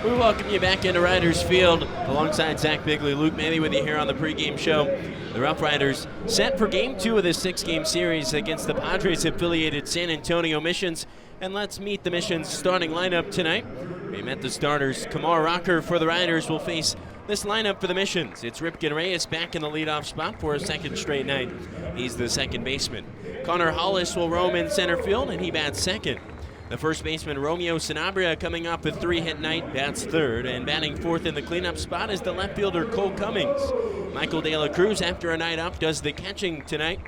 We welcome you back into Riders Field alongside Zach Bigley, Luke Maley with you here on the pregame show. The Rough Riders set for Game 2 of this 6-game series against the Padres-affiliated San Antonio Missions. And let's meet the Missions starting lineup tonight. We met the starters. Kumar Rocker for the Riders will face this lineup for the Missions. It's Ripken Reyes back in the leadoff spot for a second straight night. He's the second baseman. Connor Hollis will roam in center field, and he bats second. The first baseman, Romeo Sanabria, coming off a 3-hit night, bats third, and batting fourth in the cleanup spot is the left fielder, Cole Cummings. Michael De La Cruz, after a night off, does the catching tonight.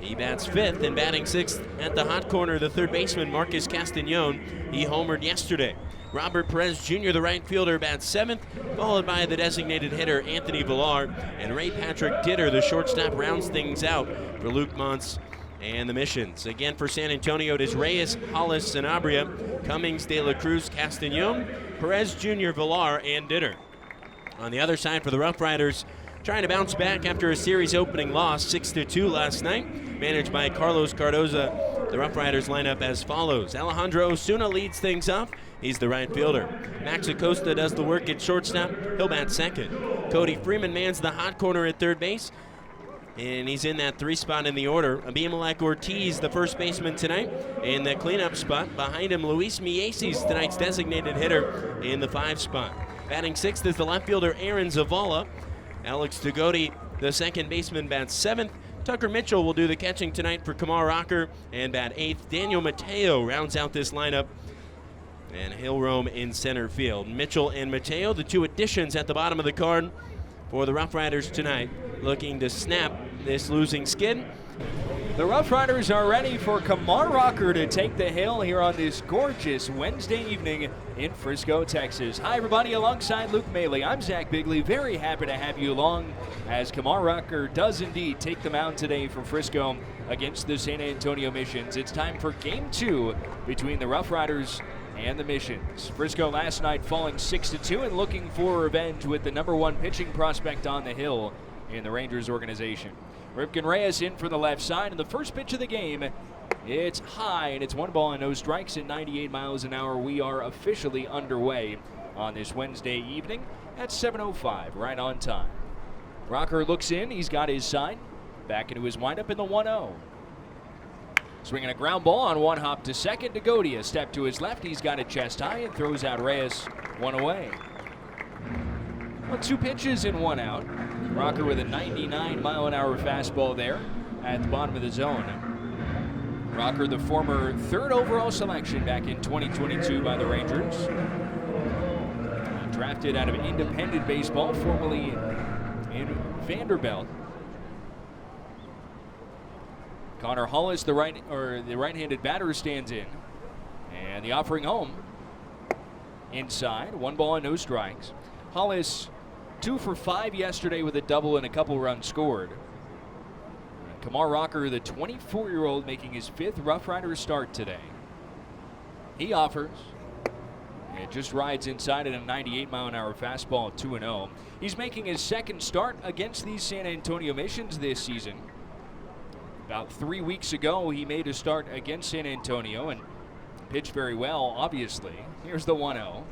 He bats fifth, and batting sixth at the hot corner, the third baseman, Marcus Castañon. He homered yesterday. Robert Perez Jr., the right fielder, bats seventh, followed by the designated hitter, Anthony Villar, and Ray Patrick Ditter, the shortstop, rounds things out for Luke Montz and the Missions. Again, for San Antonio, it is Reyes, Hollis, Sanabria, Cummings, De La Cruz, Castañon, Perez Jr., Villar, and Ditter. On the other side for the Rough Riders, trying to bounce back after a series opening loss, 6-2 last night, managed by Carlos Cardoza. The Rough Riders lineup as follows. Alejandro Osuna leads things off. He's the right fielder. Max Acosta does the work at shortstop. He'll bat second. Cody Freeman mans the hot corner at third base, and he's in that 3 spot in the order. Abimelech Ortiz, the first baseman tonight, in the cleanup spot. Behind him, Luis Mieses, tonight's designated hitter, in the 5 spot. Batting sixth is the left fielder, Aaron Zavala. Alex Tagoti, the second baseman, bats seventh. Tucker Mitchell will do the catching tonight for Kumar Rocker and bat eighth. Daniel Mateo rounds out this lineup, and he'll roam in center field. Mitchell and Mateo, the 2 additions at the bottom of the card for the Rough Riders tonight, looking to snap this losing skid. The Rough Riders are ready for Kumar Rocker to take the hill here on this gorgeous Wednesday evening in Frisco, Texas. Hi, everybody. Alongside Luke Maley, I'm Zach Bigley. Very happy to have you along as Kumar Rocker does indeed take the mound today for Frisco against the San Antonio Missions. It's time for Game 2 between the Rough Riders and the Missions. Frisco last night falling 6-2 and looking for revenge with the #1 pitching prospect on the hill in the Rangers organization. Ripken Reyes in for the left side, and the first pitch of the game, it's high, and it's 1 ball and no strikes at 98 miles an hour. We are officially underway on this Wednesday evening at 7:05, right on time. Rocker looks in, he's got his sign, back into his windup in the 1-0. Swinging a ground ball on one hop to second. Tagoti, a step to his left, he's got it chest high and throws out Reyes, 1 away. Well, 2 pitches and 1 out. Rocker with a 99-mile-an-hour fastball there at the bottom of the zone. Rocker, the former 3rd overall selection back in 2022 by the Rangers. Drafted out of independent baseball, formerly in Vanderbilt. Connor Hollis, the right-handed batter, stands in. And the offering home. Inside, 1 ball and no strikes. Hollis 2 for 5 yesterday with a double and a couple runs scored. Kumar Rocker, the 24-year-old, making his 5th Rough Riders start today. He offers. It just rides inside at a 98-mile-an-hour fastball at 2-0. He's making his 2nd start against these San Antonio Missions this season. About 3 weeks ago, he made a start against San Antonio and pitched very well, obviously. Here's the 1-0.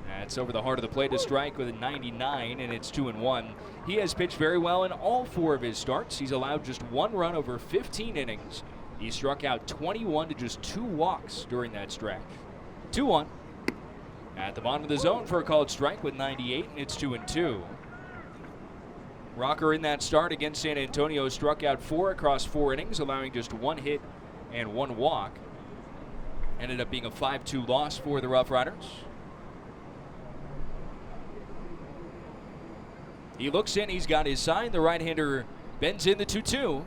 That's over the heart of the plate, a strike with a 99, and it's 2-1. He has pitched very well in all 4 of his starts. He's allowed just 1 run over 15 innings. He struck out 21 to just 2 walks during that stretch. 2-1. At the bottom of the zone for a called strike with 98, and it's 2-2. Rocker in that start against San Antonio struck out 4 across 4 innings, allowing just 1 hit and 1 walk. Ended up being a 5-2 loss for the Rough Riders. He looks in, he's got his sign. The right-hander bends in the 2-2.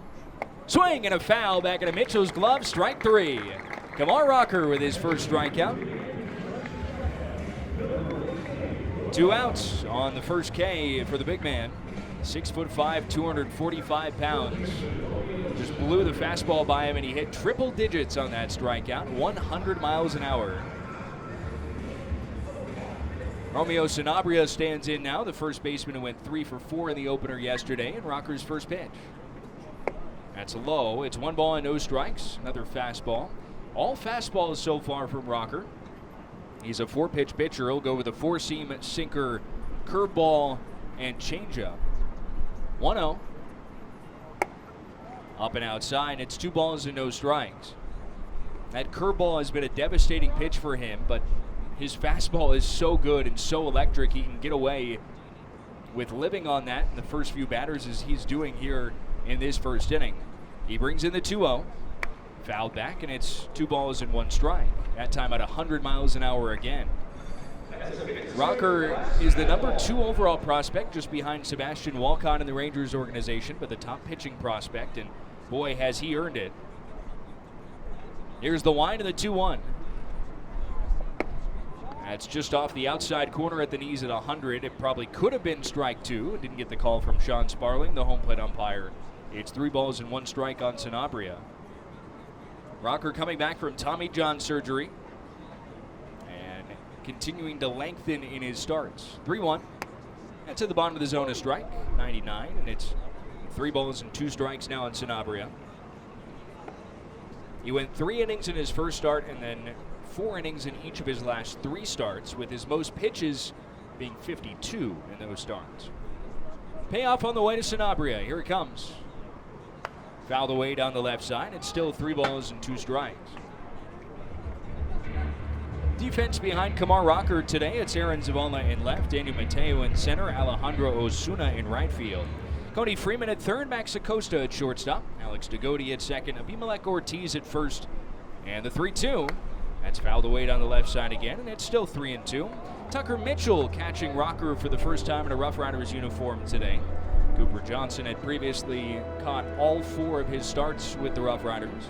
Swing and a foul back into Mitchell's glove, strike 3. Kumar Rocker with his first strikeout. 2 outs on the first K for the big man. 6'5", 245 pounds. Just blew the fastball by him, and he hit triple digits on that strikeout, 100 miles an hour. Romeo Sanabria stands in now, the first baseman who went 3 for 4 in the opener yesterday, and Rocker's first pitch. That's a low. It's 1 ball and no strikes. Another fastball. All fastballs so far from Rocker. He's a 4-pitch pitcher. He'll go with a 4-seam, sinker, curveball, and changeup. 1-0. Up and outside. It's 2 balls and no strikes. That curveball has been a devastating pitch for him, but his fastball is so good and so electric, he can get away with living on that in the first few batters as he's doing here in this first inning. He brings in the 2-0. Fouled back, and it's 2 balls and 1 strike. That time at 100 miles an hour again. Rocker is the number 2 overall prospect, just behind Sebastian Walcott in the Rangers organization, but the top pitching prospect, and boy, has he earned it. Here's the wind of the 2-1. That's just off the outside corner at the knees at 100. It probably could have been strike 2. Didn't get the call from Sean Sparling, the home plate umpire. It's 3 balls and 1 strike on Sanabria. Rocker coming back from Tommy John surgery and continuing to lengthen in his starts. 3-1. That's at the bottom of the zone, a strike, 99, and it's 3 balls and 2 strikes now on Sanabria. He went 3 innings in his first start and then 4 innings in each of his last 3 starts, with his most pitches being 52 in those starts. Payoff on the way to Sanabria. Here it comes. Fouled away down the left side. It's still 3 balls and 2 strikes. Defense behind Kumar Rocker today. It's Aaron Zavala in left, Daniel Mateo in center, Alejandro Osuna in right field. Cody Freeman at third, Max Acosta at shortstop, Alex Degodi at second, Abimelec Ortiz at first, and the 3-2. That's fouled away down the left side again, and it's still 3-2. Tucker Mitchell catching Rocker for the first time in a Rough Riders uniform today. Cooper Johnson had previously caught all 4 of his starts with the Rough Riders.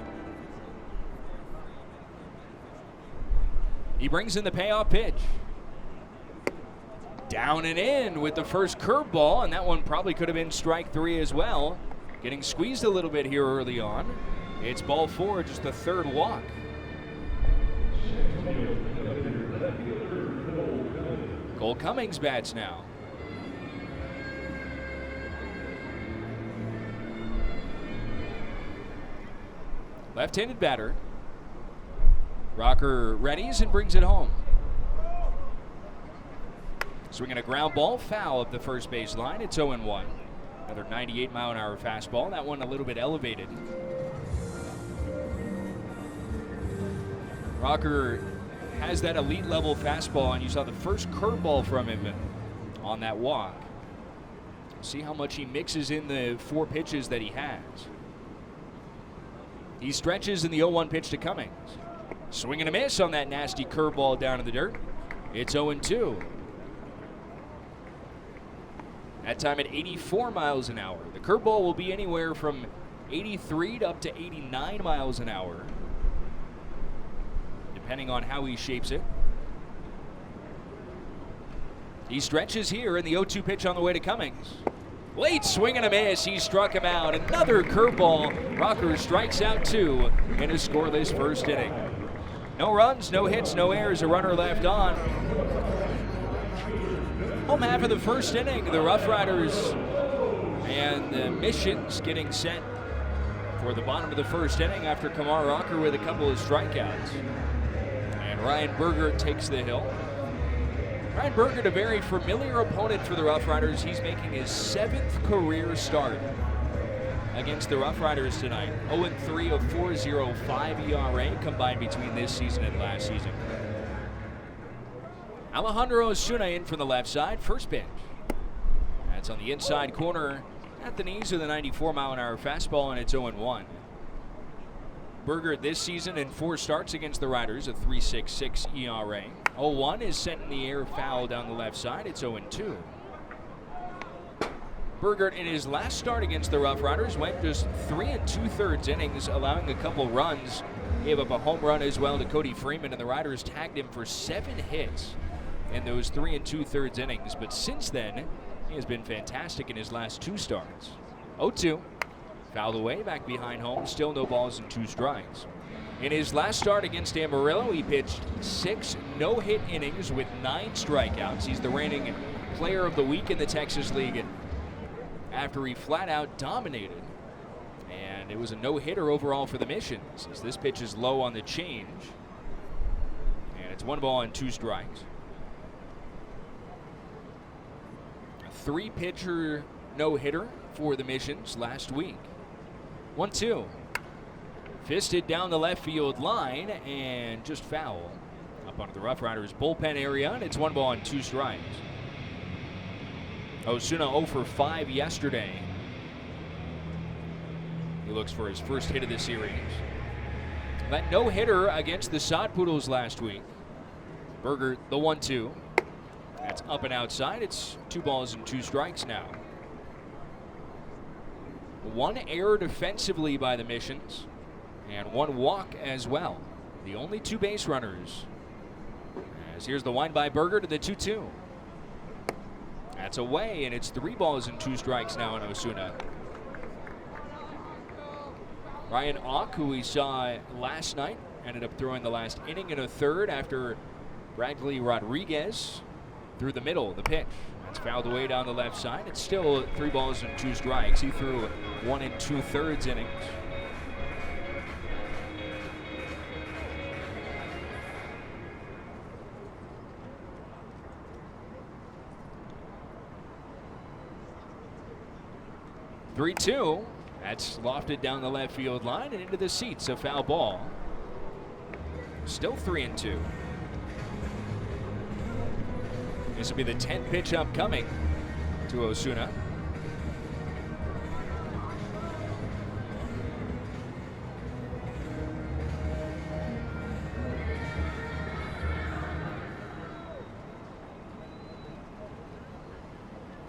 He brings in the payoff pitch. Down and in with the first curveball, and that one probably could have been strike 3 as well. Getting squeezed a little bit here early on. It's ball 4, just the 3rd walk. Cole Cummings bats now. Left-handed batter. Rocker readies and brings it home. Swinging a ground ball, foul up the first base line. It's 0-1. Another 98-mile-an-hour fastball. That one a little bit elevated. Rocker has that elite-level fastball, and you saw the first curveball from him on that walk. See how much he mixes in the 4 pitches that he has. He stretches in the 0-1 pitch to Cummings. Swing and a miss on that nasty curveball down in the dirt. It's 0-2. That time at 84 miles an hour. The curveball will be anywhere from 83 to up to 89 miles an hour, depending on how he shapes it. He stretches here in the 0-2 pitch on the way to Cummings. Late swing and a miss. He struck him out. Another curveball. Rocker strikes out 2 in a scoreless first inning. No runs, no hits, no errors. A runner left on. Home half of the first inning, the Rough Riders and the Missions getting set for the bottom of the first inning after Kumar Rocker with a couple of strikeouts. And Ryan Berger takes the hill. Ryan Berger, a very familiar opponent for the Rough Riders. He's making his 7th career start against the Rough Riders tonight. 0-3, a 4.05 ERA combined between this season and last season. Alejandro Osuna in from the left side, first pitch. That's on the inside corner at the knees of the 94-mile-an-hour fastball, and it's 0-1. Berger this season in 4 starts against the Riders, a 3.66 ERA. 0-1 is sent in the air, foul down the left side. It's 0-2. Berger in his last start against the Rough Riders went just 3 2/3 innings, allowing a couple runs. Gave up a home run as well to Cody Freeman, and the Riders tagged him for 7 hits in those 3 2/3 innings. But since then, he has been fantastic in his last 2 starts. 0-2. Fouled away, back behind home, still no balls and 2 strikes. In his last start against Amarillo, he pitched 6 no-hit innings with 9 strikeouts. He's the reigning player of the week in the Texas League after he flat out dominated. And it was a no-hitter overall for the Missions, as this pitch is low on the change. And it's 1 ball and 2 strikes. A 3-pitcher no-hitter for the Missions last week. 1-2. Fisted down the left field line and just foul. Up onto the Rough Riders bullpen area, and it's 1 ball and 2 strikes. Osuna 0 for 5 yesterday. He looks for his first hit of the series. That no-hitter against the Sod Poodles last week. Berger, the 1-2. That's up and outside. It's 2 balls and 2 strikes now. 1 error defensively by the Missions, and 1 walk as well. The only 2 base runners. As here's the wind by Berger to the 2-2. That's away, and it's 3 balls and 2 strikes now in Osuna. Ryan Auk, who we saw last night, ended up throwing the last inning in a third after Bradley Rodriguez through the middle. The pitch. That's fouled away down the left side. It's still 3 balls and 2 strikes. He threw 1 2/3 innings. "3-2. That's lofted down the left field line and into the seats. A foul ball. Still 3-2. This will be the 10th pitch upcoming to Osuna.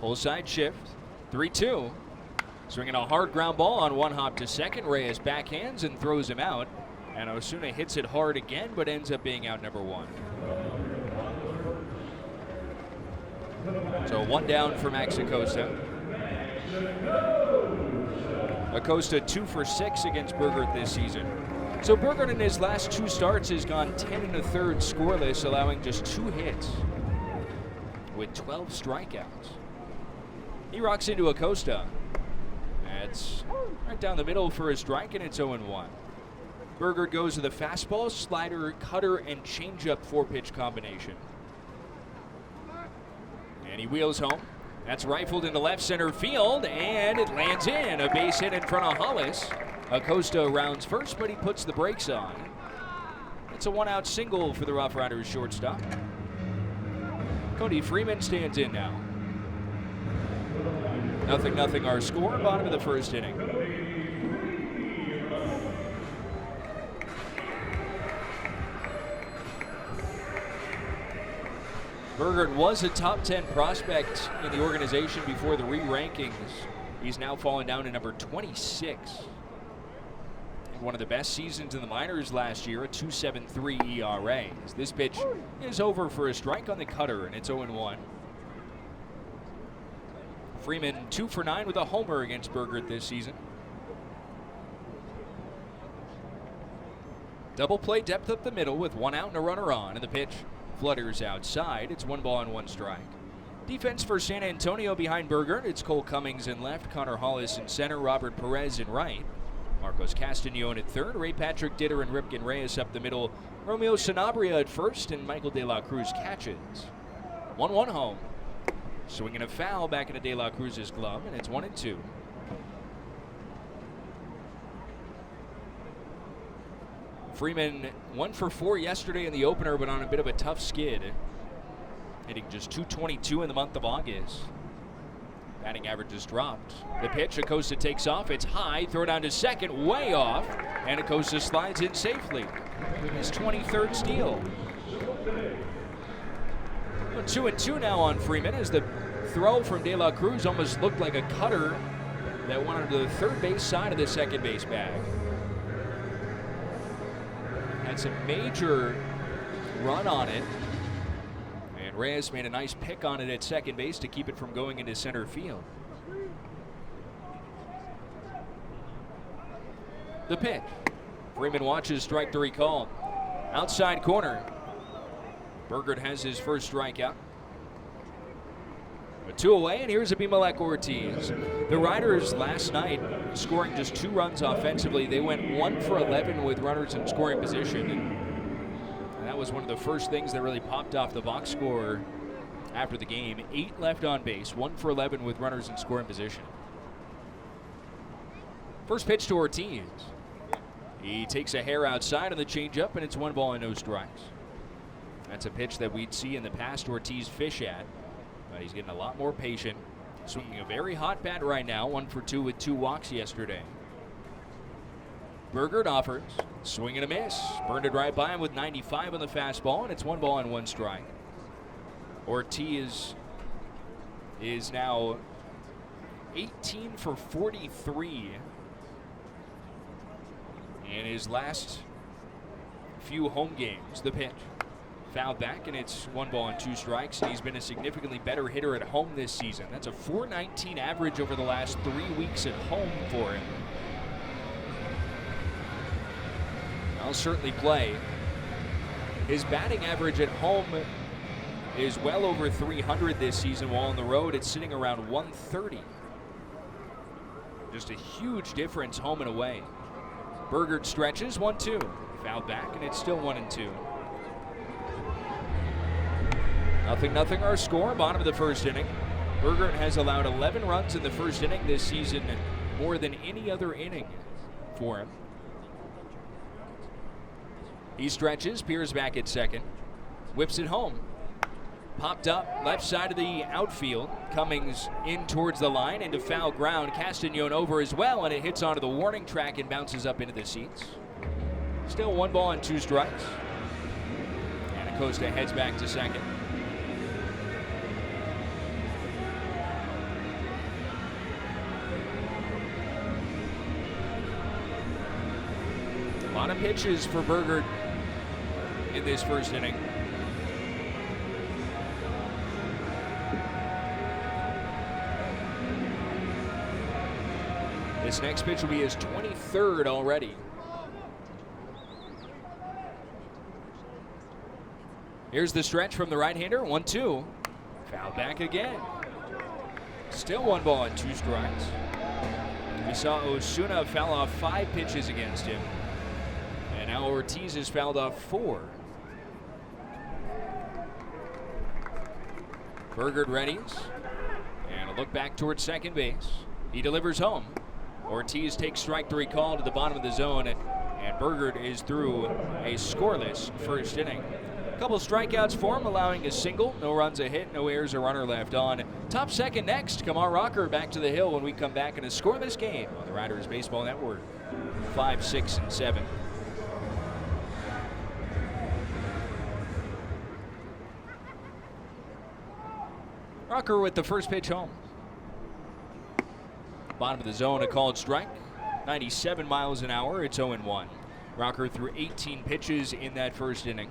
Pull side shift. 3-2. Swinging a hard ground ball on 1 hop to second. Reyes backhands and throws him out. And Osuna hits it hard again, but ends up being out number 1. So 1 down for Max Acosta. Acosta 2 for 6 against Berger this season. So Berger in his last 2 starts has gone 10 1/3 scoreless, allowing just 2 hits with 12 strikeouts. He rocks into Acosta. That's right down the middle for a strike, and it's 0-1. Berger goes to the fastball, slider, cutter, and changeup 4-pitch combination. And he wheels home. That's rifled into left center field, and it lands in. A base hit in front of Hollis. Acosta rounds first, but he puts the brakes on. It's a 1-out single for the Rough Riders shortstop. Cody Freeman stands in now. 0-0 our score, bottom of the first inning. Berger was a top 10 prospect in the organization before the re-rankings. He's now fallen down to number 26. And one of the best seasons in the minors last year, a 2.73 ERA. This pitch is over for a strike on the cutter, and it's 0-1. Freeman 2 for 9 with a homer against Berger this season. Double play depth up the middle with 1 out and a runner on, and the pitch flutters outside. It's 1 ball and 1 strike. Defense for San Antonio behind Berger. It's Cole Cummings in left, Connor Hollis in center, Robert Perez in right, Marcos Castañon at third, Ray Patrick Ditter and Ripken Reyes up the middle, Romeo Sanabria at first, and Michael De La Cruz catches. 1-1 home. Swinging a foul back into De La Cruz's glove, and it's 1-2. Freeman 1 for 4 yesterday in the opener, but on a bit of a tough skid. Hitting just .222 in the month of August. Batting average has dropped. The pitch, Acosta takes off. It's high. Throw down to second, way off. And Acosta slides in safely. His 23rd steal. 2-2 now on Freeman as the throw from De La Cruz almost looked like a cutter that went onto the third base side of the second base bag. Had some major run on it. And Reyes made a nice pick on it at second base to keep it from going into center field. The pitch. Freeman watches, strike 3 called. Outside corner. Berger has his first strikeout. A 2 away, and here's Abimelec Ortiz. The Riders last night scoring just 2 runs offensively. They went 1 for 11 with runners in scoring position. And that was was one of the first things that really popped off the box score after the game. 8 left on base, 1 for 11 with runners in scoring position. First pitch to Ortiz. He takes a hair outside on the changeup, and it's 1 ball and no strikes. That's a pitch that we'd see in the past Ortiz fish at, but he's getting a lot more patient. Swinging a very hot bat right now, 1 for 2 with 2 walks yesterday. Burgert offers, swing and a miss. Burned it right by him with 95 on the fastball, and it's 1 ball and 1 strike. Ortiz is now 18 for 43 in his last few home games. The pitch fouled back, and it's 1 ball and 2 strikes. He's been a significantly better hitter at home this season. That's a .419 average over the last 3 weeks at home for him. I'll certainly play. His batting average at home is well over 300 this season, while on the road it's sitting around 130. Just a huge difference home and away. Burgert stretches, 1-2. Fouled back, and it's still 1-2. 0-0 our score, bottom of the first inning. Burgert has allowed 11 runs in the first inning this season, more than any other inning for him. He stretches, peers back at second, whips it home. Popped up left side of the outfield. Cummings in towards the line into foul ground. Castagnon over as well, and it hits onto the warning track and bounces up into the seats. Still 1 ball and 2 strikes. And Acosta heads back to second. A lot of pitches for Burgert in this first inning. This next pitch will be his 23rd already. Here's the stretch from the right-hander, 1-2. Foul back again. Still 1 ball and 2 strikes. We saw Osuna foul off 5 pitches against him. And now Ortiz has fouled off 4. Burgert readies. And a look back towards second base. He delivers home. Ortiz takes strike 3 call to the bottom of the zone, and Burgert is through a scoreless first inning. A couple strikeouts for him, allowing a single, no runs, a hit, no errors, a runner left on. Top second next, Kumar Rocker back to the hill when we come back in a scoreless game on the Riders Baseball Network. 5, 6, and 7. Rocker with the first pitch home. Bottom of the zone, a called strike. 97 miles an hour, it's 0-1. Rocker threw 18 pitches in that first inning.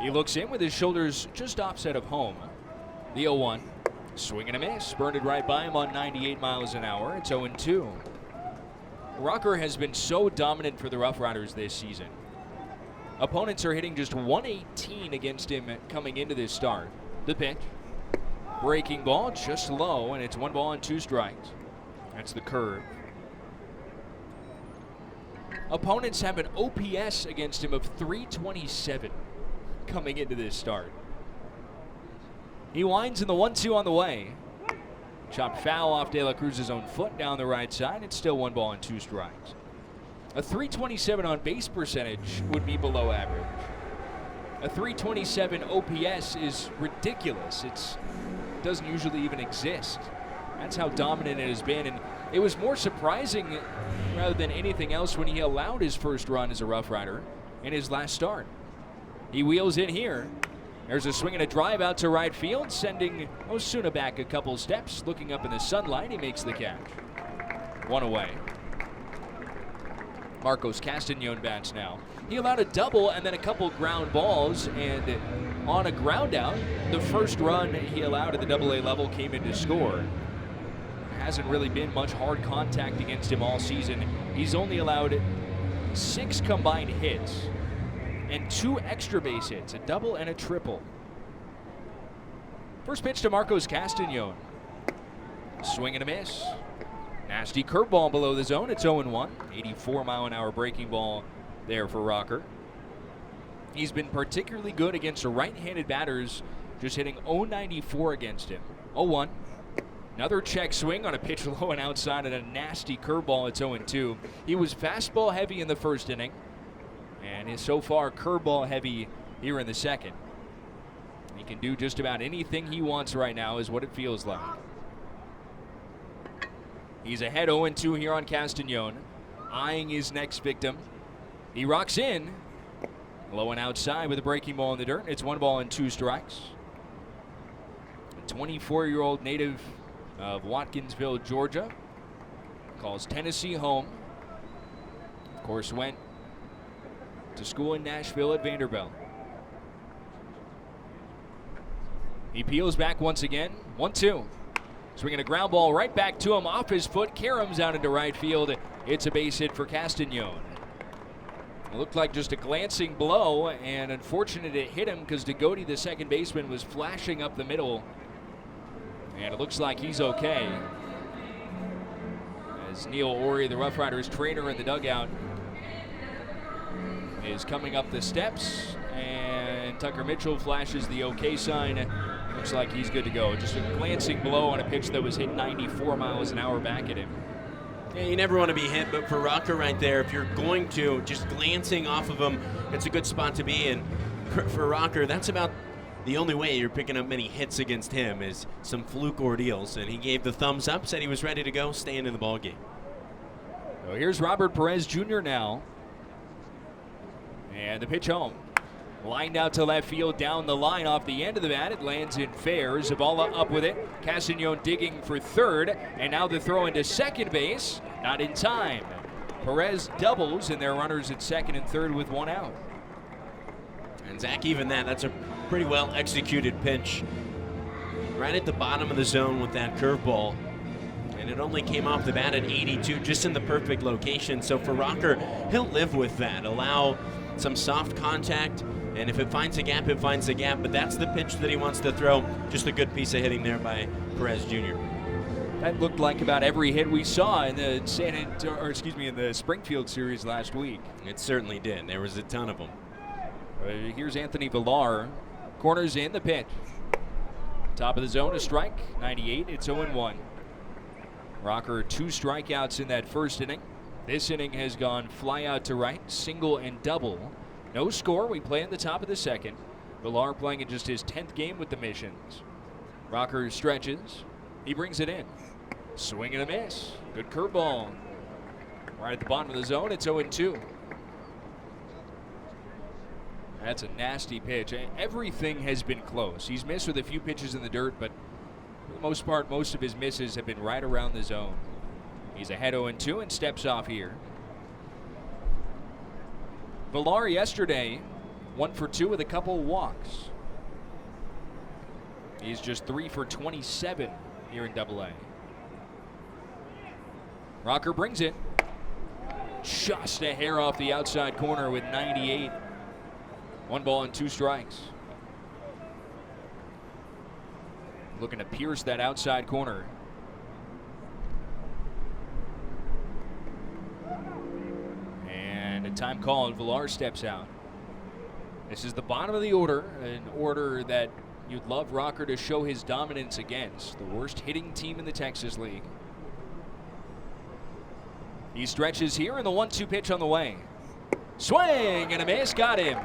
He looks in with his shoulders just offset of home. The 0-1. Swing and a miss. Burned it right by him on 98 miles an hour. It's 0-2. Rocker has been so dominant for the Rough Riders this season. Opponents are hitting just 118 against him coming into this start. The pitch. Breaking ball, just low, and it's 1 ball and 2 strikes. That's the curve. Opponents have an OPS against him of 327 coming into this start. He winds in the 1-2 on the way. Chopped foul off De La Cruz's own foot down the right side. It's still 1 ball and 2 strikes. A 327 on base percentage would be below average. A 327 OPS is ridiculous. It doesn't usually even exist. That's how dominant it has been, and it was more surprising rather than anything else when he allowed his first run as a Rough Rider in his last start. He wheels in here. There's a swing and a drive out to right field, sending Osuna back a couple steps. Looking up in the sunlight, he makes the catch. 1 away. Marcos Castagnon bats now. He allowed a double and then a couple ground balls, and on a ground out, the first run he allowed at the AA level came in to score. Hasn't really been much hard contact against him all season. He's only allowed 6 combined hits and 2 extra base hits, a double and a triple. First pitch to Marcos Castagnon. Swing and a miss. Nasty curveball below the zone. It's 0-1. 84 mile an hour breaking ball there for Rocker. He's been particularly good against the right-handed batters, just hitting .094 against him. 0-1. Another check swing on a pitch low and outside and a nasty curveball. It's 0-2. He was fastball heavy in the first inning and is so far curveball heavy here in the second. He can do just about anything he wants right now is what it feels like. He's ahead 0-2 here on Castañon, eyeing his next victim. He rocks in. Low and outside with a breaking ball in the dirt. It's 1 ball and 2 strikes. A 24-year-old native of Watkinsville, Georgia, calls Tennessee home. Of course, went to school in Nashville at Vanderbilt. He peels back once again. 1-2. Swinging a ground ball right back to him off his foot. Karams out into right field. It's a base hit for Castañon. It looked like just a glancing blow, and unfortunate it hit him because Degody, the second baseman, was flashing up the middle. And it looks like he's okay. As Neil Ori, the Rough Riders trainer in the dugout, is coming up the steps, and Tucker Mitchell flashes the okay sign. Looks like he's good to go. Just a glancing blow on a pitch that was hit 94 miles an hour back at him. Yeah, you never want to be hit, but for Rocker right there, if you're going to, just glancing off of him, it's a good spot to be in. For Rocker, that's about the only way you're picking up many hits against him is some fluke ordeals, and he gave the thumbs up, said he was ready to go, staying in the ballgame. So here's Robert Perez Jr. now. And the pitch home. Lined out to left field, down the line off the end of the bat. It lands in fair. Zavala up with it. Castañon digging for third. And now the throw into second base. Not in time. Perez doubles, and their runners at second and third with 1 out. And Zach, even that's a pretty well executed pitch. Right at the bottom of the zone with that curveball. And it only came off the bat at 82, just in the perfect location. So for Rocker, he'll live with that. Allow some soft contact, and if it finds a gap, it finds a gap. But that's the pitch that he wants to throw. Just a good piece of hitting there by Perez Jr. That looked like about every hit we saw in the in the Springfield series last week. It certainly did. There was a ton of them. Here's Anthony Villar. Corners in the pitch. Top of the zone, a strike. 98. It's 0-1. Rocker 2 strikeouts in that first inning. This inning has gone fly out to right, single and double. No score. We play in the top of the second. Villar playing in just his 10th game with the Missions. Rocker stretches. He brings it in. Swing and a miss. Good curveball. Right at the bottom of the zone, it's 0-2. That's a nasty pitch. Everything has been close. He's missed with a few pitches in the dirt, but for the most part, most of his misses have been right around the zone. He's ahead 0-2 and steps off here. Villar yesterday, 1 for 2 with a couple walks. He's just 3 for 27 here in Double-A. Rocker brings it. Just a hair off the outside corner with 98. 1 ball and 2 strikes. Looking to pierce that outside corner. And a time call, and Villar steps out. This is the bottom of the order, an order that you'd love Rocker to show his dominance against. The worst hitting team in the Texas League. He stretches here, and the 1-2 pitch on the way. Swing and a miss, got him.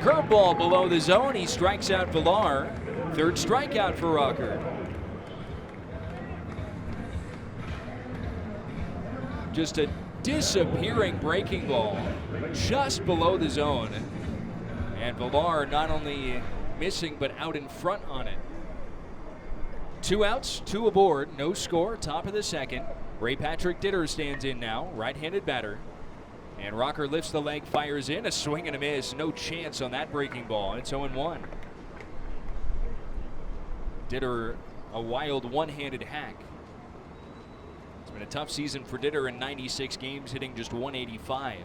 Curveball below the zone. He strikes out Villar. 3rd strikeout for Rocker. Just a disappearing breaking ball just below the zone. And Villar not only missing but out in front on it. 2 outs, 2 aboard, no score, top of the second. Ray Patrick Ditter stands in now, right-handed batter. And Rocker lifts the leg, fires in, a swing and a miss. No chance on that breaking ball. It's 0-1. Ditter, a wild one-handed hack. It's been a tough season for Ditter in 96 games, hitting just 185.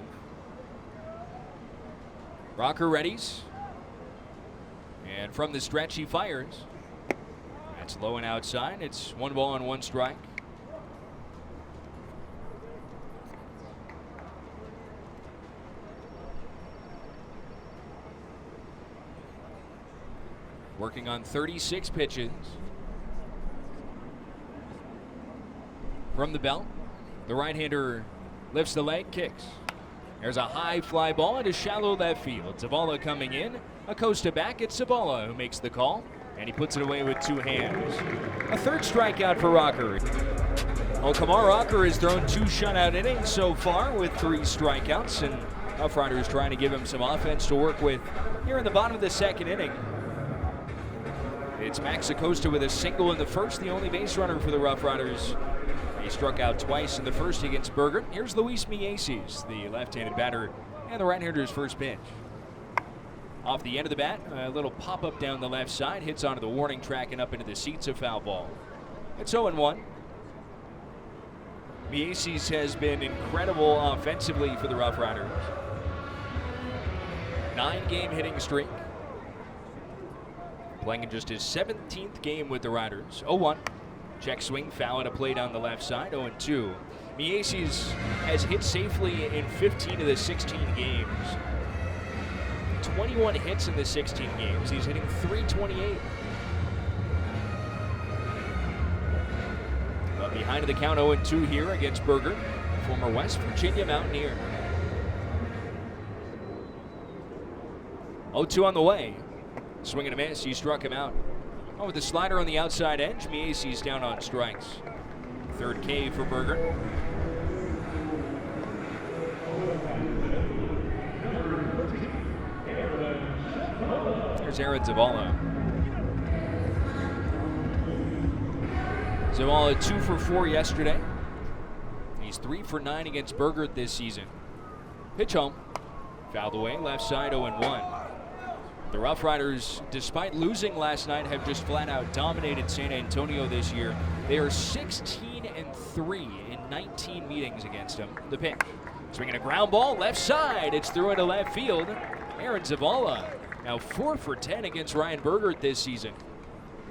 Rocker readies. And from the stretch, he fires. That's low and outside. It's 1 ball and 1 strike. working on 36 pitches. From the belt, the right-hander lifts the leg, kicks. There's a high fly ball into shallow left field. Zavala coming in. Acosta back. It's Zavala who makes the call, and he puts it away with 2 hands. A third strikeout for Rocker. Well, Kumar Rocker has thrown 2 shutout innings so far with 3 strikeouts, and Rough Riders trying to give him some offense to work with here in the bottom of the 2nd inning. It's Max Acosta with a single in the first, the only base runner for the Rough Riders. He struck out twice in the first against Berger. Here's Luis Mieses, the left-handed batter, and the right-hander's first pitch. Off the end of the bat, a little pop-up down the left side, hits onto the warning track and up into the seats, a foul ball. It's 0-1. Mieses has been incredible offensively for the Rough Riders. 9-game hitting streak. Playing in just his 17th game with the Riders. 0-1. Check swing, foul at a play down the left side, 0-2. Mieses has hit safely in 15 of the 16 games. 21 hits in the 16 games. He's hitting .328. But behind the count, 0-2 here against Berger, former West Virginia Mountaineer. 0-2 on the way. Swing and a miss, he struck him out. Oh, with the slider on the outside edge, Mieses down on strikes. 3rd K for Berger. There's Aaron Zavala. Zavala 2 for 4 yesterday. He's 3 for 9 against Berger this season. Pitch home. Fouled away, left side, 0-1. The Rough Riders, despite losing last night, have just flat out dominated San Antonio this year. They are 16-3 in 19 meetings against them. The pitch. Swinging a ground ball, left side. It's through into left field. Aaron Zavala now 4 for 10 against Ryan Berger this season.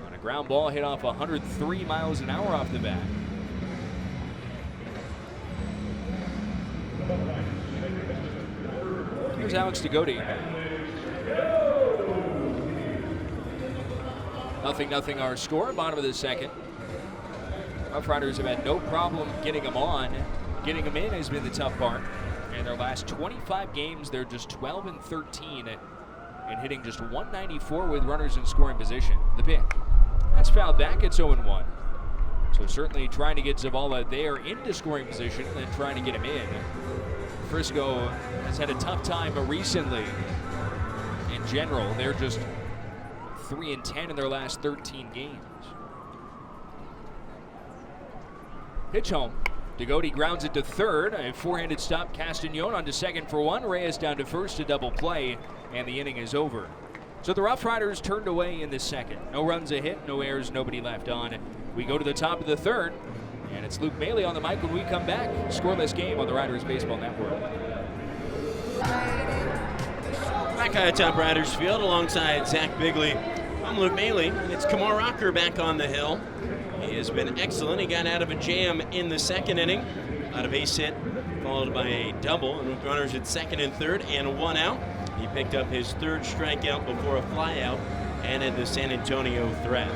On a ground ball hit off 103 miles an hour off the bat. Here's Alex Degodi. 0-0 our score, bottom of the 2nd. Rough Riders have had no problem getting them on. Getting them in has been the tough part. In their last 25 games, they're just 12-13 and hitting just .194 with runners in scoring position. The pitch. That's fouled back. It's 0-1. So certainly trying to get Zavala there into scoring position and then trying to get him in. Frisco has had a tough time recently. In general, they're just 3-10 in their last 13 games. Pitch home. Degodi grounds it to 3rd. A 4-handed stop. Castagnon on to 2nd for 1. Reyes down to 1st to double play, and the inning is over. So the Rough Riders turned away in the 2nd. No runs a hit, no errors, nobody left on. We go to the top of the 3rd, and it's Luke Maley on the mic when we come back. Scoreless game on the Riders Baseball Network. Back at Top Riders Field alongside Zach Bigley. I'm Luke Maley. It's Kumar Rocker back on the hill. He has been excellent. He got out of a jam in the 2nd inning. Out of base hit, followed by a double. And with runners at 2nd and 3rd and 1 out. He picked up his 3rd strikeout before a flyout and at the San Antonio threat.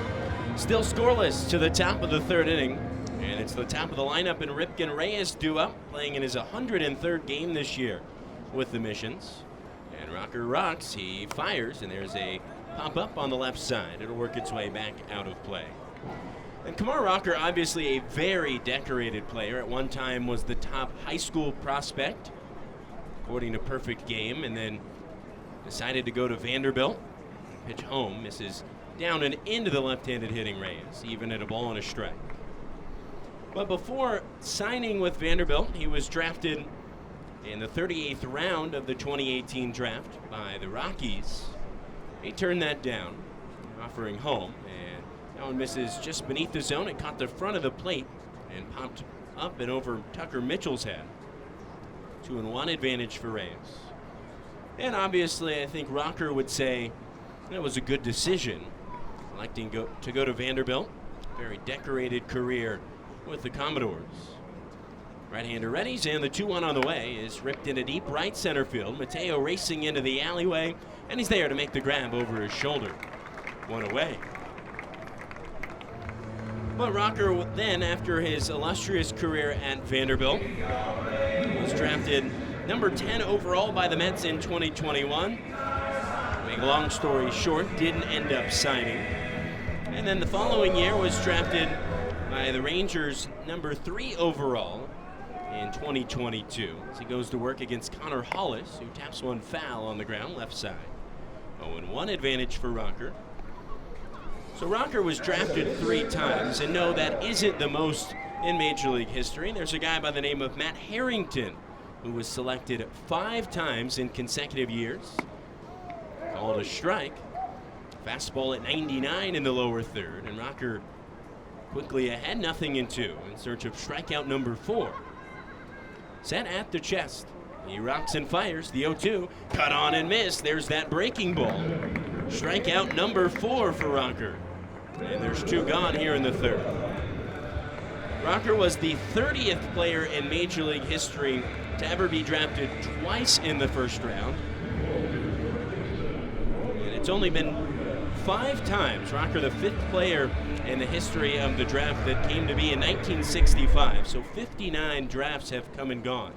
Still scoreless to the top of the 3rd inning. And it's the top of the lineup, and Ripken Reyes due up, playing in his 103rd game this year with the Missions. And Rocker rocks, he fires, and there's a pop-up on the left side. It'll work its way back out of play. And Kumar Rocker, obviously a very decorated player. At one time was the top high school prospect, according to Perfect Game, and then decided to go to Vanderbilt. Pitch home, misses down and into the left-handed hitting Reyes, even at a ball and a strike. But before signing with Vanderbilt, he was drafted in the 38th round of the 2018 draft by the Rockies. He turned that down, offering home, and that one misses just beneath the zone. It caught the front of the plate and popped up and over Tucker Mitchell's head. 2-1 advantage for Reyes. And obviously, I think Rocker would say it was a good decision, electing to go to Vanderbilt. Very decorated career with the Commodores. Right-hander readies, and the 2-1 on the way is ripped into deep right center field. Mateo racing into the alleyway, and he's there to make the grab over his shoulder. one away. But Rocker then, after his illustrious career at Vanderbilt, was drafted number 10 overall by the Mets in 2021. Make a long story short, didn't end up signing. And then the following year was drafted by the Rangers number 3 overall in 2022. As he goes to work against Connor Hollis, who taps one foul on the ground, left side. 0-1 advantage for Rocker. So Rocker was drafted 3 times, and no, that isn't the most in Major League history. There's a guy by the name of Matt Harrington, who was selected 5 times in consecutive years. Called a strike. Fastball at 99 in the lower third, and Rocker quickly ahead, 0-2, in search of strikeout number 4. Set at the chest. He rocks and fires. The 0-2. Cut on and miss. There's that breaking ball. Strikeout number 4 for Rocker. And there's 2 gone here in the third. Rocker was the 30th player in Major League history to ever be drafted twice in the first round. And it's only been 5 times. Rocker, the 5th player in the history of the draft that came to be in 1965. So 59 drafts have come and gone.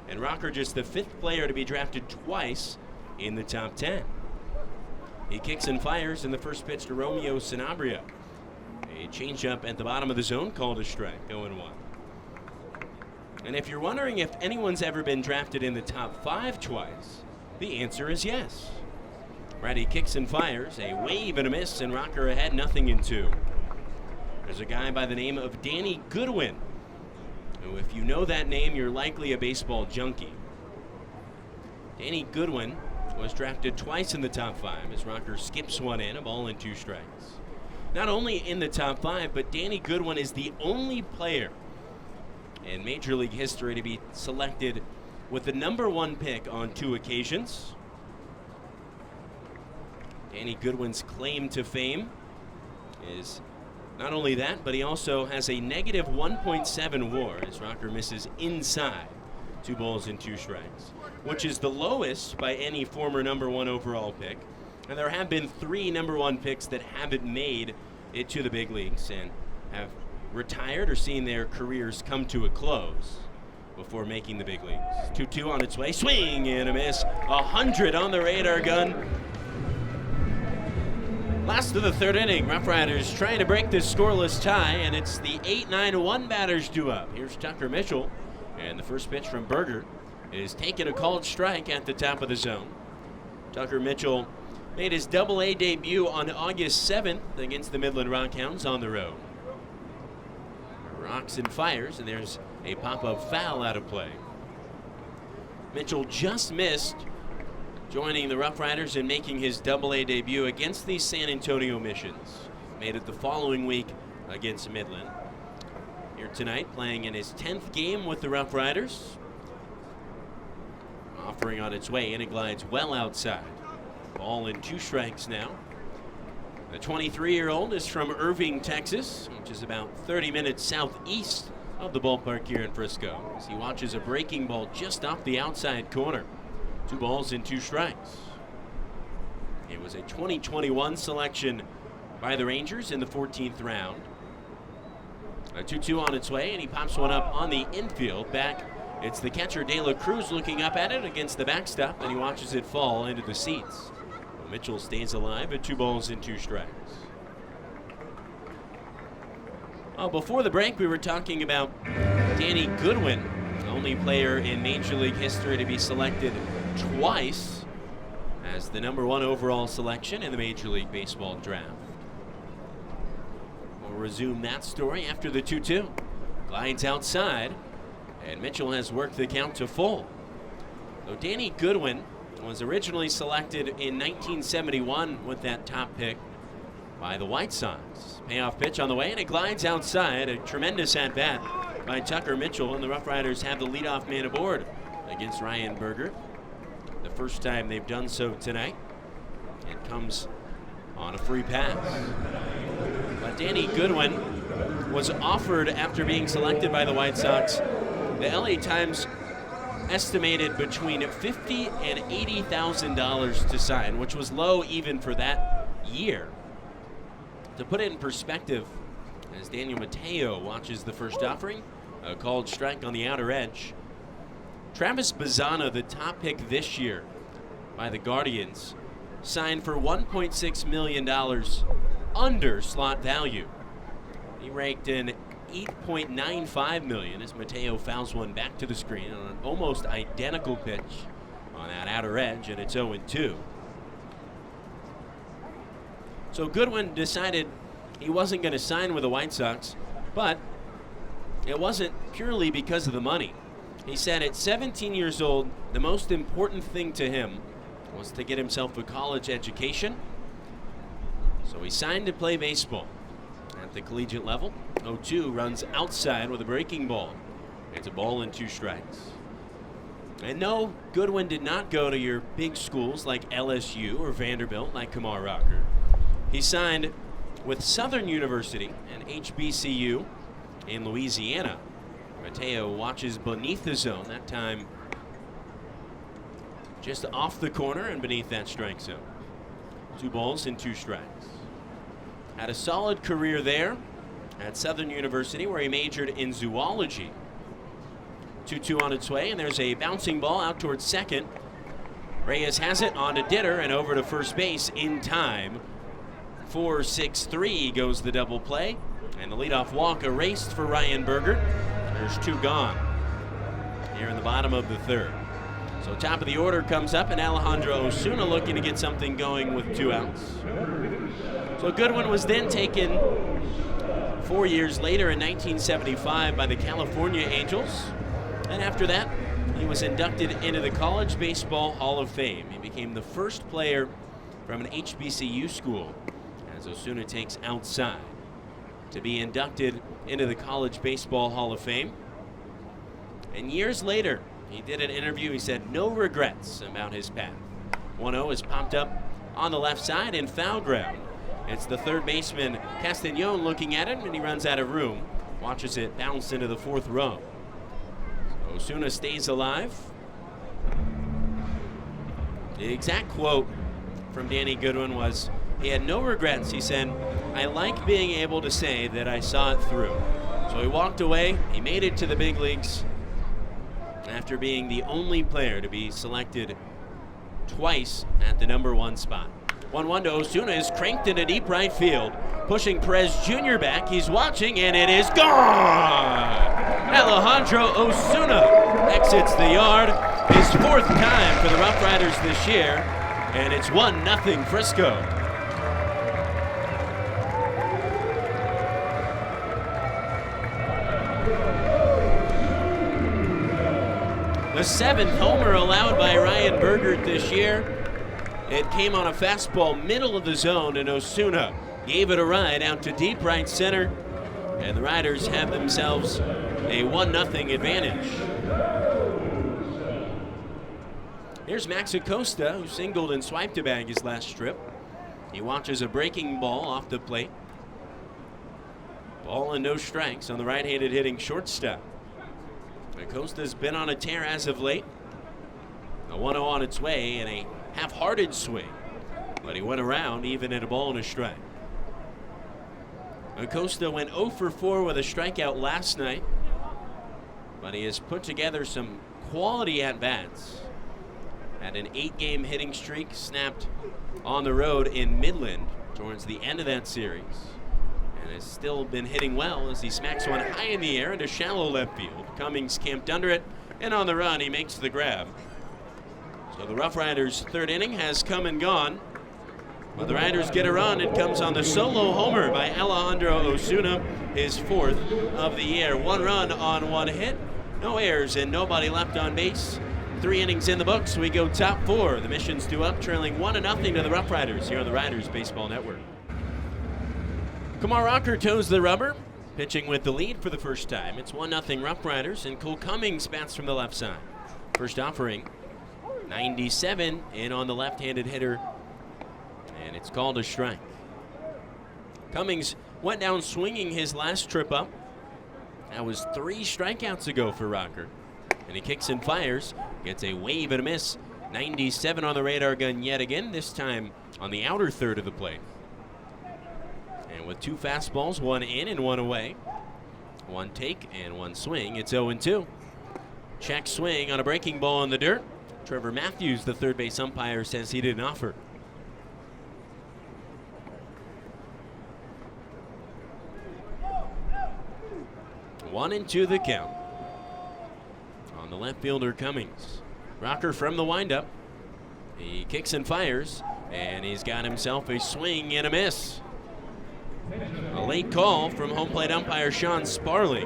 And Rocker just the 5th player to be drafted twice in the top 10. He kicks and fires in the first pitch to Romeo Sanabria. A changeup at the bottom of the zone, called a strike, 0-1. And if you're wondering if anyone's ever been drafted in the top 5 twice, the answer is yes. Right, he kicks and fires, a wave and a miss, and Rocker ahead, 0-2. There's a guy by the name of Danny Goodwin, who, if you know that name, you're likely a baseball junkie. Danny Goodwin was drafted twice in the top 5 as Rocker skips one in, a ball and 2 strikes. Not only in the top 5, but Danny Goodwin is the only player in Major League history to be selected with the number 1 pick on 2 occasions. Danny Goodwin's claim to fame is not only that, but he also has a negative 1.7 WAR as Rocker misses inside. 2 balls and 2 strikes, which is the lowest by any former number 1 overall pick. And there have been 3 number 1 picks that haven't made it to the big leagues and have retired or seen their careers come to a close before making the big leagues. 2-2 on its way, swing and a miss, 100 on the radar gun. Last of the 3rd inning, Rough Riders trying to break this scoreless tie, and it's the 8-9-1 batters due up. Here's Tucker Mitchell, and the first pitch from Berger is taking a called strike at the top of the zone. Tucker Mitchell made his Double-A debut on August 7th against the Midland Rockhounds on the road. Rocks and fires, and there's a pop-up foul out of play. Mitchell just missed joining the Rough Riders and making his Double-A debut against the San Antonio Missions. Made it the following week against Midland. Here tonight, playing in his 10th game with the Rough Riders. Offering on its way, and it glides well outside. Ball and 2 strikes now. The 23-year-old is from Irving, Texas, which is about 30 minutes southeast of the ballpark here in Frisco, as he watches a breaking ball just off the outside corner. 2 balls and 2 strikes. It was a 2021 selection by the Rangers in the 14th round. A 2-2 on its way, and he pops one up on the infield. Back, it's the catcher De La Cruz looking up at it against the backstop, and he watches it fall into the seats. Mitchell stays alive at 2 balls and 2 strikes. Oh, before the break, we were talking about Danny Goodwin, the only player in Major League history to be selected twice as the number 1 overall selection in the Major League Baseball draft. We'll resume that story after the 2-2. Glides outside, and Mitchell has worked the count to full. So Danny Goodwin was originally selected in 1971 with that top pick by the White Sox. Payoff pitch on the way, and it glides outside. A tremendous at-bat by Tucker Mitchell, and the Rough Riders have the leadoff man aboard against Ryan Berger. The first time they've done so tonight. It comes on a free pass. But Danny Goodwin was offered after being selected by the White Sox. The LA Times estimated between $50,000 and $80,000 to sign, which was low even for that year. To put it in perspective, as Daniel Mateo watches the first offering, a called strike on the outer edge. Travis Bazzana, the top pick this year by the Guardians, signed for $1.6 million under slot value. He raked in $8.95 million as Mateo fouls one back to the screen on an almost identical pitch on that outer edge, and it's 0-2. So Goodwin decided he wasn't going to sign with the White Sox, but it wasn't purely because of the money. He said at 17 years old, the most important thing to him was to get himself a college education. So he signed to play baseball at the collegiate level. 0-2 runs outside with a breaking ball. It's a ball and 2 strikes. And no, Goodwin did not go to your big schools like LSU or Vanderbilt like Kumar Rocker. He signed with Southern University and HBCU in Louisiana. Mateo watches beneath the zone, that time just off the corner and beneath that strike zone. 2 balls and 2 strikes. Had a solid career there at Southern University where he majored in zoology. 2-2 on its way, and there's a bouncing ball out towards second. Reyes has it on to Ditter and over to first base in time. 4-6-3 goes the double play, and the leadoff walk erased for Ryan Berger. There's 2 gone here in the bottom of the 3rd. So top of the order comes up, and Alejandro Osuna looking to get something going with 2 outs. So Goodwin was then taken 4 years later in 1975 by the California Angels. And after that, he was inducted into the College Baseball Hall of Fame. He became the first player from an HBCU school, as Osuna takes outside, to be inducted into the College Baseball Hall of Fame. And years later, he did an interview. He said no regrets about his path. 1-0 is popped up on the left side in foul ground. It's the third baseman, Castañon, looking at him, and he runs out of room. Watches it bounce into the 4th row. Osuna stays alive. The exact quote from Danny Goodwin was, he had no regrets. He said, I like being able to say that I saw it through. So he walked away. He made it to the big leagues after being the only player to be selected twice at the number 1 spot. 1-1 to Osuna is cranked into deep right field, pushing Perez Jr. back. He's watching, and it is gone! Alejandro Osuna exits the yard, his 4th time for the Rough Riders this year, and it's 1-0 Frisco. The 7th homer allowed by Ryan Berger this year. It came on a fastball middle of the zone, and Osuna gave it a ride out to deep right center, and the Riders have themselves a 1-0 advantage. Here's Max Acosta, who singled and swiped to bag his last trip. He watches a breaking ball off the plate. Ball and no strikes on the right-handed hitting shortstop. Acosta's been on a tear as of late. The 1-0 on its way and a half-hearted swing, but he went around even at a ball and a strike. Acosta went 0 for 4 with a strikeout last night, but he has put together some quality at-bats. Had an 8-game hitting streak snapped on the road in Midland towards the end of that series, and has still been hitting well as he smacks one high in the air into shallow left field. Cummings camped under it, and on the run he makes the grab. So the Rough Riders' 3rd inning has come and gone. When the Riders get a run, it comes on the solo homer by Alejandro Osuna, his 4th of the year. 1 run on 1 hit, no errors and nobody left on base. 3 innings in the books. We go top 4. The Mission's 2 up, trailing 1-0 to the Rough Riders here on the Riders Baseball Network. Kumar Rocker toes the rubber, pitching with the lead for the first time. It's 1-0 Rough Riders, and Cole Cummings bats from the left side. First offering, 97 in on the left-handed hitter, and it's called a strike. Cummings went down swinging his last trip up. That was 3 strikeouts ago for Rocker. And he kicks and fires, gets a wave and a miss. 97 on the radar gun yet again, this time on the outer third of the plate. And with 2 fastballs, 1 in and 1 away, 1 take and 1 swing, it's 0-2. Check swing on a breaking ball in the dirt. Trevor Matthews, the third base umpire, says he didn't offer. One and 2 the count. On the left fielder, Cummings. Rocker from the windup. He kicks and fires, and he's got himself a swing and a miss. A late call from home plate umpire Sean Sparley.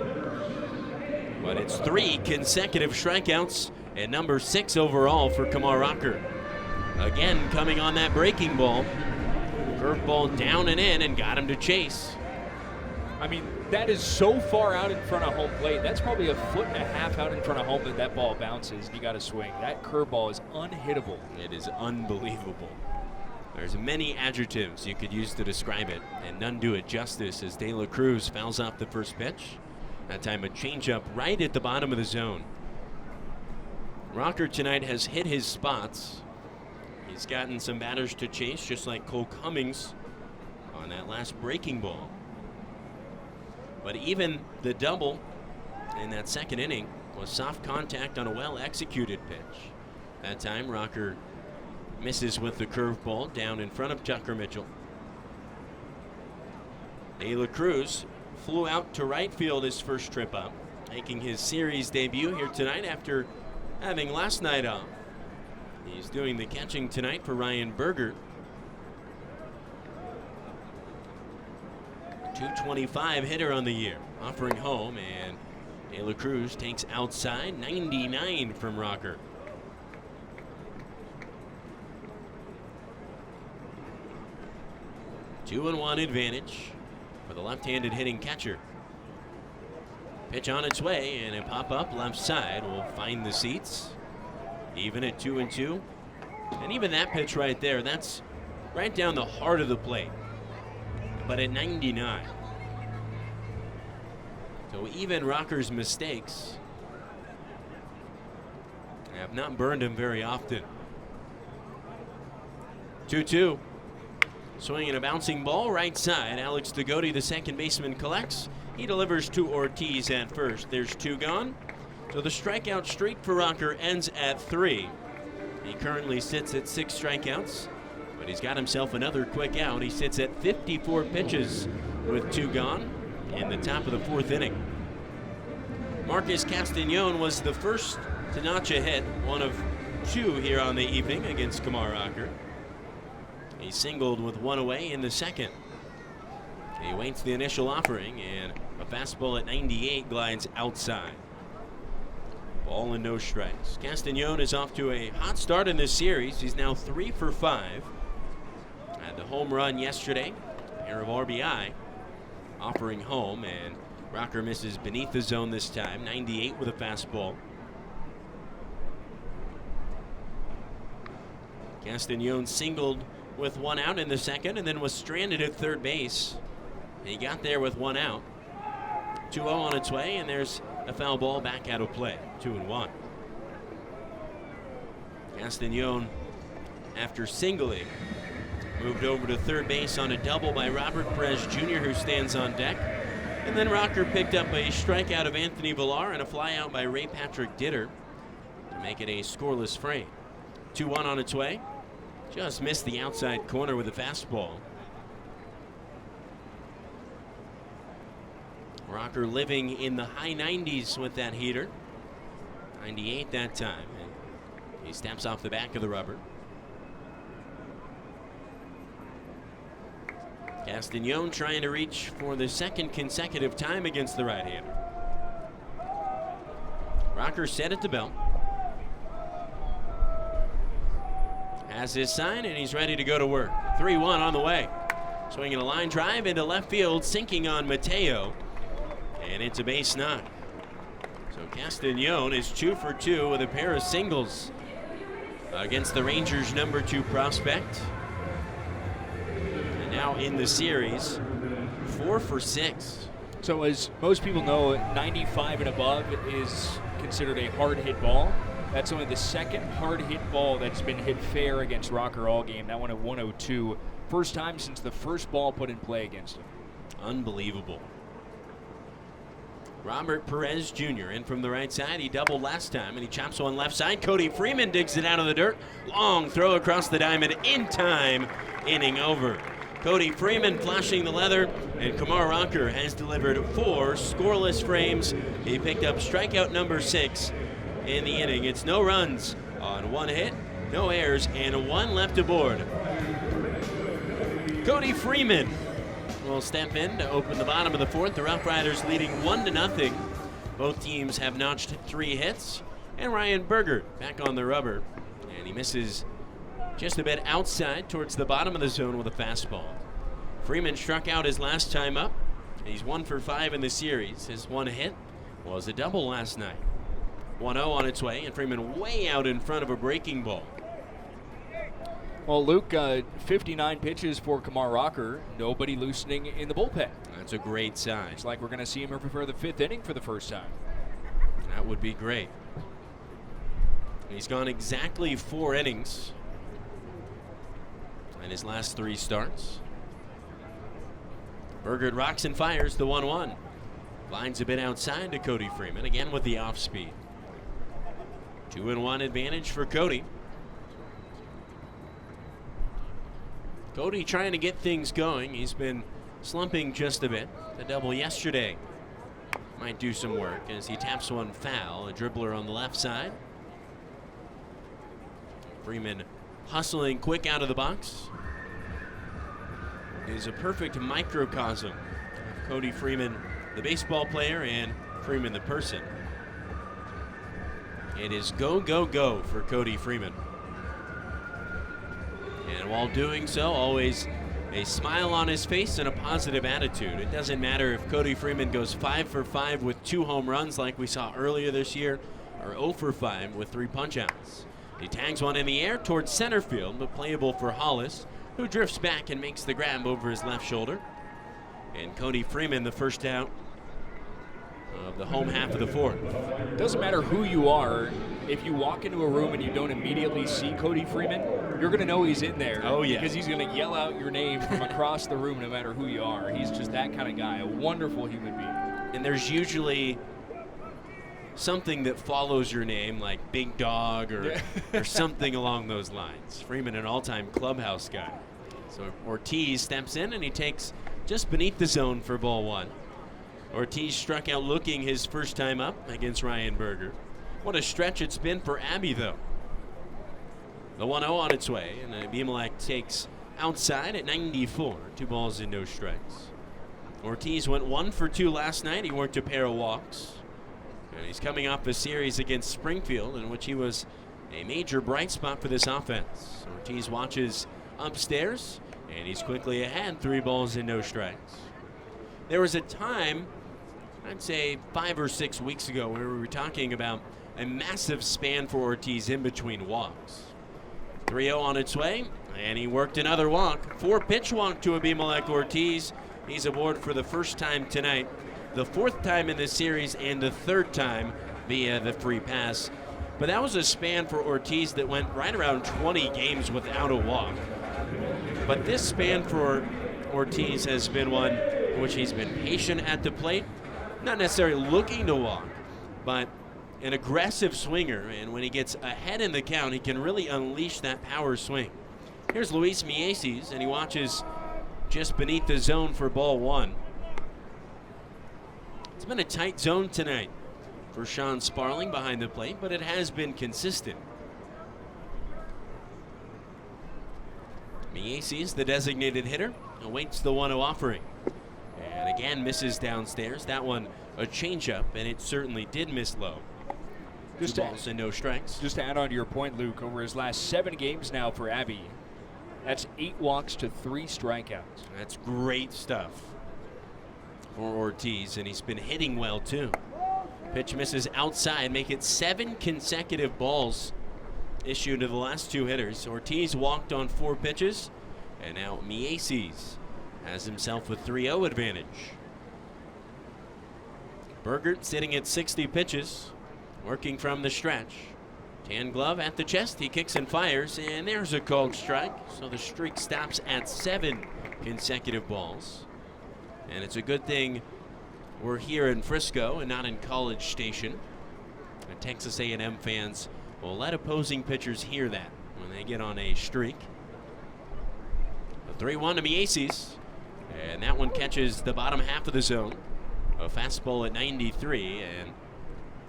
But it's 3 consecutive strikeouts and number 6 overall for Kumar Rocker. Again, coming on that breaking ball. Curveball down and in and got him to chase. I mean, that is so far out in front of home plate. That's probably 1.5 feet out in front of home that ball bounces. You got to swing. That curveball is unhittable. It is unbelievable. There's many adjectives you could use to describe it, and none do it justice as De La Cruz fouls off the first pitch. That time a changeup right at the bottom of the zone. Rocker tonight has hit his spots. He's gotten some batters to chase, just like Cole Cummings on that last breaking ball. But even the double in that second inning was soft contact on a well-executed pitch. That time, Rocker misses with the curveball down in front of Tucker Mitchell. De La Cruz flew out to right field his first trip up, making his series debut here tonight after having last night off. He's doing the catching tonight for Ryan Berger. 225 hitter on the year, offering home, and De La Cruz takes outside. 99 from Rocker. Two and 1 advantage for the left-handed hitting catcher. Pitch on its way, and a pop-up left side will find the seats. Even at 2-2. And even that pitch right there, that's right down the heart of the plate. But at 99. So even Rocker's mistakes have not burned him very often. 2-2. Swinging a bouncing ball right side. Alex Degodi, the second baseman, collects. He delivers to Ortiz at first. There's 2 gone. So the strikeout streak for Rocker ends at 3. He currently sits at 6 strikeouts, but he's got himself another quick out. He sits at 54 pitches with 2 gone in the top of the 4th inning. Marcus Castañon was the first to notch a hit, one of 2 here on the evening against Kumar Rocker. He singled with 1 away in the second. He waits the initial offering, and a fastball at 98 glides outside. Ball and no strikes. Castañon is off to a hot start in this series. He's now 3 for 5. Had the home run yesterday, pair of RBI, offering home, and Rocker misses beneath the zone this time. 98 with a fastball. Castañon singled with 1 out in the second and then was stranded at third base. He got there with 1 out. 2-0 on its way, and there's a foul ball back out of play. 2-1. Castañon, after singling, moved over to third base on a double by Robert Perez Jr., who stands on deck. And then Rocker picked up a strikeout of Anthony Villar and a flyout by Ray Patrick Ditter to make it a scoreless frame. 2-1 on its way. Just missed the outside corner with a fastball. Rocker living in the high 90s with that heater. 98 that time. And he steps off the back of the rubber. Castañon trying to reach for the second consecutive time against the right-hander. Rocker set at the belt. Has his sign, and he's ready to go to work. 3-1 on the way. Swinging a line drive into left field, sinking on Mateo. And it's a base knock. So Castañon is 2 for 2 with a pair of singles against the Rangers' number 2 prospect. And now in the series, 4 for 6. So as most people know, 95 and above is considered a hard hit ball. That's only the second hard hit ball that's been hit fair against Rocker all game. That one at 102. First time since the first ball put in play against him. Unbelievable. Robert Perez Jr. in from the right side. He doubled last time, and he chops one left side. Cody Freeman digs it out of the dirt. Long throw across the diamond in time. Inning over. Cody Freeman flashing the leather, and Kumar Rocker has delivered 4 scoreless frames. He picked up strikeout number 6 in the inning. It's no runs on 1 hit, no errors, and 1 left aboard. Cody Freeman will step in to open the bottom of the 4th. The Rough Riders leading 1-0. Both teams have notched 3 hits, and Ryan Berger back on the rubber, and he misses just a bit outside towards the bottom of the zone with a fastball. Freeman struck out his last time up. He's 1 for 5 in the series. His 1 hit was a double last night. 1-0 on its way, and Freeman way out in front of a breaking ball. Well, Luke, 59 pitches for Kumar Rocker. Nobody loosening in the bullpen. That's a great sign. It's like we're going to see him prepare the 5th inning for the first time. That would be great. He's gone exactly 4 innings in his last 3 starts. Berger rocks and fires the 1-1. Lines a bit outside to Cody Freeman, again with the off speed. 2-1 advantage for Cody. Cody trying to get things going. He's been slumping just a bit. The double yesterday might do some work as he taps one foul. A dribbler on the left side. Freeman hustling quick out of the box. Is a perfect microcosm of Cody Freeman, the baseball player, and Freeman, the person. It is go, go, go for Cody Freeman. And while doing so, always a smile on his face and a positive attitude. It doesn't matter if Cody Freeman goes 5 for 5 with 2 home runs like we saw earlier this year, or 0 for 5 with 3 punch-outs. He tags one in the air towards center field, but playable for Hollis, who drifts back and makes the grab over his left shoulder. And Cody Freeman, the first out of the home half of the 4th. Doesn't matter who you are, if you walk into a room and you don't immediately see Cody Freeman, you're going to know he's in there. Oh, yeah. Because he's going to yell out your name from across the room no matter who you are. He's just that kind of guy, a wonderful human being. And there's usually something that follows your name, like Big Dog or something along those lines. Freeman, an all-time clubhouse guy. So Ortiz steps in and he takes just beneath the zone for ball 1. Ortiz struck out looking his first time up against Ryan Berger. What a stretch it's been for Abby, though. The 1-0 on its way, and Abimelech takes outside at 94. 2 balls and no strikes. Ortiz went 1 for 2 last night. He worked a pair of walks. And he's coming off a series against Springfield in which he was a major bright spot for this offense. Ortiz watches upstairs, and he's quickly ahead. 3 balls and no strikes. There was a time, I'd say 5 or 6 weeks ago, where we were talking about a massive span for Ortiz in between walks. 3-0 on its way, and he worked another walk. 4-pitch walk to Abimelech Ortiz. He's aboard for the first time tonight, the 4th time in this series, and the 3rd time via the free pass. But that was a span for Ortiz that went right around 20 games without a walk. But this span for Ortiz has been one in which he's been patient at the plate, not necessarily looking to walk, but an aggressive swinger, and when he gets ahead in the count, he can really unleash that power swing. Here's Luis Mieses, and he watches just beneath the zone for ball 1. It's been a tight zone tonight for Sean Sparling behind the plate, but it has been consistent. Mieses, the designated hitter, awaits the 1-0 offering. And again misses downstairs. That one a changeup, and it certainly did miss low. 2 balls and no strikes. Just to add on to your point, Luke, over his last 7 games now for Abby, that's 8 walks to 3 strikeouts. That's great stuff for Ortiz, and he's been hitting well too. Pitch misses outside, make it 7 consecutive balls issued to the last 2 hitters. Ortiz walked on 4 pitches, and now Mieses has himself a 3-0 advantage. Berger sitting at 60 pitches, working from the stretch. Tan glove at the chest, he kicks and fires, and there's a called strike. So the streak stops at 7 consecutive balls. And it's a good thing we're here in Frisco and not in College Station. And Texas A&M fans will let opposing pitchers hear that when they get on a streak. A 3-1 to Mieses. And that one catches the bottom half of the zone. A fastball at 93, and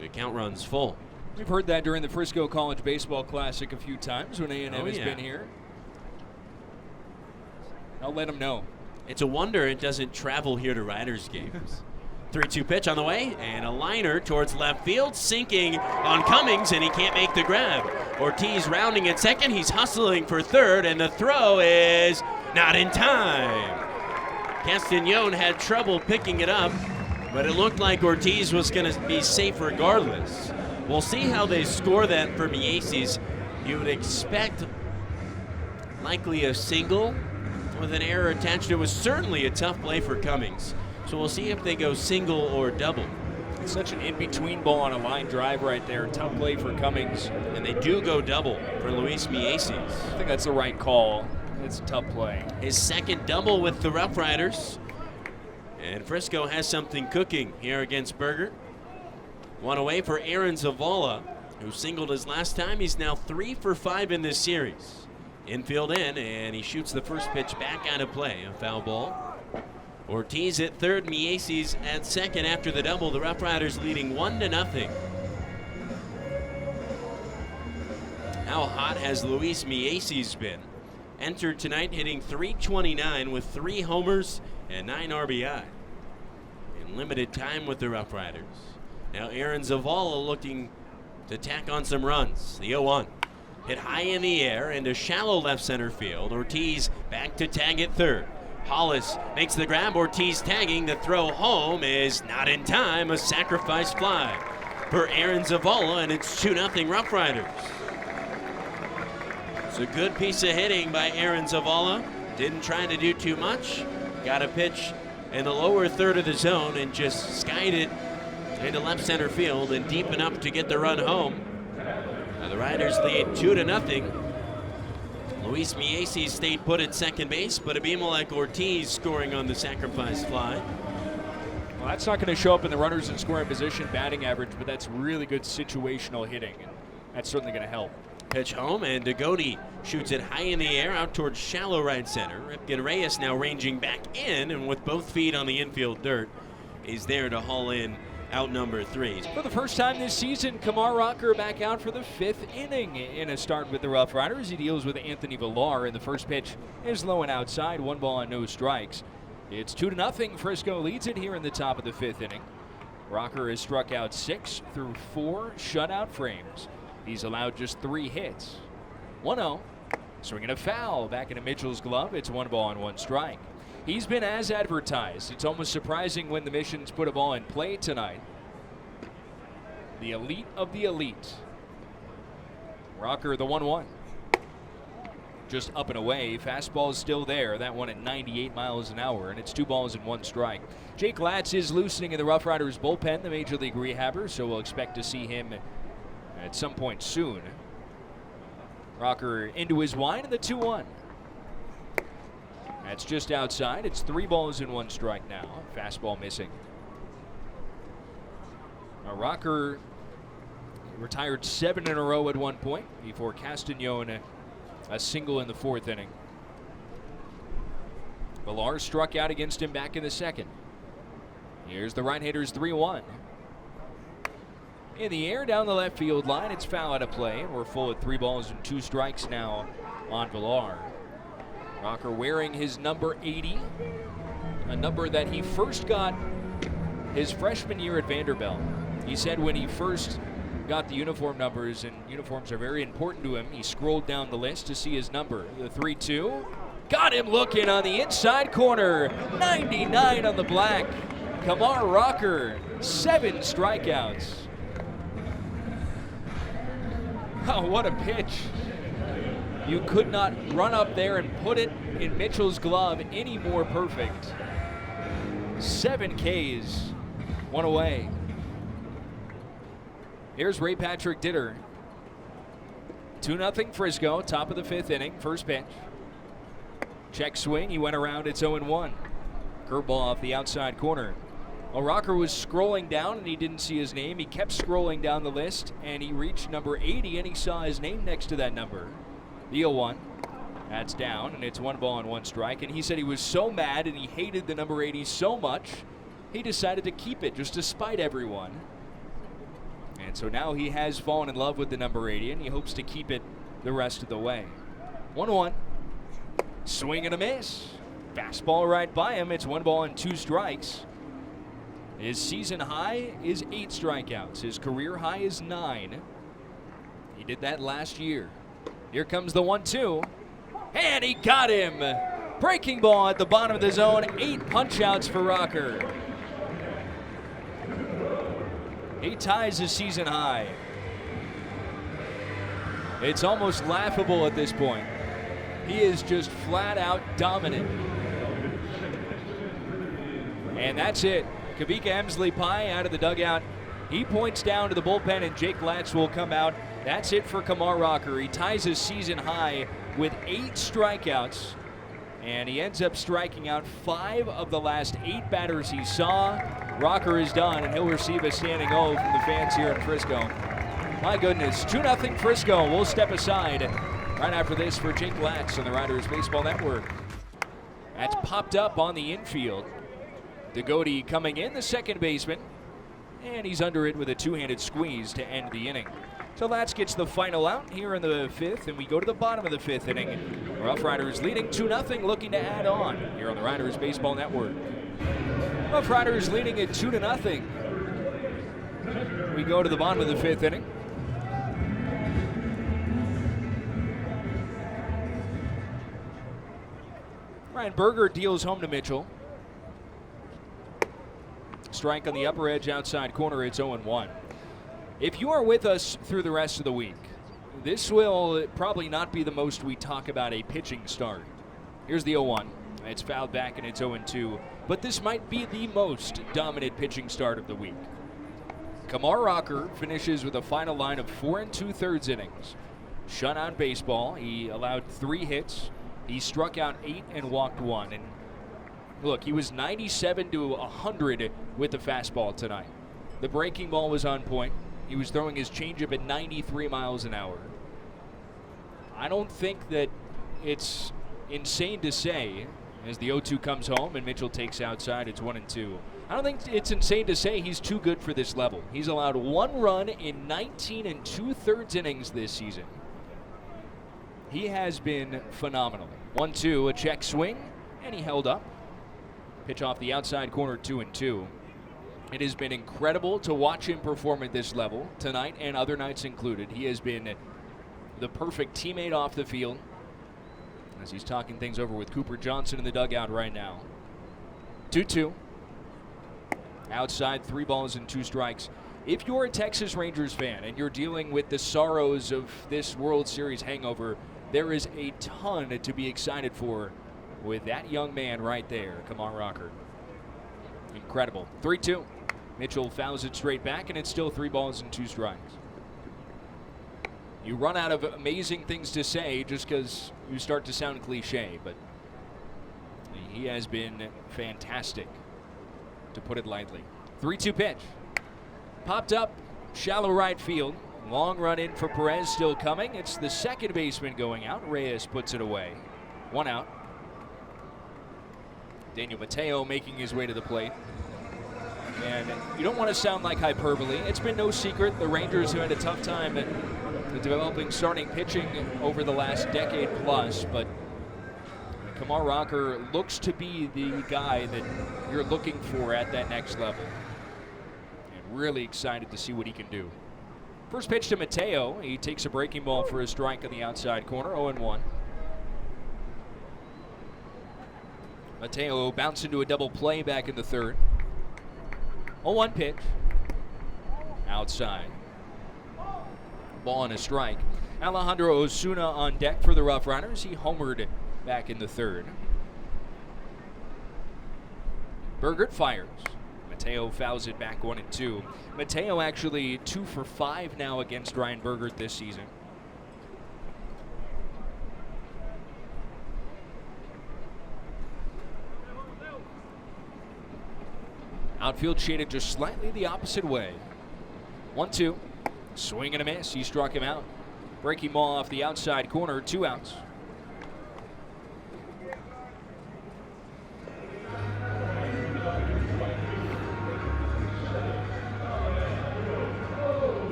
the count runs full. We've heard that during the Frisco College Baseball Classic a few times when A&M has been here. I'll let them know. It's a wonder it doesn't travel here to Riders games. 3-2 pitch on the way, and a liner towards left field, sinking on Cummings, and he can't make the grab. Ortiz rounding at second, he's hustling for third, and the throw is not in time. Castagnone had trouble picking it up, but it looked like Ortiz was going to be safe regardless. We'll see how they score that for Mieses. You would expect likely a single with an error attached. It was certainly a tough play for Cummings. So we'll see if they go single or double. It's such an in-between ball on a line drive right there. Tough play for Cummings. And they do go double for Luis Mieses. I think that's the right call. It's a tough play. His second double with the Rough Riders. And Frisco has something cooking here against Berger. One away for Aaron Zavala, who singled his last time. He's now 3 for 5 in this series. Infield in, and he shoots the first pitch back out of play. A foul ball. Ortiz at third, Mieses at second after the double. The Rough Riders leading 1-0. How hot has Luis Mieses been? Entered tonight hitting .329 with 3 homers and 9 RBI. In limited time with the Rough Riders. Now Aaron Zavala looking to tack on some runs. The 0-1. Hit high in the air into shallow left center field. Ortiz back to tag at third. Hollis makes the grab. Ortiz tagging. The throw home is not in time. A sacrifice fly for Aaron Zavala, and it's 2-0 Rough Riders. It's a good piece of hitting by Aaron Zavala. Didn't try to do too much. Got a pitch in the lower third of the zone and just skied it into left center field and deep enough to get the run home. Now the Riders lead 2-0. Luis Mieses stayed put at second base, but Abimelech Ortiz scoring on the sacrifice fly. Well, that's not going to show up in the runners in scoring position batting average, but that's really good situational hitting, and that's certainly going to help. Pitch home, and Degodi shoots it high in the air out towards shallow right center. Ripken Reyes now ranging back in, and with both feet on the infield dirt, is there to haul in out number 3. For the first time this season, Kumar Rocker back out for the 5th inning in a start with the Rough Riders. He deals with Anthony Villar, and the first pitch is low and outside, 1 ball and no strikes. It's 2-0. Frisco leads it here in the top of the 5th inning. Rocker has struck out 6 through 4 shutout frames. He's allowed just 3 hits. 1-0. Swinging a foul back into Mitchell's glove. It's 1 ball and 1 strike. He's been as advertised. It's almost surprising when the Missions put a ball in play tonight. The elite of the elite. Rocker, the 1-1. Just up and away. Fastball is still there. That one at 98 miles an hour, and it's 2 balls and 1 strike. Jake Latz is loosening in the Rough Riders bullpen, the Major League rehabber, so we'll expect to see him at some point soon. Rocker into his wind, and the 2-1. That's just outside. It's 3 balls and 1 strike now. Fastball missing. Now Rocker retired 7 in a row at one point before Castagnone a single in the 4th inning. Villar struck out against him back in the 2nd. Here's the right-hander's 3-1. In the air down the left field line. It's foul out of play. We're full at 3 balls and 2 strikes now on Villar. Rocker wearing his number 80, a number that he first got his freshman year at Vanderbilt. He said when he first got the uniform numbers, and uniforms are very important to him, he scrolled down the list to see his number. The 3-2, got him looking on the inside corner, 99 on the black. Kumar Rocker, 7 strikeouts. Oh, what a pitch. You could not run up there and put it in Mitchell's glove any more perfect. 7 Ks, 1 away. Here's Ray Patrick Ditter. 2-0 Frisco, top of the 5th inning, first pitch. Check swing, he went around, it's 0-1. Curveball off the outside corner. Well, Rocker was scrolling down and he didn't see his name. He kept scrolling down the list and he reached number 80 and he saw his name next to that number. The 0-1. That's down and it's 1 ball and 1 strike. And he said he was so mad and he hated the number 80 so much, he decided to keep it just to spite everyone. And so now he has fallen in love with the number 80 and he hopes to keep it the rest of the way. 1-1. Swing and a miss. Fastball right by him. It's 1 ball and 2 strikes. His season high is 8 strikeouts. His career high is 9. He did that last year. Here comes the 1-2. And he got him. Breaking ball at the bottom of the zone. 8 punch-outs for Rocker. He ties his season high. It's almost laughable at this point. He is just flat out dominant. And that's it. Kavika Emsley Pie out of the dugout. He points down to the bullpen and Jake Latz will come out. That's it for Kumar Rocker. He ties his season high with 8 strikeouts. And he ends up striking out 5 of the last 8 batters he saw. Rocker is done and he'll receive a standing O from the fans here in Frisco. My goodness, 2-0 Frisco. We'll step aside right after this for Jake Latz on the Riders Baseball Network. That's popped up on the infield. Degody coming in, the second baseman, and he's under it with a 2-handed squeeze to end the inning. So Latz gets the final out here in the 5th, and we go to the bottom of the 5th inning. Rough Riders leading 2-0, looking to add on here on the Riders Baseball Network. Rough Riders leading at 2-0. We go to the bottom of the 5th inning. Ryan Berger deals home to Mitchell. Strike on the upper edge outside corner. It's 0-1. If you are with us through the rest of the week, this will probably not be the most we talk about a pitching start. Here's the 0-1. It's fouled back and it's 0-2. But this might be the most dominant pitching start of the week. Kumar Rocker finishes with a final line of 4 2/3 innings. Shutout baseball. He allowed 3 hits. He struck out 8 and walked 1. And look, he was 97 to 100 with the fastball tonight. The breaking ball was on point. He was throwing his changeup at 93 miles an hour. I don't think that it's insane to say, as the 0-2 comes home and Mitchell takes outside, it's 1-2. I don't think it's insane to say he's too good for this level. He's allowed 1 run in 19 2/3 innings this season. He has been phenomenal. 1-2, a check swing, and he held up. Pitch off the outside corner, 2-2. It has been incredible to watch him perform at this level, tonight and other nights included. He has been the perfect teammate off the field, as he's talking things over with Cooper Johnson in the dugout right now. 2-2. Outside, 3 balls and 2 strikes. If you're a Texas Rangers fan and you're dealing with the sorrows of this World Series hangover, there is a ton to be excited for with that young man right there, Kumar Rocker. Incredible. 3-2. Mitchell fouls it straight back, and it's still 3 balls and 2 strikes. You run out of amazing things to say just because you start to sound cliche, but he has been fantastic, to put it lightly. 3-2 pitch. Popped up, shallow right field. Long run in for Perez, still coming. It's the second baseman going out. Reyes puts it away. 1 out. Daniel Mateo making his way to the plate. And you don't want to sound like hyperbole. It's been no secret the Rangers have had a tough time at developing starting pitching over the last decade plus, but Kumar Rocker looks to be the guy that you're looking for at that next level. And really excited to see what he can do. First pitch to Mateo. He takes a breaking ball for a strike on the outside corner, 0-1. Mateo bounced into a double play back in the 3rd. 0-1 pitch. Outside. Ball and a strike. Alejandro Osuna on deck for the Rough Riders. He homered back in the 3rd. Bergert fires. Mateo fouls it back 1-2. Mateo actually 2 for 5 now against Ryan Bergert this season. Outfield shaded just slightly the opposite way. 1-2. Swing and a miss. He struck him out. Breaking ball off the outside corner. 2 outs.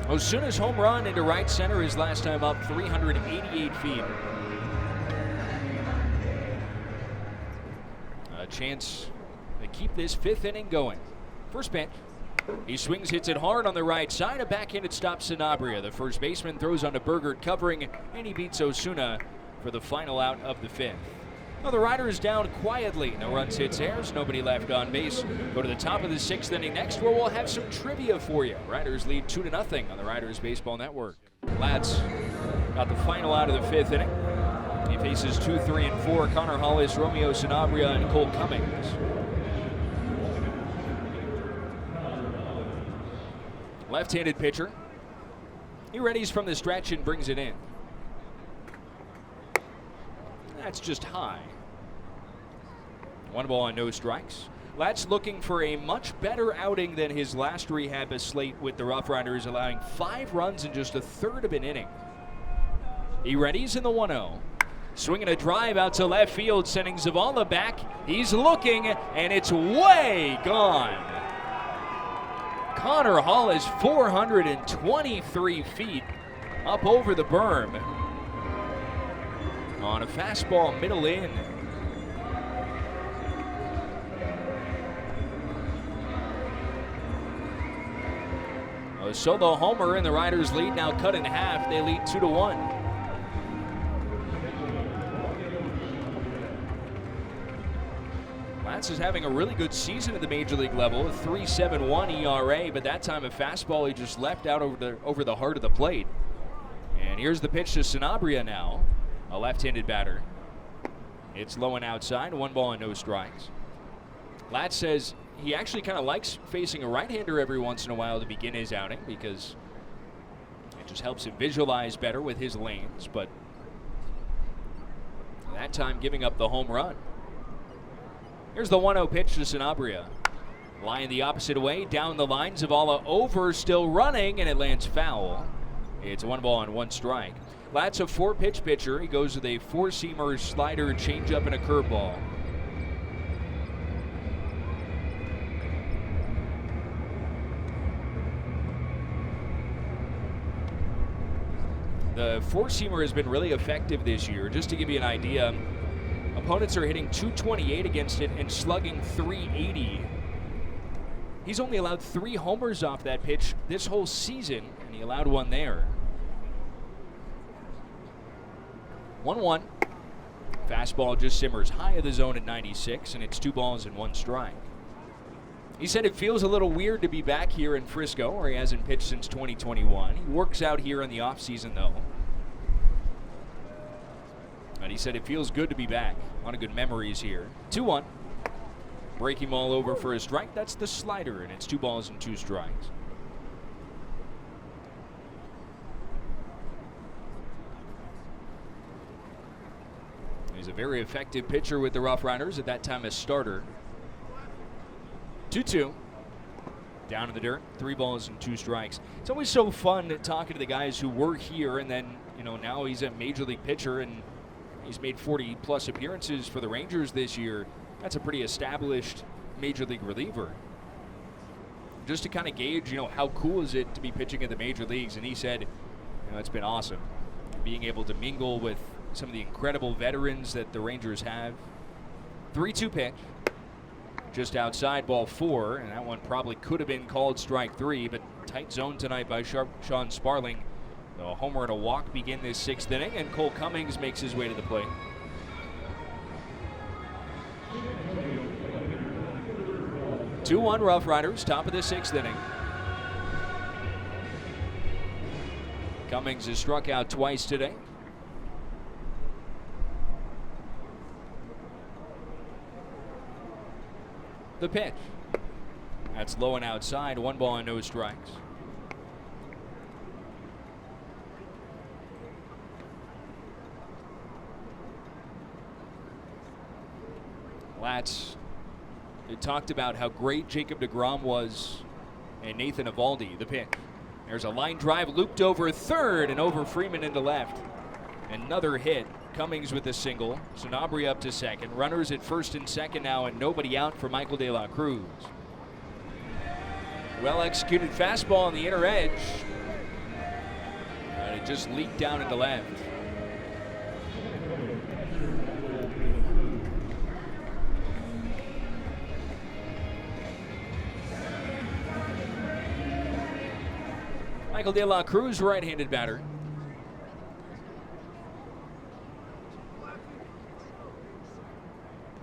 Osuna's home run into right center his last time up, 388 feet. A chance to keep this 5th inning going. First pitch. He swings, hits it hard on the right side. A backhanded stop Sanabria. The first baseman throws onto Burgert covering, and he beats Osuna for the final out of the 5th. Now the Riders down quietly. No runs, hits, errors, nobody left on base. Go to the top of the 6th inning next, where we'll have some trivia for you. Riders lead 2-0 on the Riders Baseball Network. Lads got the final out of the 5th inning. He faces 2, 3, and 4. Connor Hollis, Romeo Sanabria, and Cole Cummings. Left-handed pitcher. He readies from the stretch and brings it in. That's just high. 1 ball and no strikes. Latz looking for a much better outing than his last rehab slate with the Rough Riders, allowing 5 runs in just a third of an inning. He readies in the 1-0. Swinging a drive out to left field, sending Zavala back. He's looking, and it's way gone. Connor Hall is 423 feet up over the berm. On a fastball middle in. A solo homer, and the Riders lead now cut in half. They lead 2-1. Latz is having a really good season at the major league level, a 3.71 ERA, but that time a fastball he just left out over the heart of the plate. And here's the pitch to Sanabria now. A left-handed batter. It's low and outside, 1 ball and no strikes. Latz says he actually kind of likes facing a right-hander every once in a while to begin his outing because it just helps him visualize better with his lanes, but that time giving up the home run. Here's the 1-0 pitch to Sanabria. Line the opposite way, down the line, Zavala over, still running, and it lands foul. It's 1 ball and 1 strike. Latz a 4-pitch pitcher. He goes with a 4-seamer, slider, changeup, and a curveball. The 4-seamer has been really effective this year. Just to give you an idea, opponents are hitting 228 against it and slugging 380. He's only allowed 3 homers off that pitch this whole season, and he allowed 1 there. 1-1. Fastball just simmers high of the zone at 96, and it's 2 balls and 1 strike. He said it feels a little weird to be back here in Frisco, where he hasn't pitched since 2021. He works out here in the offseason, though. And he said it feels good to be back. A lot of good memories here. 2-1. Breaking ball over for a strike. That's the slider, and it's 2 balls and 2 strikes. He's a very effective pitcher with the Rough Riders, at that time a starter. 2-2. Down in the dirt, 3 balls and 2 strikes. It's always so fun talking to the guys who were here, and then, now he's a major league pitcher, and he's made 40-plus appearances for the Rangers this year. That's a pretty established major league reliever. Just to kind of gauge, how cool is it to be pitching in the major leagues, and he said, it's been awesome. Being able to mingle with some of the incredible veterans that the Rangers have. 3-2 pitch. Just outside, ball 4, and that one probably could have been called strike 3, but tight zone tonight by Sean Sparling. A homer and a walk begin this 6th inning, and Cole Cummings makes his way to the plate. Two-1 Rough Riders, top of the 6th inning. Cummings has struck out twice today. The pitch. That's low and outside, 1 ball and no strikes. Latz It talked about how great Jacob deGrom was and Nathan Eovaldi, the pitch. There's a line drive looped over third and over Freeman into left. Another hit. Cummings with a single. Sanabria up to second. Runners at first and second now, and nobody out for Michael De La Cruz. Well executed fastball on the inner edge. And it just leaked down into left. Michael De La Cruz, right-handed batter.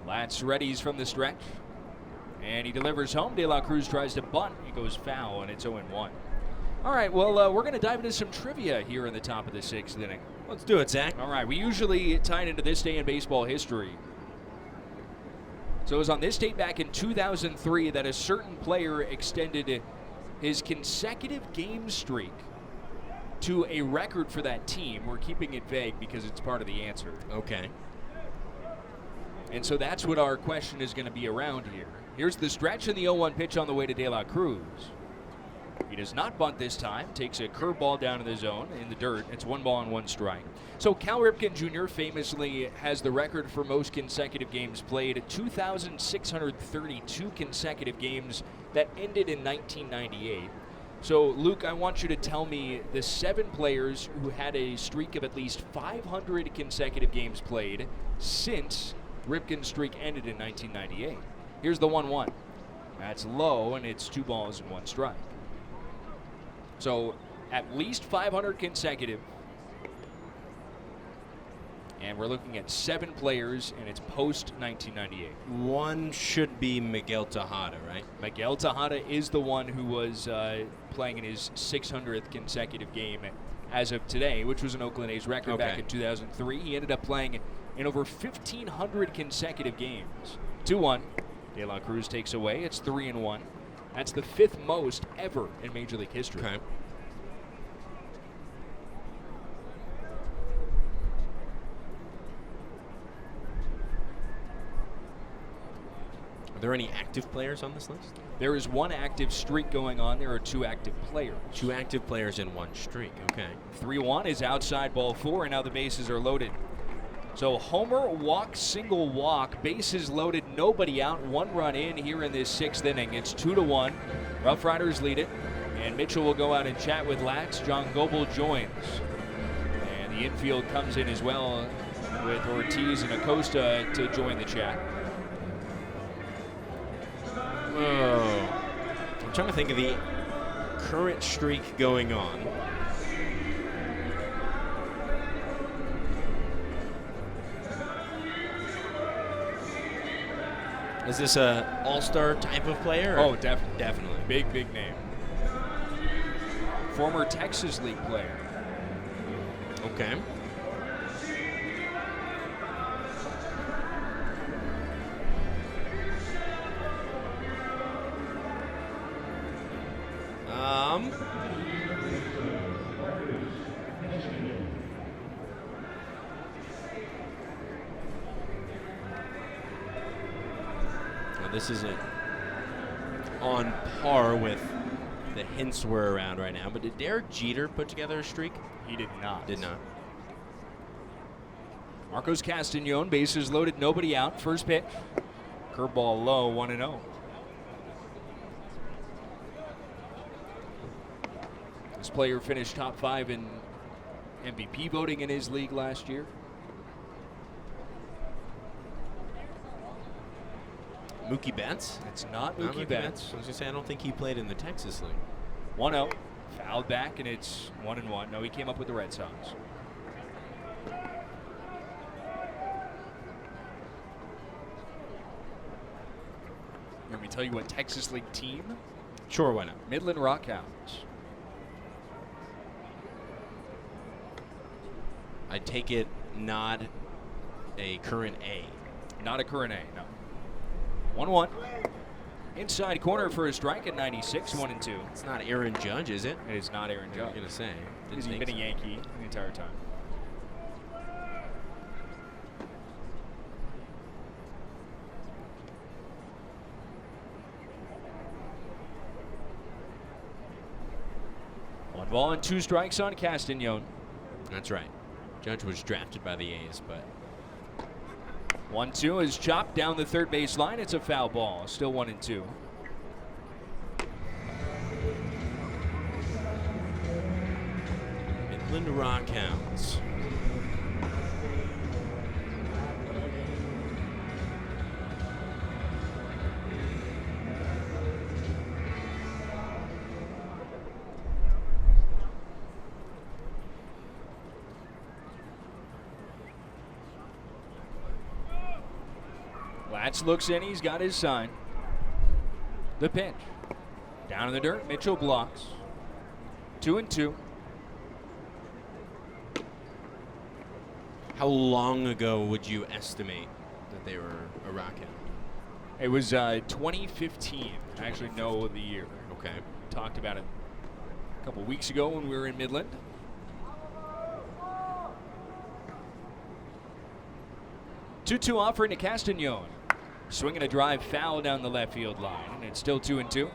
Latz readies from the stretch. And he delivers home. De La Cruz tries to bunt. He goes foul, and it's 0-1. All right, well, we're going to dive into some trivia here in the top of the sixth inning. Let's do it, Zach. All right, we usually tie it into this day in baseball history. So it was on this date back in 2003 that a certain player extended his consecutive game streak to a record for that team. We're keeping it vague because it's part of the answer. Okay. And so that's what our question is going to be around here. Here's the stretch and the 0-1 pitch on the way to De La Cruz. He does not bunt this time. Takes a curveball down in the zone, in the dirt. It's 1 ball and 1 strike. So Cal Ripken Jr. famously has the record for most consecutive games played, 2,632 consecutive games that ended in 1998. So, Luke, I want you to tell me the 7 players who had a streak of at least 500 consecutive games played since Ripken's streak ended in 1998. Here's the 1-1. That's low, and it's 2 balls and 1 strike. So, at least 500 consecutive. And we're looking at 7 players, and it's post-1998. One should be Miguel Tejada, right? Miguel Tejada is the one who was playing in his 600th consecutive game as of today, which was an Oakland A's record back in 2003. He ended up playing in over 1,500 consecutive games. 2-1. De La Cruz takes away. It's 3-1. That's the 5th most ever in Major League history. Okay. Are there any active players on this list? There is 1 active streak going on. There are 2 active players. 2 active players in 1 streak. Okay. 3-1 is outside ball 4, and now the bases are loaded. So homer, walk, single walk, bases loaded, nobody out, 1 run in here in this 6th inning. It's 2-1. Rough Riders lead it, and Mitchell will go out and chat with Latz. John Goebel joins. And the infield comes in as well with Ortiz and Acosta to join the chat. Whoa. I'm trying to think of the current streak going on. Is this a all-star type of player? Oh, definitely. Definitely. Big, big name. Former Texas League player. Okay. This isn't on par with the hints we're around right now, but did Derek Jeter put together a streak? He did not. Did not. Marcos Castañón, bases loaded, nobody out. First pitch. Curveball low, 1-0. This player finished top 5 in MVP voting in his league last year. Mookie Betts? It's not Mookie Betts. I was going to say, I don't think he played in the Texas League. 1-0. Fouled back, and it's 1-1. No, he came up with the Red Sox. Let me tell you what Texas League team? Sure, why not? Midland Rockhounds. I take it not a current A. Not a current A, no. 1-1. Inside corner for a strike at 96, 1-2. It's not Aaron Judge, is it? It is not Aaron Judge. I was going to say. He's been a Yankee the entire time. Ball and 2 strikes on Castagnon. That's right. Judge was drafted by the A's, but 1-2 is chopped down the third base line. It's a foul ball. Still 1-2. Midland Rockhounds. Latz looks in. He's got his sign. The pitch. Down in the dirt. Mitchell blocks. 2-2. How long ago would you estimate that they were a Rockhound? It was 2015. I actually know the year. Okay. Talked about it a couple weeks ago when we were in Midland. 2-2 offering to Castagnon. Swinging a drive foul down the left field line, and it's still 2-2.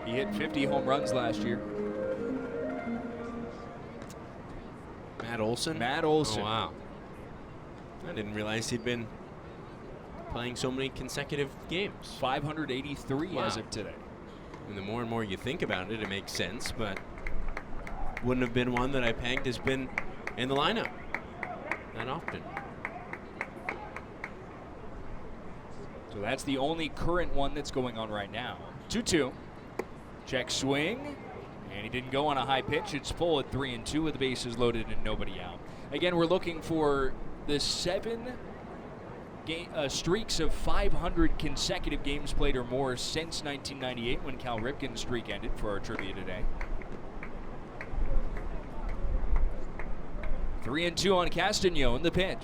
He hit 50 home runs last year. Matt Olson? Matt Olson. Oh, wow. I didn't realize he'd been playing so many consecutive games. 583 as of today. And the more and more you think about it, it makes sense, but wouldn't have been one that I pegged has been in the lineup that often. So that's the only current one that's going on right now. 2-2. Check swing. And he didn't go on a high pitch. It's full at 3-2 with the bases loaded and nobody out. Again, we're looking for the 7 streaks of 500 consecutive games played or more since 1998 when Cal Ripken's streak ended for our trivia today. 3-2 on Castagnon, the pitch.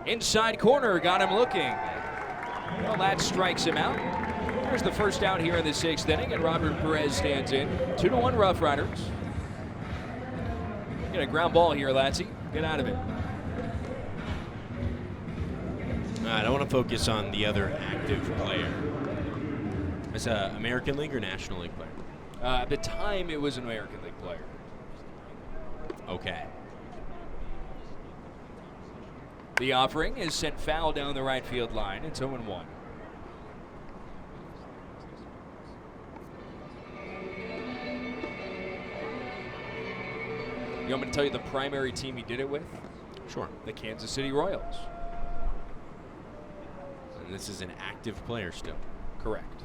Inside corner, got him looking. Well, that strikes him out. There's the first out here in the 6th inning, and Robert Perez stands in. 2-1 Rough Riders. Get a ground ball here, Latzy. Get out of it. I don't want to focus on the other active player. Is it American League or National League player? At the time, it was an American League player. Okay. The offering is sent foul down the right field line. It's 0-1. You want me to tell you the primary team he did it with? Sure. The Kansas City Royals. And this is an active player still. Correct.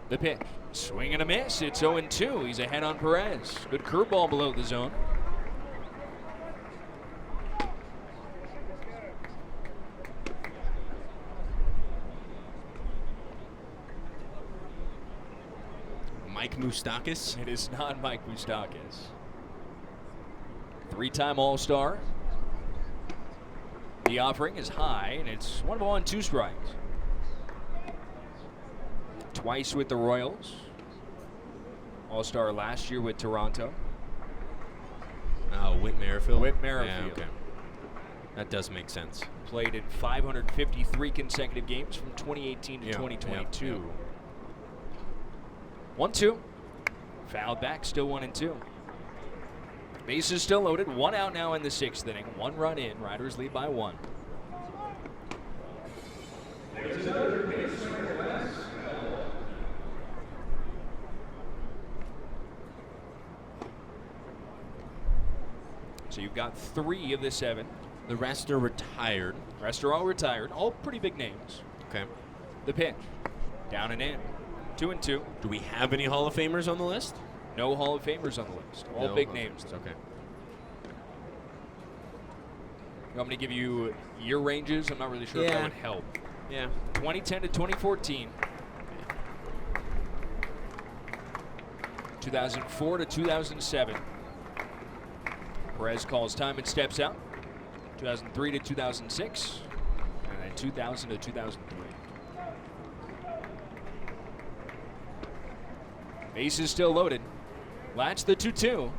The pitch. Swing and a miss. It's 0-2. He's ahead on Perez. Good curveball below the zone. Mike Moustakas? It is not Mike Moustakas. 3-time All-Star. The offering is high, and it's 1 ball and 2 strikes. Twice with the Royals. All-Star last year with Toronto. Oh, Whit Merrifield? Whit Merrifield. Yeah, okay. That does make sense. Played in 553 consecutive games from 2018 to 2022. Yeah. 1-2. Fouled back, still 1-2. Bases still loaded. 1 out now in the 6th inning. 1 run in. Riders lead by 1. So you've got 3 of the 7. The rest are retired. Rest are all retired. All pretty big names. Okay. The pitch. Down and in. 2-2. Do we have any Hall of Famers on the list? No Hall of Famers on the list. All No big Hall of names. Famers, okay. You want me to give you year ranges? I'm not really sure if that would help. Yeah. 2010 to 2014. 2004 to 2007. Perez calls time and steps out. 2003 to 2006. And then 2000 to 2003. Bases still loaded. Latch the 2-2.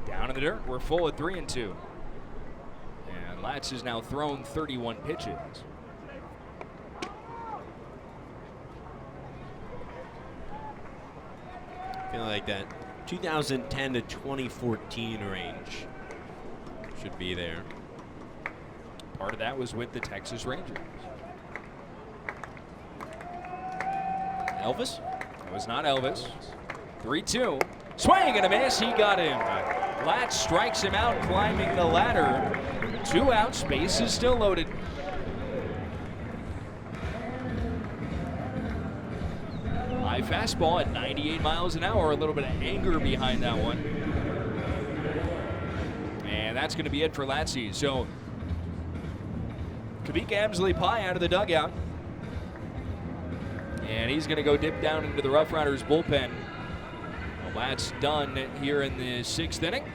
Down in the dirt. We're full at 3-2. And Latz has now thrown 31 pitches. Feeling like that 2010 to 2014 range should be there. Part of that was with the Texas Rangers. Elvis? It was not Elvis. 3-2. Swing and a miss. He got him. Latz strikes him out, climbing the ladder. 2 outs. Base is still loaded. High fastball at 98 miles an hour. A little bit of anger behind that one. And that's going to be it for Latzy. So, Kavika Emsley-Pye out of the dugout. And he's going to go dip down into the Rough Riders bullpen. Well, that's done here in the 6th inning.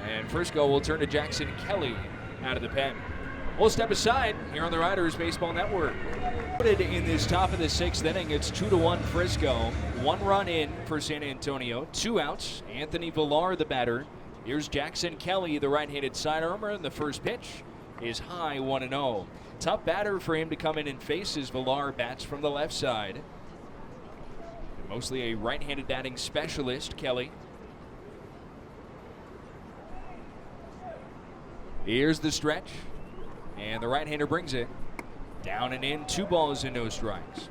And Frisco will turn to Jackson Kelly out of the pen. We'll step aside here on the Riders Baseball Network. In this top of the 6th inning, it's 2-1 Frisco. 1 run in for San Antonio. 2 outs. Anthony Villar, the batter. Here's Jackson Kelly, the right-handed sidearmer, and the first pitch is high, 1-0. Tough batter for him to come in and face as Villar bats from the left side. Mostly a right-handed batting specialist, Kelly. Here's the stretch, and the right-hander brings it. Down and in, 2 balls and no strikes.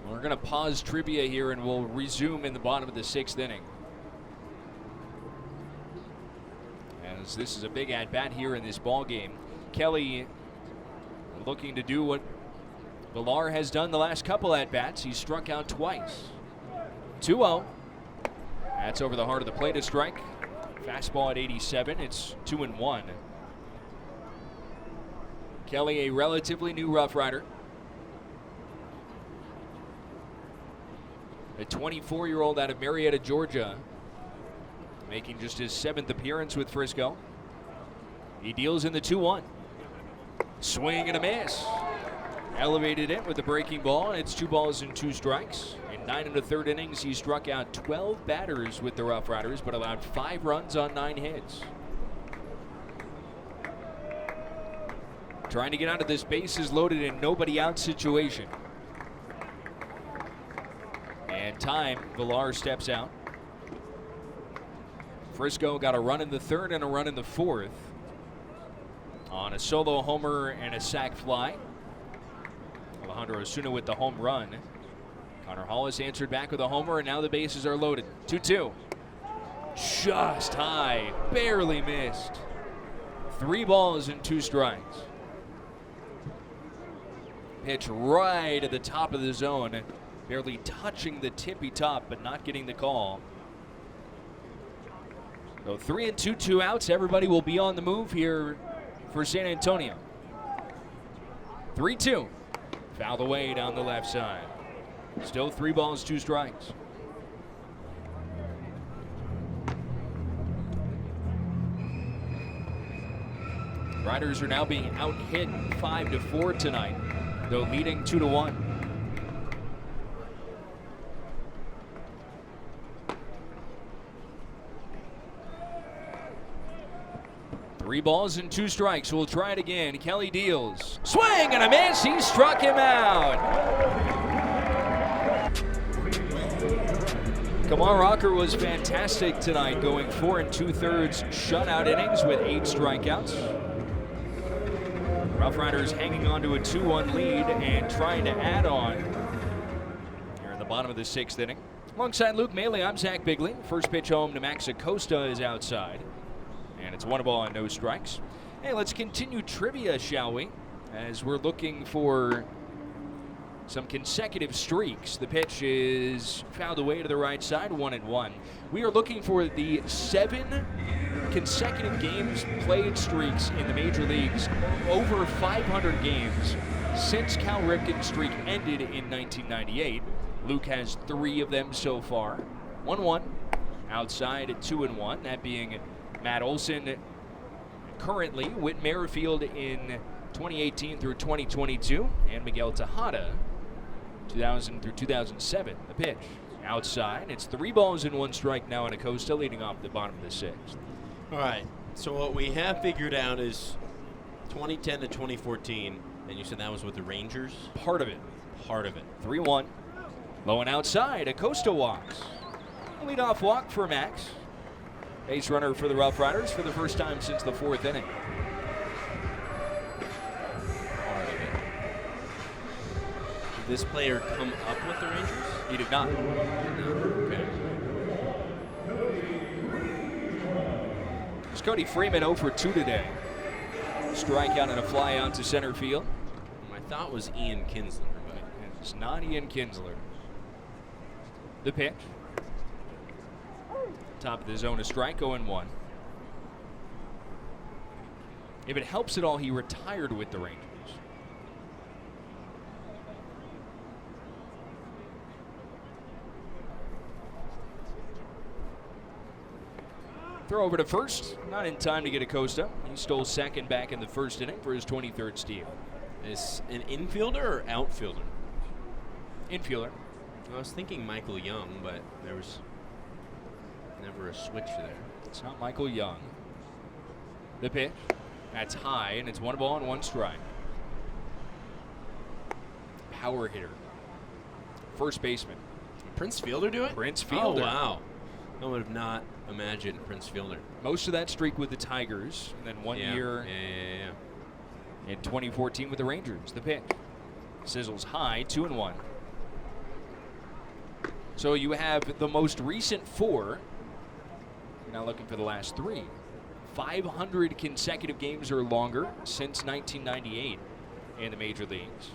We're going to pause trivia here, and we'll resume in the bottom of the 6th inning. As this is a big at-bat here in this ball game. Kelly looking to do what Villar has done the last couple at-bats. He's struck out twice. 2-0. That's over the heart of the plate, a strike. Fastball at 87. It's 2-1. Kelly, a relatively new Rough Rider. A 24-year-old out of Marietta, Georgia, making just his 7th appearance with Frisco. He deals in the 2-1. Swing and a miss. Elevated it with the breaking ball, and it's 2 balls and 2 strikes. In 9 1/3 innings, he struck out 12 batters with the Rough Riders, but allowed 5 runs on 9 hits. Trying to get out of this bases loaded and nobody out situation. And time, Villar steps out. Frisco got a run in the 3rd and a run in the 4th on a solo homer and a sac fly. Alejandro Osuna with the home run. Connor Hollis answered back with a homer, and now the bases are loaded. 2-2. Just high, barely missed. 3 balls and 2 strikes. Pitch right at the top of the zone, barely touching the tippy top, but not getting the call. So 3-2, 2 outs. Everybody will be on the move here for San Antonio. 3-2. Fouled away down the left side. Still 3 balls, 2 strikes. Riders are now being out-hit 5-4 tonight, though leading 2-1. Three balls and 2 strikes. We'll try it again. Kelly deals. Swing and a miss. He struck him out. Kumar Rocker was fantastic tonight, going 4 2/3 shutout innings with 8 strikeouts. Rough Riders hanging on to a 2-1 lead and trying to add on here in the bottom of the 6th inning. Alongside Luke Maley, I'm Zach Bigley. First pitch home to Max Acosta is outside. And it's 1 ball and no strikes. Hey, let's continue trivia, shall we? As we're looking for some consecutive streaks. The pitch is fouled away to the right side, 1-1. We are looking for the 7 consecutive games played streaks in the major leagues, over 500 games since Cal Ripken's streak ended in 1998. Luke has 3 of them so far. 1-1 outside at 2-1, that being Matt Olson currently, Whit Merrifield in 2018 through 2022, and Miguel Tejada 2000 through 2007. The pitch outside. It's 3 balls and 1 strike now in Acosta, leading off the bottom of the 6th. All right. So what we have figured out is 2010 to 2014, and you said that was with the Rangers? Part of it. Part of it. 3-1. Low and outside. Acosta walks. Leadoff walk for Max. Base runner for the Rough Riders for the first time since the 4th inning. Part of it. Did this player come up with the Rangers? He did not. Okay. It's Cody Freeman 0 for 2 today. Strikeout and a fly out to center field. My thought was Ian Kinsler, but It's not Ian Kinsler. The pitch. Top of the zone, a strike, 0-1. If it helps at all, he retired with the Rangers. Throw over to first. Not in time to get Acosta. He stole second back in the first inning for his 23rd steal. is an infielder or outfielder? Infielder. I was thinking Michael Young, but there was never a switch there. It's not Michael Young. The pitch. That's high, and it's 1 ball and 1 strike. Power hitter. First baseman. Prince Fielder do it? Prince Fielder. Oh, wow. I would have not imagined Prince Fielder. Most of that streak with the Tigers, and then 1 year in 2014 with the Rangers. The pitch. Sizzles high, 2-1. So you have the most recent 4. You're now looking for the last 3. 500 consecutive games or longer since 1998 in the major leagues.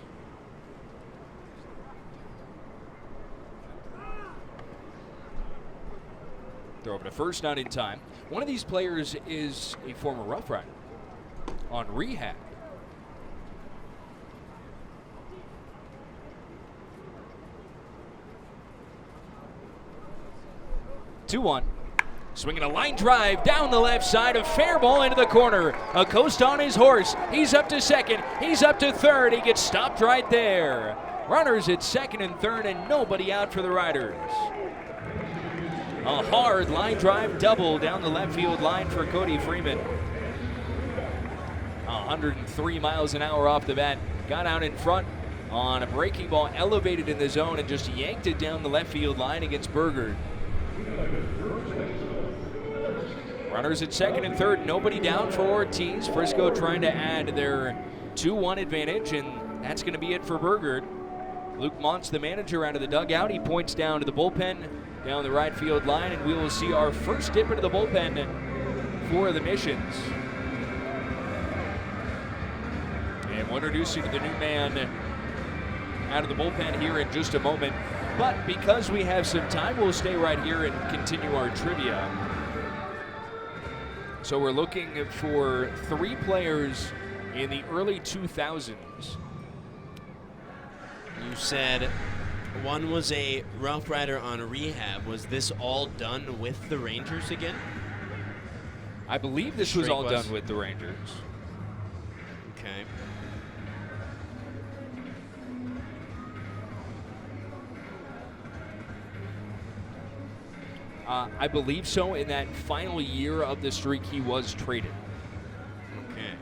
Throw over to first, not in time. One of these players is a former Rough Rider on rehab. Two-one. Swinging a line drive down the left side, a fair ball into the corner. Acosta on his horse. He's up to second. He's up to third. He gets stopped right there. Runners at second and third, and nobody out for the Riders. A hard line drive double down the left field line for Cody Freeman. 103 miles an hour off the bat. Got out in front on a breaking ball, elevated in the zone, and just yanked it down the left field line against Berger. Runners at second and third, nobody down for Ortiz. Frisco trying to add their 2-1 advantage, and that's going to be it for Berger. Luke Montz, the manager, out of the dugout. He points down to the bullpen, down the right field line, and we will see our first dip into the bullpen for the Missions. And we'll introduce you to the new man out of the bullpen here in just a moment. But because we have some time, we'll stay right here and continue our trivia. So we're looking for 3 players in the early 2000s. You said one was a Rough Rider on rehab. Was this all done with the Rangers again? I believe this was all done with the Rangers. Okay. I believe so. In that final year of the streak, he was traded. Okay.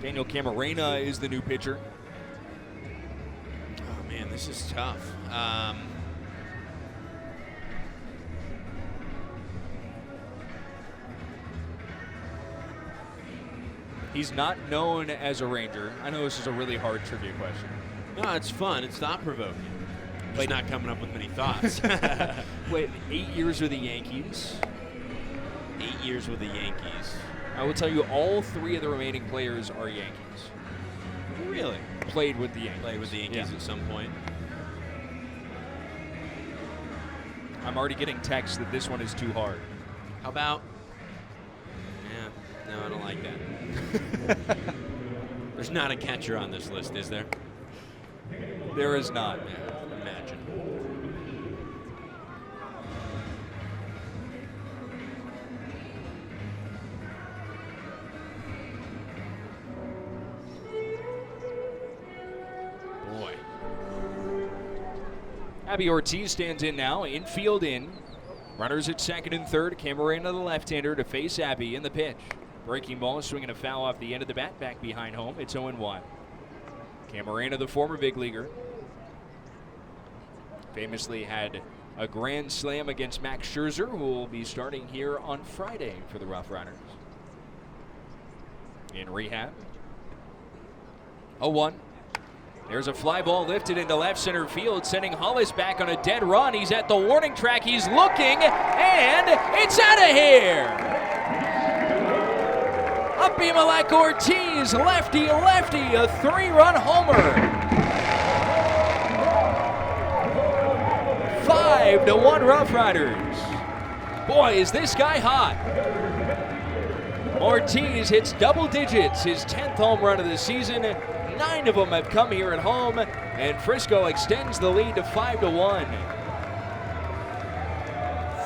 Daniel Camarena is the new pitcher. Oh, man, this is tough. He's not known as a Ranger. I know this is a really hard trivia question. No, it's fun. It's thought-provoking. Just not coming up with many thoughts. Wait, 8 years with the Yankees. 8 years with the Yankees. I will tell you, all 3 of the remaining players are Yankees. Really? Played with the Yankees. Played with the Yankees at some point. I'm already getting texts that this one is too hard. How about? Yeah, no, I don't like that. There's not a catcher on this list, is there? There is not. Yeah, imagine. Boy. Abby Ortiz stands in now, infield in. Runners at second and third. Camarena, the left-hander, to face Abbey in the pitch. Breaking ball, swinging a foul off the end of the bat, back behind home. It's 0-1. Camarena, the former big leaguer, famously had a grand slam against Max Scherzer, who will be starting here on Friday for the Rough Riders. In rehab. 0-1. There's a fly ball lifted into left center field, sending Hollis back on a dead run. He's at the warning track. He's looking, and it's out of here. Abimelech Ortiz, lefty, a 3-run homer. 5-1 Rough Riders. Boy, is this guy hot. Ortiz hits double digits, his 10th home run of the season. 9 of them have come here at home, and Frisco extends the lead to 5-1.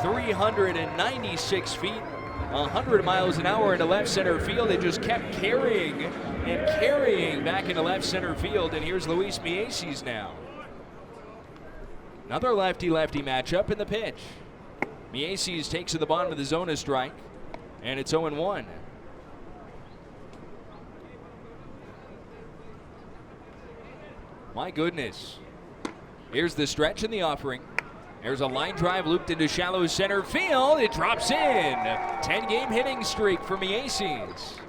396 feet, 100 miles an hour into left center field. It just kept carrying and carrying back into left center field, and here's Luis Mieses now. Another lefty-lefty matchup in the pitch. Mieses takes to the bottom of the zone a strike, and it's 0-1. My goodness. Here's the stretch and the offering. There's a line drive looped into shallow center field. It drops in. 10-game hitting streak for Mieses.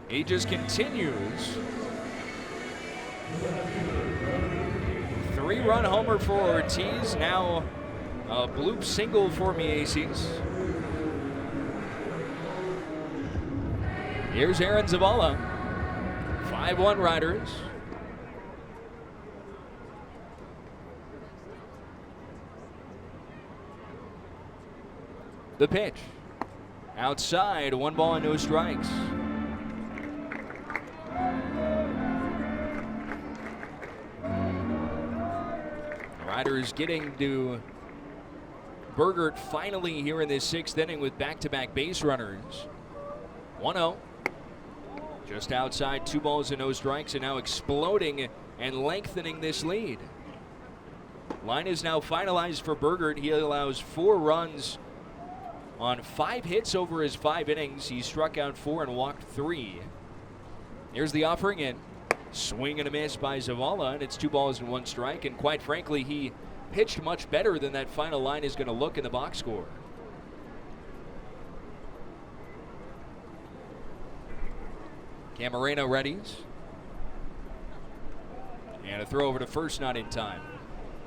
He just continues. 3-run homer for Ortiz. Now a bloop single for Mieses. Here's Aaron Zavala. 5-1 Riders. The pitch. Outside, 1 ball and no strikes. Riders getting to Burgert finally here in this 6th inning with back-to-back base runners. 1-0. Just outside, 2 balls and no strikes, and now exploding and lengthening this lead. Line is now finalized for Burgert. He allows 4 runs on 5 hits over his 5 innings. He struck out 4 and walked 3. Here's the offering in. Swing and a miss by Zavala, and it's 2 balls and 1 strike. And quite frankly, he pitched much better than that final line is going to look in the box score. Camarena readies. And a throw over to first, not in time.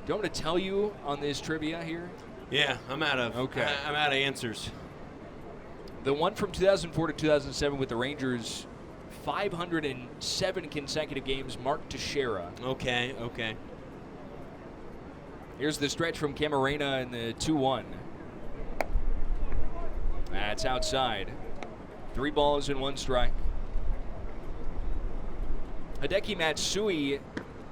Do you want me to tell you on this trivia here? Yeah, I'm out of answers. The one from 2004 to 2007 with the Rangers, 507 consecutive games, Mark Teixeira. Okay. Here's the stretch from Camarena in the 2-1. That's outside. 3 balls and 1 strike. Hideki Matsui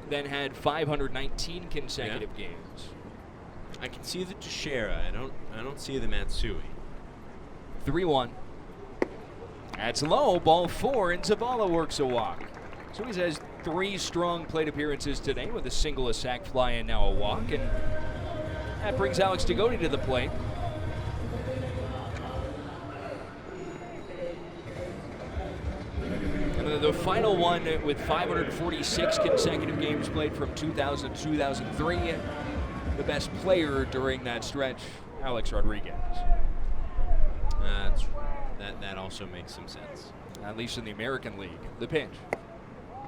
then had 519 consecutive games. I can see the Teixeira. I don't see the Matsui. 3-1. That's low. Ball 4, and Zavala works a walk. So he has 3 strong plate appearances today with a single, a sac fly, and now a walk. And that brings Alex Degodi to the plate. And the final one with 546 consecutive games played from 2000 to 2003. The best player during that stretch, Alex Rodriguez. That also makes some sense. At least in the American League. The pitch.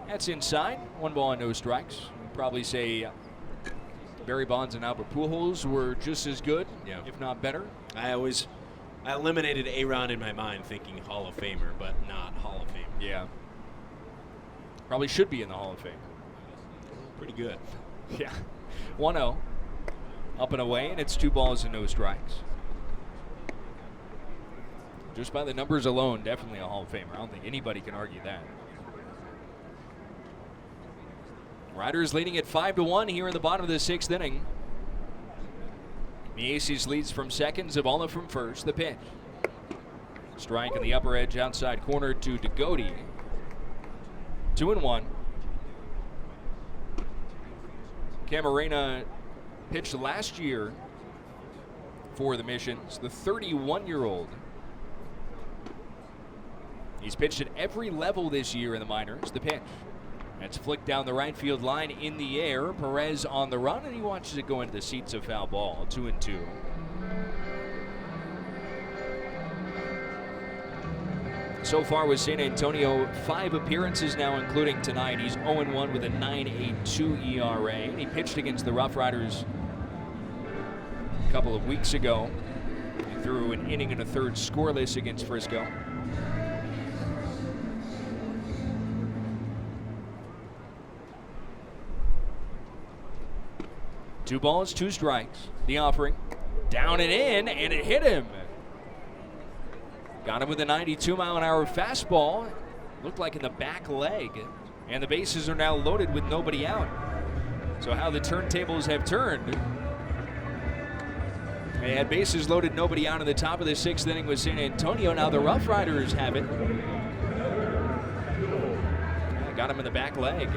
That's inside. 1 ball and no strikes. You'd probably say Barry Bonds and Albert Pujols were just as good, if not better. I eliminated Aaron in my mind thinking Hall of Famer, but not Hall of Fame. Yeah. Probably should be in the Hall of Fame. Pretty good. Yeah. 1-0. Up and away, and it's 2 balls and no strikes. Just by the numbers alone, definitely a Hall of Famer. I don't think anybody can argue that. Riders leading at 5-1 here in the bottom of the 6th inning. Mieses leads from second, Zavala from first. The pitch. Strike in the upper edge outside corner to Degodi. 2-1. Camarena pitched last year for the Missions, the 31-year-old. He's pitched at every level this year in the minors. The pitch. That's flicked down the right field line in the air. Perez on the run, and he watches it go into the seats of foul ball. 2-2. So far with San Antonio, 5 appearances now, including tonight. He's 0-1 with a 9.82 ERA. And he pitched against the Rough Riders a couple of weeks ago. He threw an inning and a third scoreless against Frisco. Two balls, 2 strikes. The offering. Down and in, and it hit him. Got him with a 92-mile-an-hour fastball. Looked like in the back leg. And the bases are now loaded with nobody out. So how the turntables have turned. They had bases loaded, nobody out in the top of the 6th inning with San Antonio. Now the Rough Riders have it. Got him in the back leg.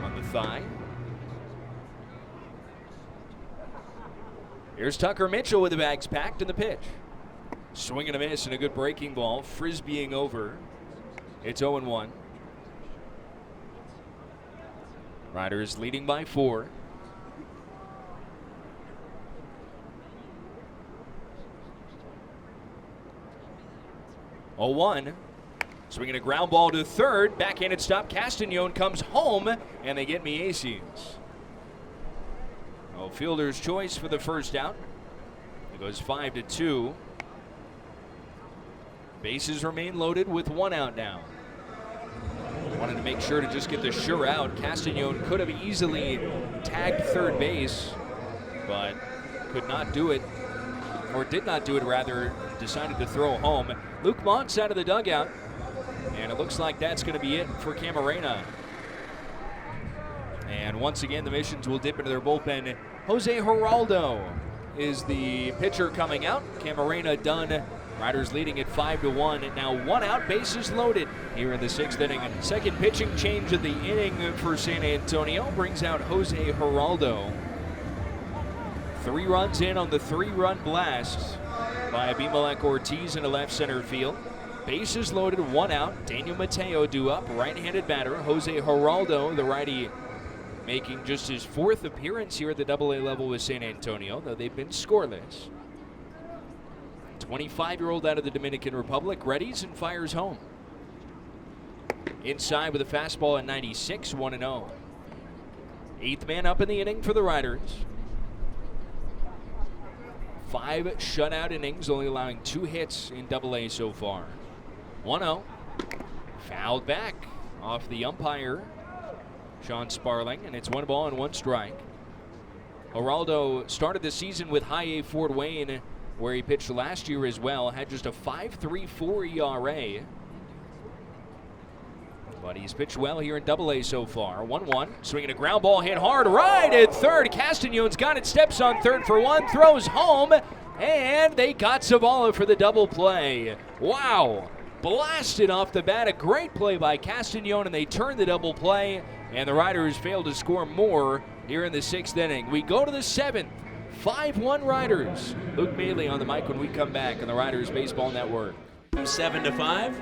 On the thigh. Here's Tucker Mitchell with the bags packed and the pitch. Swing and a miss and a good breaking ball. Frisbeeing over. It's 0-1. Riders leading by 4. Swinging a ground ball to third. Backhanded stop. Castagnone comes home, and they get Miesius. Fielder's choice for the first out. It goes 5-2. Bases remain loaded with 1 out now. Wanted to make sure to just get the sure out. Castagnone could have easily tagged third base, but could not do it, or did not do it rather, decided to throw home. Luke Mont's out of the dugout, and it looks like that's going to be it for Camarena. And once again, the Missions will dip into their bullpen. Jose Geraldo is the pitcher coming out. Camarena done. Riders leading at 5-1. And now 1 out, bases loaded here in the 6th inning. Second pitching change of the inning for San Antonio brings out Jose Geraldo. 3 runs in on the 3-run blast by Abimelec Ortiz into left center field. Bases loaded, 1 out. Daniel Mateo due up, right-handed batter. Jose Geraldo, the righty, making just his 4th appearance here at the AA level with San Antonio, though they've been scoreless. 25-year-old out of the Dominican Republic readies and fires home. Inside with a fastball at 96, 1-0. 8th man up in the inning for the Riders. 5 shutout innings, only allowing 2 hits in AA so far. 1-0. Fouled back off the umpire, Sean Sparling, and it's 1 ball and 1 strike. Geraldo started the season with High A Fort Wayne, where he pitched last year as well. Had just a 5.34 ERA. But he's pitched well here in AA so far. 1-1. Swinging a ground ball hit hard right at third. Castagnone's got it. Steps on third for 1. Throws home. And they got Zavala for the double play. Wow. Blasted off the bat. A great play by Castagnone, and they turn the double play. And the Riders fail to score more here in the 6th inning. We go to the 7th. 5-1 Riders. Luke Maley on the mic when we come back on the Riders Baseball Network. 7-5.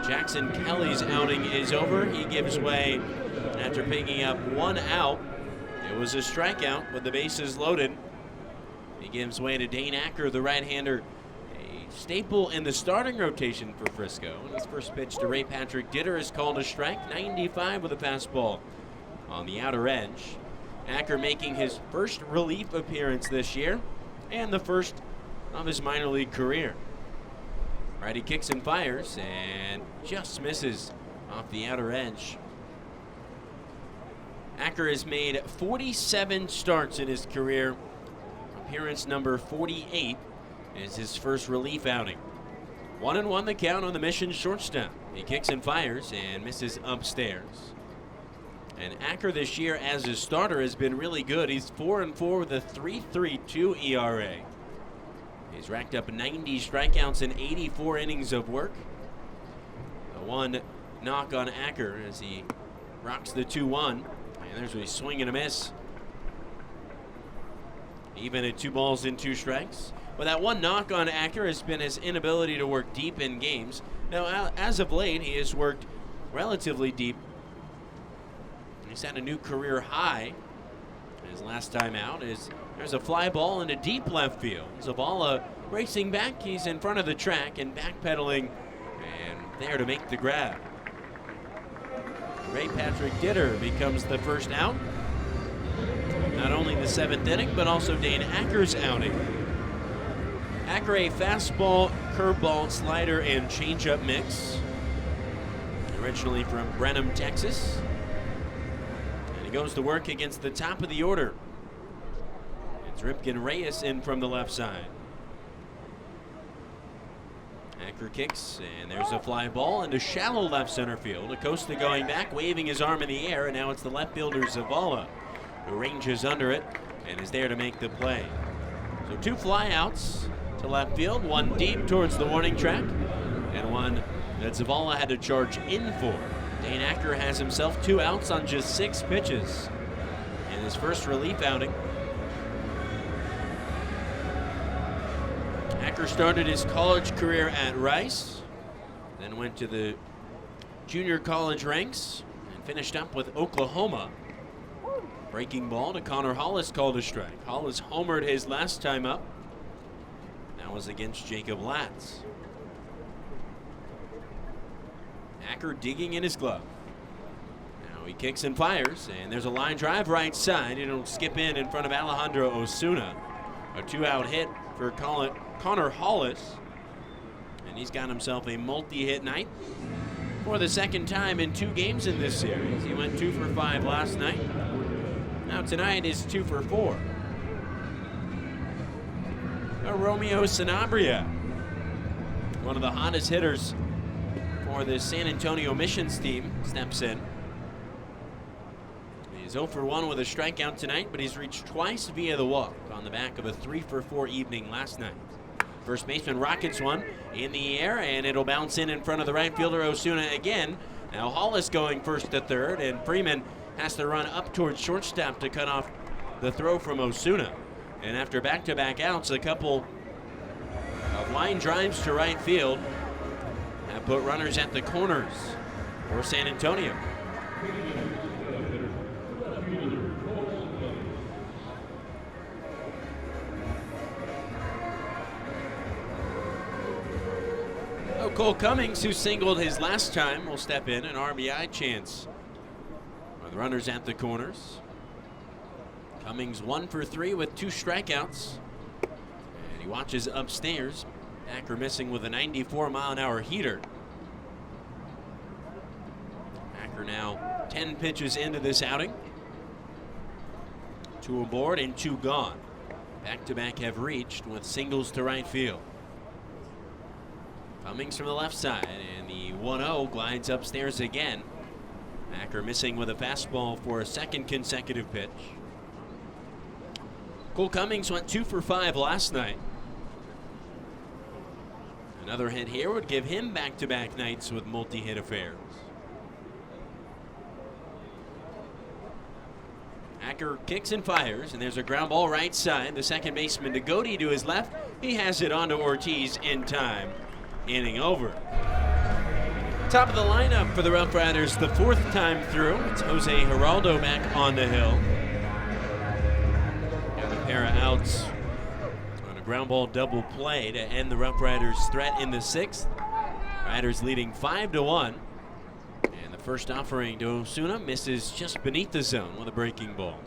Jackson Kelly's outing is over. He gives way after picking up 1 out. It was a strikeout with the bases loaded. He gives way to Dane Acker, the right-hander, a staple in the starting rotation for Frisco. His first pitch to Ray Patrick Ditter is called a strike. 95 with a fastball on the outer edge. Acker making his first relief appearance this year and the first of his minor league career. Righty kicks and fires and just misses off the outer edge. Acker has made 47 starts in his career. Appearance number 48 is his first relief outing. 1-1 the count on the Mission shortstop. He kicks and fires and misses upstairs. And Acker this year as his starter has been really good. He's 4-4 with a 3.32 ERA. He's racked up 90 strikeouts and 84 innings of work. The 1 knock on Acker as he rocks the 2-1. And there's a swing and a miss. even at 2 balls and 2 strikes. But that one knock on Acker has been his inability to work deep in games. Now, as of late, he has worked relatively deep. He's had a new career high. His last time out there's a fly ball in a deep left field. Zavala racing back. He's in front of the track and backpedaling, and there to make the grab. Ray Patrick Ditter becomes the first out. Not only the 7th inning, but also Dane Acker's outing. Acker, a fastball, curveball, slider, and changeup mix. Originally from Brenham, Texas. And he goes to work against the top of the order. It's Ripken Reyes in from the left side. Acker kicks, and there's a fly ball into shallow left center field. Acosta going back, waving his arm in the air, and now it's the left fielder Zavala who ranges under it and is there to make the play. So 2 fly outs to left field, 1 deep towards the warning track, and 1 that Zavala had to charge in for. Dane Acker has himself 2 outs on just 6 pitches in his first relief outing. Acker started his college career at Rice, then went to the junior college ranks and finished up with Oklahoma. Breaking ball to Connor Hollis, called a strike. Hollis homered his last time up. That was against Jacob Latz. Acker digging in his glove. Now he kicks and fires, and there's a line drive right side. It'll skip in front of Alejandro Osuna. A 2-out hit for Connor Hollis, and he's got himself a multi-hit night for the 2nd time in 2 games in this series. He went 2 for 5 last night. Now tonight is 2 for 4. Romeo Sanabria, one of the hottest hitters for the San Antonio Missions team, steps in. He's 0 for 1 with a strikeout tonight, but he's reached twice via the walk on the back of a 3 for 4 evening last night. First baseman rockets one in the air, and it'll bounce in front of the right fielder Osuna again. Now Hollis going first to third, and Freeman has to run up towards shortstop to cut off the throw from Osuna. And after back-to-back outs, a couple of line drives to right field have put runners at the corners for San Antonio. Cole Cummings, who singled his last time, will step in, an RBI chance for the runners at the corners. Cummings 1 for 3 with 2 strikeouts, and he watches upstairs. Acker missing with a 94-mile-an-hour heater. Acker now 10 pitches into this outing. 2 aboard and 2 gone. Back-to-back have reached with singles to right field. Cummings from the left side, and the 1-0 glides upstairs again. Acker missing with a fastball for a 2nd consecutive pitch. Cole Cummings went 2 for 5 last night. Another hit here would give him back-to-back nights with multi-hit affairs. Acker kicks and fires, and there's a ground ball right side. The second baseman Degodi to his left. He has it onto Ortiz in time. Inning over. Top of the lineup for the Rough Riders the 4th time through. It's Jose Geraldo back on the hill. Got a pair of outs on a ground ball double play to end the Rough Riders' threat in the 6th. Riders leading 5-1. And the first offering to Osuna misses just beneath the zone with a breaking ball.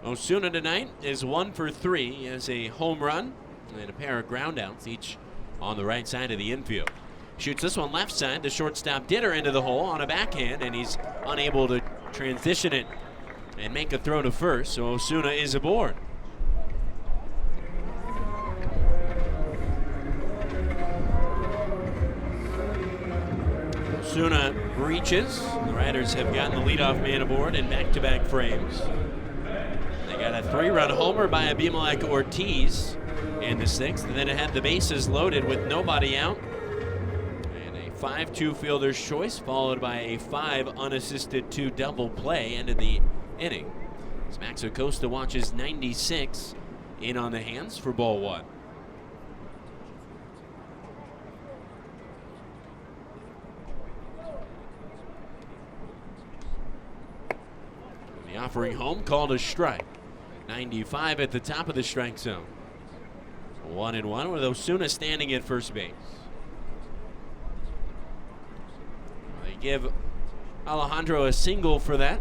Osuna tonight is 1 for 3. He has a home run and a pair of groundouts, each on the right side of the infield. Shoots this one left side. The shortstop Ditter into the hole on a backhand, and he's unable to transition it and make a throw to first, so Osuna is aboard. Osuna reaches. The Riders have gotten the leadoff man aboard in back-to-back frames. They got a 3-run homer by Abimelec Ortiz in the 6th, and then it had the bases loaded with nobody out. And a 5-2 fielder's choice, followed by a 5 unassisted 2 double play, ended the inning. As Max Acosta watches 96 in on the hands for ball one. The offering home called a strike. 95 at the top of the strike zone. 1-1 with Osuna standing at first base. They give Alejandro a single for that.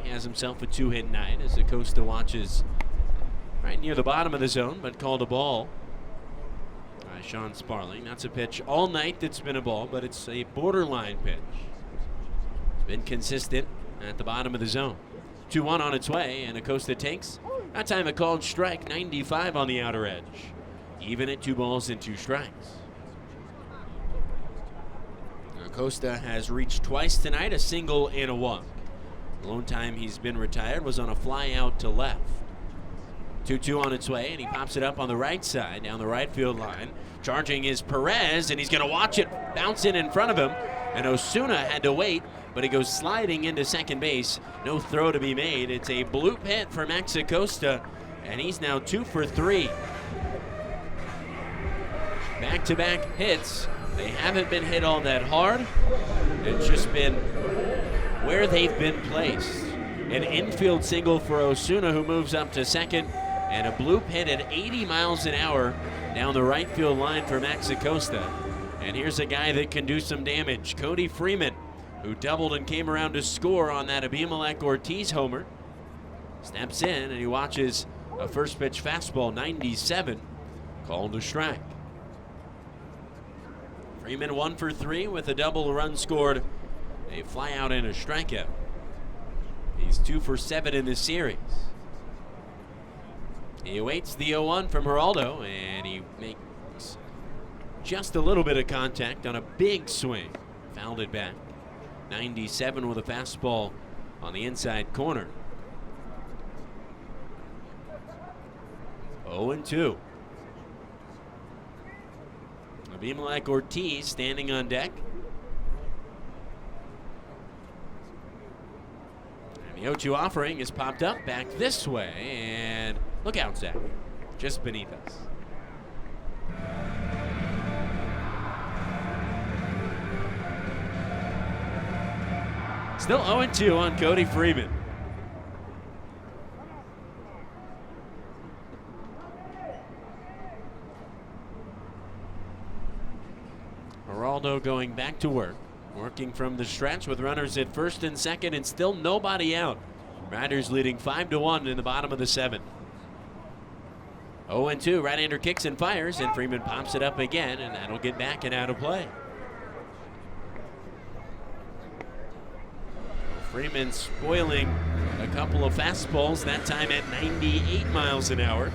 He has himself a 2-hit night as Acosta watches right near the bottom of the zone, but called a ball by Sean Sparling. That's a pitch all night that's been a ball, but it's a borderline pitch. It's been consistent at the bottom of the zone. 2-1 on its way, and Acosta takes. That time a called strike, 95 on the outer edge. Even at 2 balls and 2 strikes. Acosta has reached twice tonight, a single and a walk. The lone time he's been retired was on a fly out to left. 2-2 on its way, and he pops it up on the right side, down the right field line. Charging is Perez, and he's going to watch it bounce in front of him. And Osuna had to wait, but he goes sliding into second base. No throw to be made. It's a bloop hit for Max Acosta, and he's now 2 for 3. Back-to-back hits. They haven't been hit all that hard. It's just been where they've been placed. An infield single for Osuna, who moves up to second, and a bloop hit at 80 miles an hour down the right field line for Max Acosta. And here's a guy that can do some damage, Cody Freeman, who doubled and came around to score on that Abimelec Ortiz homer. Steps in and he watches a first pitch fastball, 97, called a strike. Freeman 1 for 3 with a double, run scored, a fly out and a strikeout. He's 2 for 7 in this series. He awaits the 0-1 from Geraldo, and he makes just a little bit of contact on a big swing. Fouled it back. 97 with a fastball on the inside corner. 0-2. Abimelec Ortiz standing on deck. And the 0-2 offering is popped up back this way, and look out, Zach. Just beneath us. Still 0-2 on Cody Freeman. Geraldo going back to work. Working from the stretch with runners at first and second and still nobody out. Riders leading 5-1 in the bottom of the 7th. 0-2, right-hander kicks and fires, and Freeman pops it up again, and that'll get back and out of play. Freeman spoiling a couple of fastballs, that time at 98 miles an hour.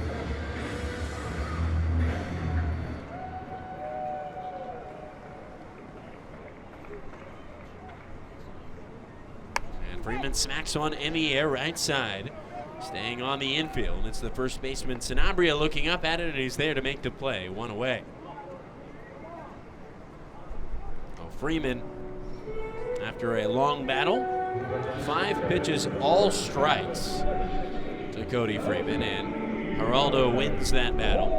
And Freeman smacks one in the air right side, staying on the infield. It's the first baseman Sanabria looking up at it, and he's there to make the play. 1 away. Oh, Freeman, after a long battle, 5 pitches, all strikes to Cody Freeman, and Geraldo wins that battle.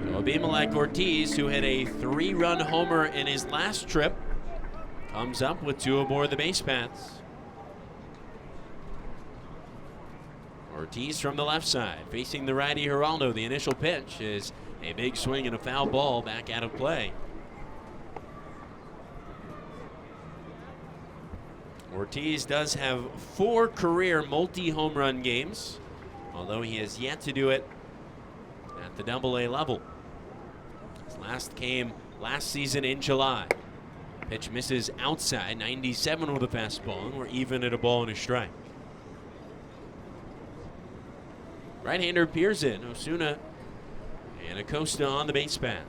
So Abimelec Ortiz, who had a 3-run homer in his last trip, comes up with 2 aboard the base paths. Ortiz from the left side, facing the righty Geraldo. The initial pitch is a big swing and a foul ball back out of play. Ortiz does have 4 career multi-home run games, although he has yet to do it at the AA level. His last came last season in July. Pitch misses outside, 97 with a fastball, and we're even at a ball and a strike. Right-hander peers in, Osuna and Acosta on the base paths.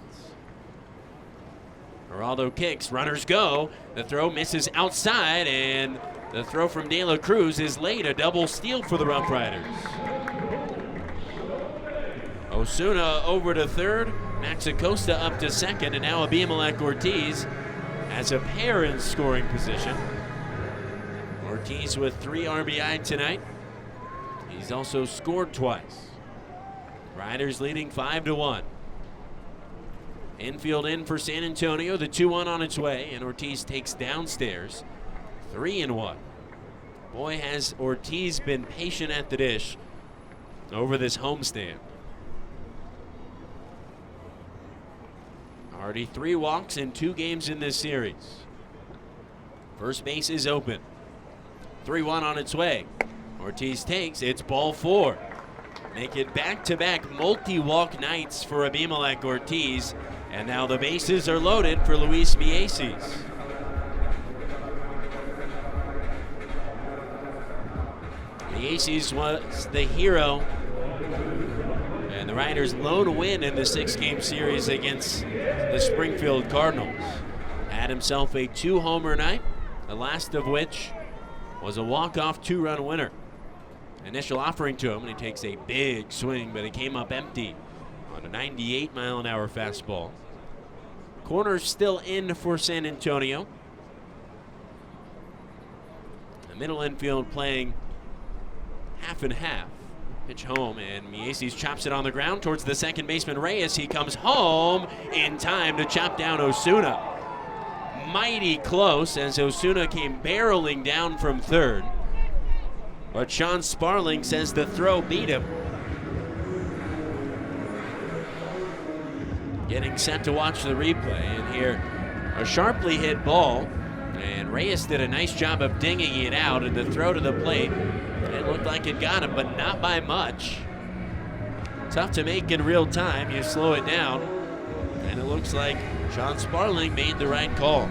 Geraldo kicks, runners go. The throw misses outside, and the throw from De La Cruz is late. A double steal for the Rough Riders. Osuna over to third, Max Acosta up to second, and now Abimelec Ortiz has a pair in scoring position. Ortiz with 3 RBI tonight. He's also scored twice. Riders leading 5-1. Infield in for San Antonio. The 2-1 on its way, and Ortiz takes downstairs. 3-1. Boy, has Ortiz been patient at the dish over this homestand. Already 3 walks in 2 games in this series. First base is open. 3-1 on its way. Ortiz takes, it's ball 4. Make it back-to-back multi-walk nights for Abimelec Ortiz. And now the bases are loaded for Luis Mieses. Mieses was the hero and the Riders' lone win in the 6-game series against the Springfield Cardinals. Had himself a 2-homer night, the last of which was a walk-off 2-run winner. Initial offering to him, and he takes a big swing, but it came up empty on a 98-mile-an-hour fastball. Corner's still in for San Antonio. The middle infield playing half and half. Pitch home, and Mieses chops it on the ground towards the second baseman Reyes. He comes home in time to chop down Osuna. Mighty close as Osuna came barreling down from third. But Sean Sparling says the throw beat him. Getting set to watch the replay, and here a sharply hit ball, and Reyes did a nice job of dinging it out, and the throw to the plate, it looked like it got him, but not by much. Tough to make in real time. You slow it down, and it looks like Sean Sparling made the right call.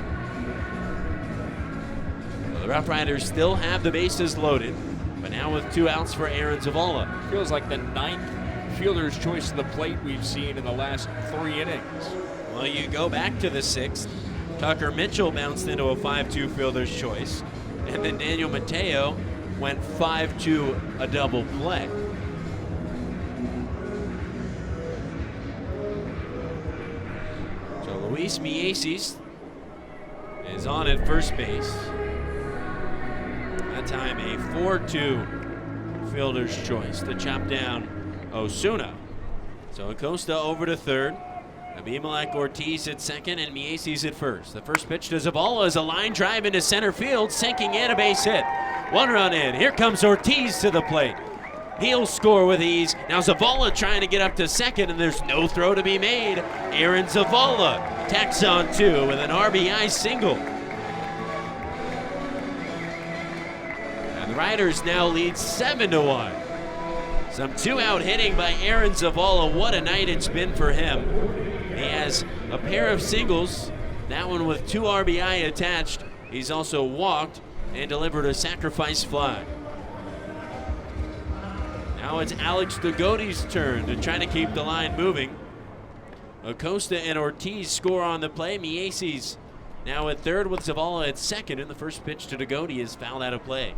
Well, the Rough Riders still have the bases loaded, but now with 2 outs for Aaron Zavala. Feels like the 9th fielder's choice to the plate we've seen in the last 3 innings. Well, you go back to the 6th. Tucker Mitchell bounced into a 5-2 fielder's choice, and then Daniel Mateo went 5-2 a double play. So Luis Mieses is on at first base. That time a 4-2 fielder's choice to chop down Osuna. So Acosta over to third. Abimelec Ortiz at second and Mieses at first. The first pitch to Zavala is a line drive into center field, sinking in, a base hit. 1 run in. Here comes Ortiz to the plate. He'll score with ease. Now Zavala trying to get up to second, and there's no throw to be made. Aaron Zavala tacks on 2 with an RBI single. And the Riders now lead 7-1. Some 2-out hitting by Aaron Zavala. What a night it's been for him. He has a pair of singles, that one with 2 RBI attached. He's also walked and delivered a sacrifice fly. Now it's Alex Dagote's turn to try to keep the line moving. Acosta and Ortiz score on the play. Mieses now at third with Zavala at second, and the first pitch to Dagote is fouled out of play.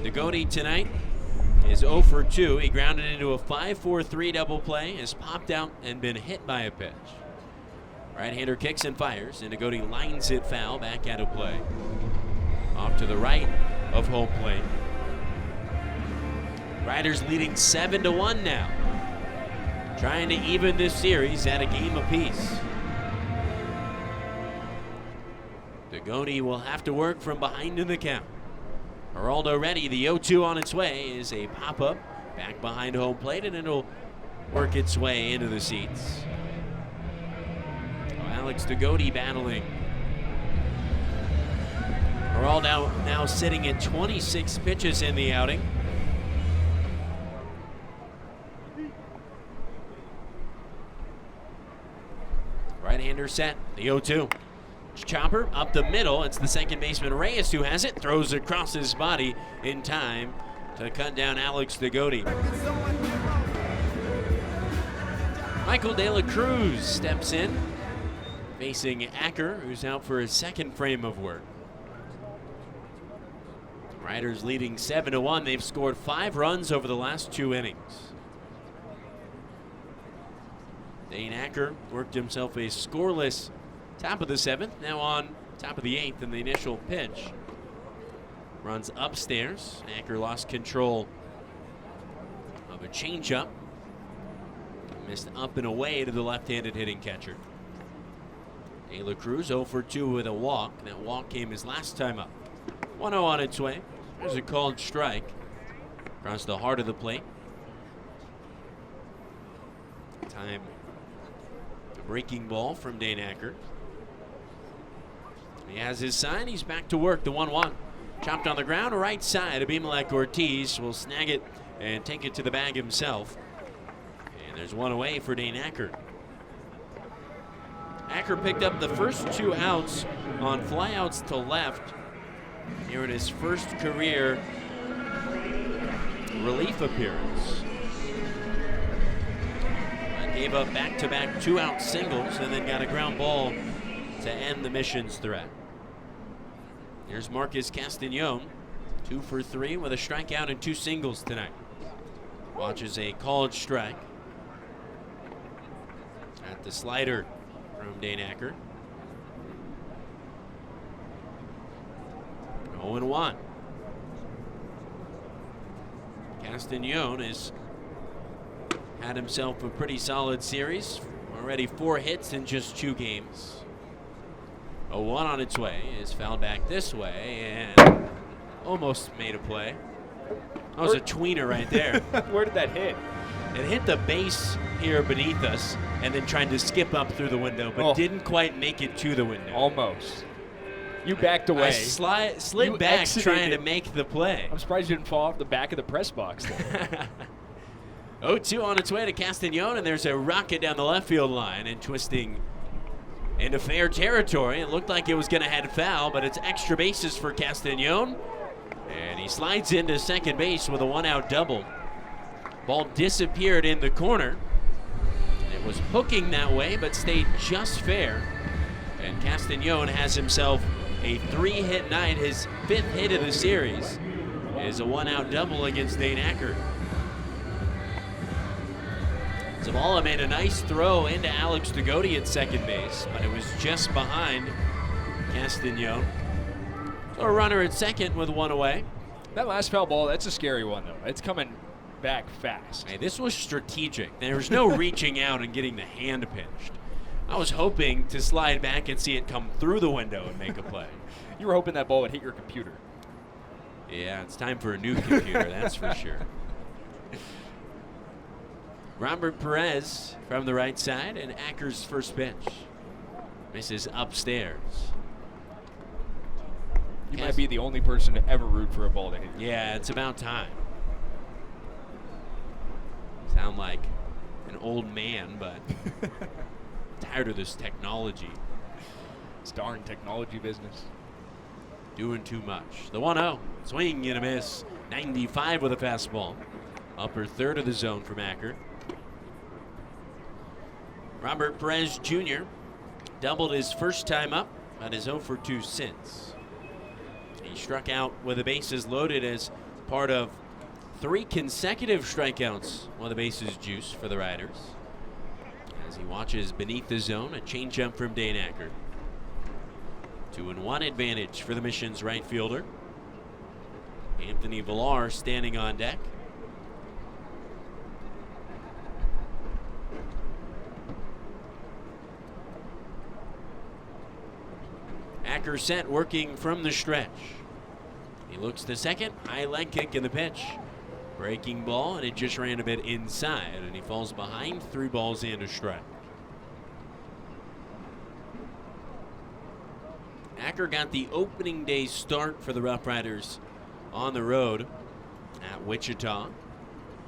Dagote tonight is 0 for 2. He grounded into a 5-4-3 double play, has popped out and been hit by a pitch. Right-hander kicks and fires, and Dagote lines it foul back out of play. Off to the right of home plate. Riders leading 7-1 now. Trying to even this series at a game apiece. Dagote will have to work from behind in the count. Geraldo ready, the 0-2 on its way is a pop-up back behind home plate, and it'll work its way into the seats. Alex Dagote battling. Geraldo now sitting at 26 pitches in the outing. Right-hander set, the 0-2. Chopper up the middle. It's the second baseman Reyes who has it. Throws across his body in time to cut down Alex Dagote. Michael De La Cruz steps in, facing Acker, who's out for his second frame of work. Riders leading 7-1. They've scored 5 runs over the last 2 innings. Dane Acker worked himself a scoreless top of the 7th, now on top of the 8th in the initial pitch. runs upstairs. Acker lost control of a changeup. Missed up and away to the left-handed hitting catcher. De La Cruz 0 for 2 with a walk. That walk came his last time up. 1-0 on its way. There's a called strike across the heart of the plate. Time. The breaking ball from Dane Acker. He has his sign. He's back to work. The 1-1. Chopped on the ground, right side. Abimelec Ortiz will snag it and take it to the bag himself. And there's one away for Dane Acker. Acker picked up the first 2 outs on flyouts to left here in his first career relief appearance. Gave up back-to-back 2-out singles and then got a ground ball to end the Mission's threat. Here's Marcus Castañon, 2 for 3 with a strikeout and 2 singles tonight. Watches a called strike at the slider from Dane Acker. 0-1. Castañon has had himself a pretty solid series. Already 4 hits in just 2 games. 0-1 on its way, is fouled back this way and almost made a play. That was a tweener right there. Where did that hit? It hit the base here beneath us and then tried to skip up through the window, but didn't quite make it to the window. Almost. You backed away. I slid back trying to make the play. I'm surprised you didn't fall off the back of the press box there. 0-2 on its way to Castañon, and there's a rocket down the left field line and twisting into fair territory. It looked like it was going to head foul, but it's extra bases for Castañon. And he slides into second base with a 1-out double. Ball disappeared in the corner. It was hooking that way, but stayed just fair. And Castañon has himself a 3-hit night. His 5th hit of the series is a 1-out double against Dane Acker. Zavala made a nice throw into Alex Degodi at second base, but it was just behind Castañon. So a runner at second with 1 away. That last foul ball, that's a scary one, though. It's coming back fast. Hey, this was strategic. There was no reaching out and getting the hand pinched. I was hoping to slide back and see it come through the window and make a play. You were hoping that ball would hit your computer. Yeah, it's time for a new computer, that's for sure. Robert Perez from the right side, and Acker's first pitch. Misses upstairs. You might be the only person to ever root for a ball to hit you. Yeah, it's about time. Sound like an old man, but tired of this technology. This darn technology business. Doing too much. The 1-0. Swing and a miss. 95 with a fastball. Upper third of the zone from Acker. Robert Perez Jr. doubled his first time up, but is 0 for 2 since. He struck out with the bases loaded as part of 3 consecutive strikeouts while the bases juice for the Riders. As he watches beneath the zone, a changeup from Dane Acker. 2-1 advantage for the Mission's right fielder. Anthony Villar standing on deck. Acker set, working from the stretch. He looks to second, high leg kick in the pitch. Breaking ball, and it just ran a bit inside, and he falls behind. 3 balls and a strike. Acker got the opening day start for the Rough Riders on the road at Wichita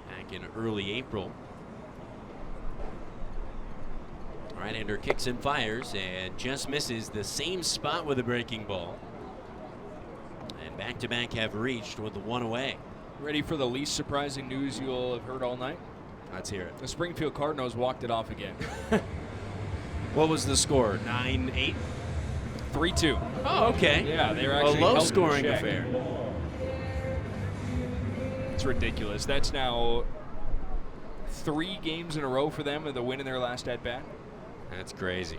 back in early April. Right-hander kicks and fires and just misses the same spot with a breaking ball. And back-to-back have reached with the 1 away. Ready for the least surprising news you'll have heard all night? Let's hear it. The Springfield Cardinals walked it off again. What was the score? 9-8? 3-2. Oh, okay. Yeah, they were actually a low-scoring affair. It's ridiculous. That's now 3 games in a row for them with a win in their last at-bat. That's crazy.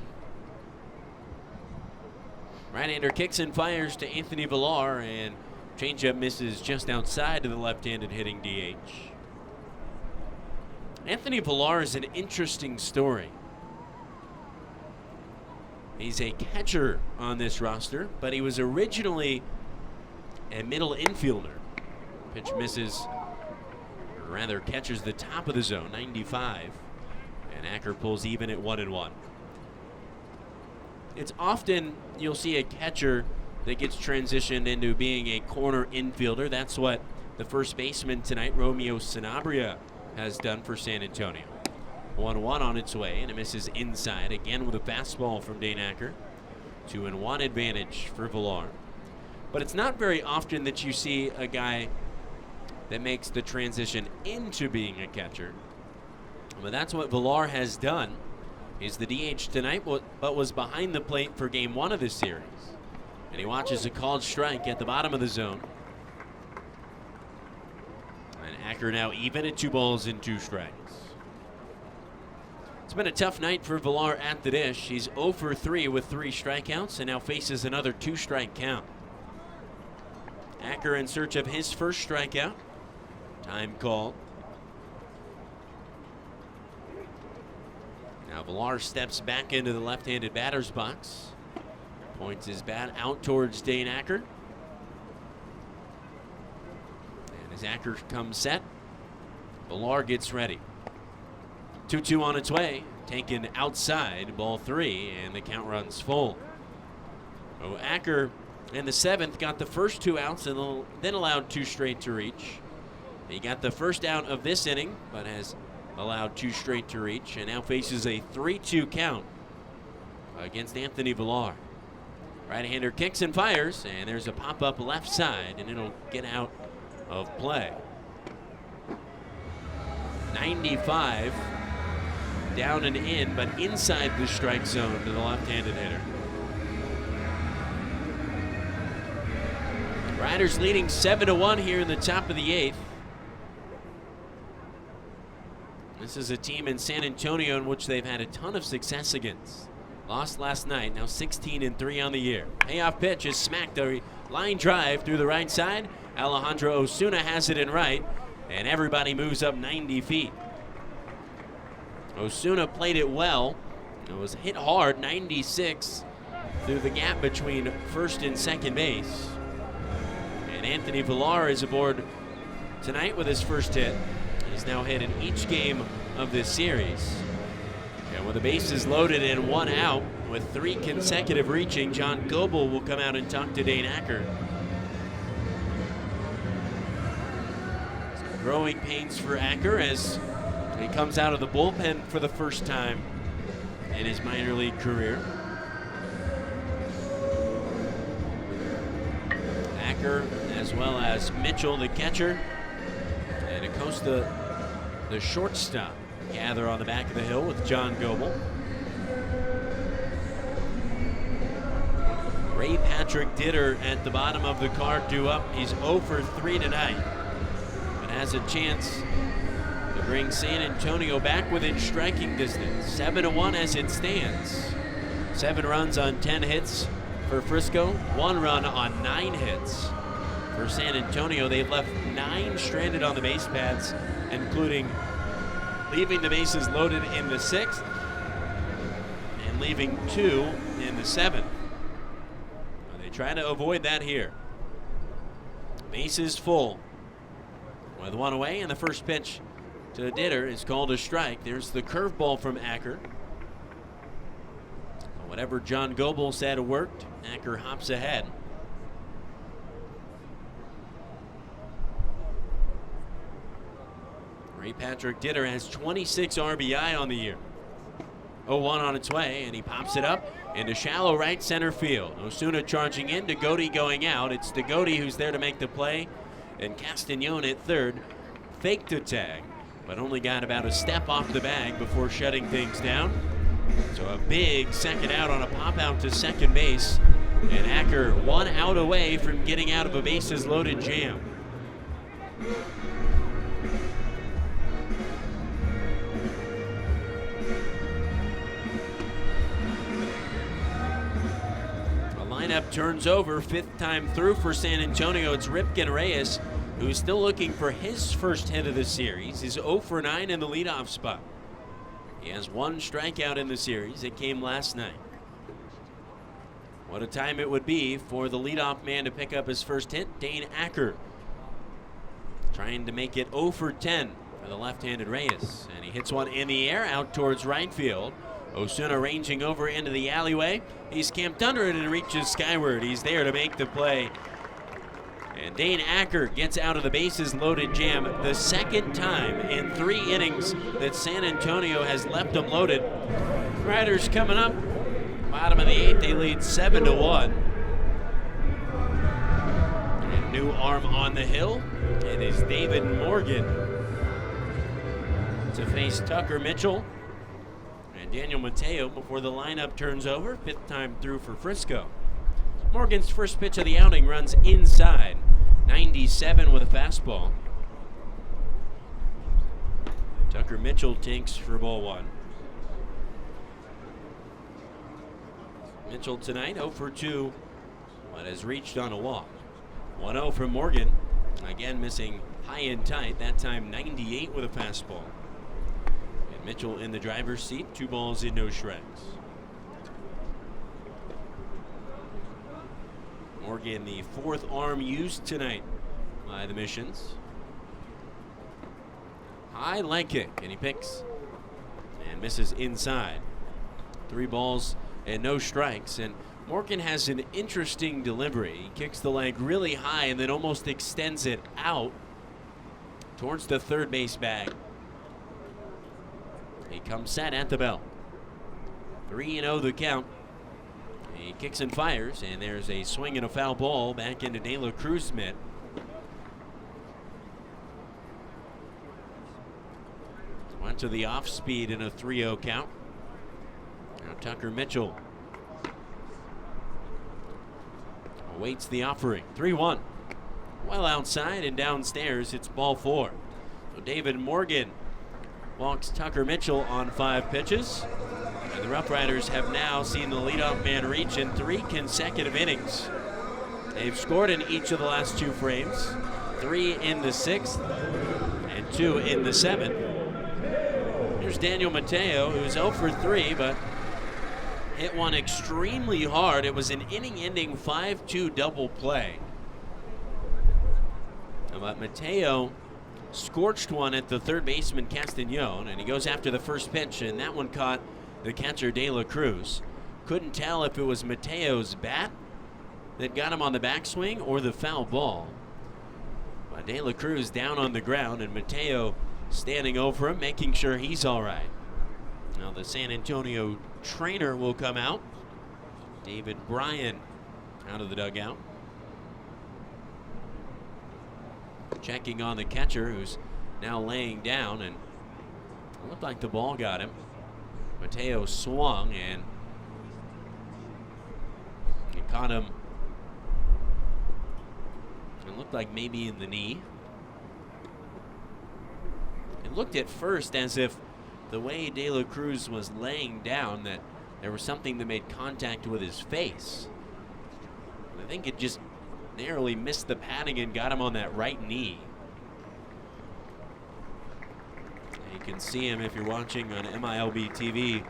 Right-hander kicks and fires to Anthony Villar and Changeup misses just outside of the left-handed hitting DH. Anthony Villar is an interesting story. He's a catcher on this roster, but he was originally a middle infielder. Pitch misses, or rather catches the top of the zone, 95. And Acker pulls even at 1-1. It's often you'll see a catcher that gets transitioned into being a corner infielder. That's what the first baseman tonight, Romeo Sanabria, has done for San Antonio. 1-1 on its way, and it misses inside, again with a fastball from Dane Acker. 2-1 advantage for Villar. But it's not very often that you see a guy that makes the transition into being a catcher. But that's what Villar has done. He's the DH tonight, but was behind the plate for game 1 of this series. And he watches a called strike at the bottom of the zone. And Acker now even at 2 balls and 2 strikes. It's been a tough night for Villar at the dish. He's 0 for 3 with 3 strikeouts and now faces another 2-strike count. Acker in search of his first strikeout. Time called. Now Villar steps back into the left-handed batter's box. Points his bat out towards Dane Acker. And as Acker comes set, Villar gets ready. 2-2 on its way. Taken outside, ball 3, and the count runs full. So Acker in the 7th got the first 2 outs and then allowed 2 straight to reach. He got the first out of this inning, but has allowed 2 straight to reach, and now faces a 3-2 count against Anthony Villar. Right-hander kicks and fires, and there's a pop-up left side, and it'll get out of play. 95 down and in, but inside the strike zone to the left-handed hitter. Riders leading 7-1 here in the top of the 8th. This is a team in San Antonio in which they've had a ton of success against. Lost last night, now 16-3 on the year. Payoff pitch is smacked, a line drive through the right side. Alejandro Osuna has it in right, and everybody moves up 90 feet. Osuna played it well. It was hit hard, 96, through the gap between first and second base. And Anthony Villar is aboard tonight with his first hit. He's now hit in each game of this series. And with the bases loaded and 1 out, with 3 consecutive reaching, John Goebel will come out and talk to Dane Acker. Growing pains for Acker as he comes out of the bullpen for the first time in his minor league career. Acker, as well as Mitchell, the catcher, and Acosta, the shortstop, gather on the back of the hill with John Goebel. Ray Patrick Ditter at the bottom of the card due up. He's 0 for 3 tonight, but has a chance to bring San Antonio back within striking distance. 7-1 as it stands. 7 runs on 10 hits for Frisco, 1 run on 9 hits for San Antonio. They've left 9 stranded on the base paths, including leaving the bases loaded in the 6th and leaving 2 in the 7th. They try to avoid that here. Bases full with 1 away, and the first pitch to Ditter is called a strike. There's the curveball from Acker. Whatever John Goebel said worked, Acker hops ahead. Ray Patrick Ditter has 26 RBI on the year. 0-1 on its way, and he pops it up into shallow right center field. Osuna charging in, Degodi going out. It's Degodi who's there to make the play, and Castañon at third faked the tag, but only got about a step off the bag before shutting things down. So a big second out on a pop out to second base, and Acker 1 out away from getting out of a bases loaded jam. lineup turns over. 5th time through for San Antonio. It's Ripken Reyes, who's still looking for his first hit of the series. He's 0 for 9 in the leadoff spot. He has 1 strikeout in the series. It came last night. What a time it would be for the leadoff man to pick up his first hit, Dane Acker. Trying to make it 0 for 10 for the left-handed Reyes. And he hits one in the air out towards right field. Osuna ranging over into the alleyway. He's camped under it and reaches skyward. He's there to make the play. And Dane Acker gets out of the bases loaded jam the 2nd time in 3 innings that San Antonio has left them loaded. Riders coming up. Bottom of the 8th, they lead 7-1. And new arm on the hill. It is David Morgan to face Tucker Mitchell and Daniel Mateo before the lineup turns over. 5th time through for Frisco. Morgan's first pitch of the outing runs inside. 97 with a fastball. Tucker Mitchell tinks for ball 1. Mitchell tonight 0 for 2, but has reached on a walk. 1-0 from Morgan. Again missing high and tight, that time 98 with a fastball. And Mitchell in the driver's seat, 2 balls in, no strikes. Morgan, the 4th arm used tonight by the Missions. High leg kick, and he picks and misses inside. 3 balls and no strikes. And Morgan has an interesting delivery. He kicks the leg really high and then almost extends it out towards the third base bag. He comes set at the belt. 3-0 the count. He kicks and fires, and there's a swing and a foul ball back into De La Cruz's mitt. Went to the off speed in a 3-0 count. Now Tucker Mitchell awaits the offering. 3-1. Well outside and downstairs, it's ball 4. So David Morgan walks Tucker Mitchell on 5 pitches. And the Rough Riders have now seen the leadoff man reach in 3 consecutive innings. They've scored in each of the last 2 frames. 3 in the 6th and 2 in the 7th. Here's Daniel Mateo, who's 0 for 3, but hit one extremely hard. It was an inning-ending 5-2 double play. But Mateo scorched one at the third baseman Castañon, and he goes after the first pitch, and that one caught the catcher De La Cruz. Couldn't tell if it was Mateo's bat that got him on the backswing or the foul ball. But De La Cruz down on the ground, and Mateo standing over him, making sure he's all right. Now the San Antonio trainer will come out. David Bryan out of the dugout. Checking on the catcher, who's now laying down, and it looked like the ball got him. Mateo swung, and it caught him. It looked like maybe in the knee. It looked at first as if the way De La Cruz was laying down that there was something that made contact with his face. I think it just narrowly missed the padding and got him on that right knee. You can see him if you're watching on MILB TV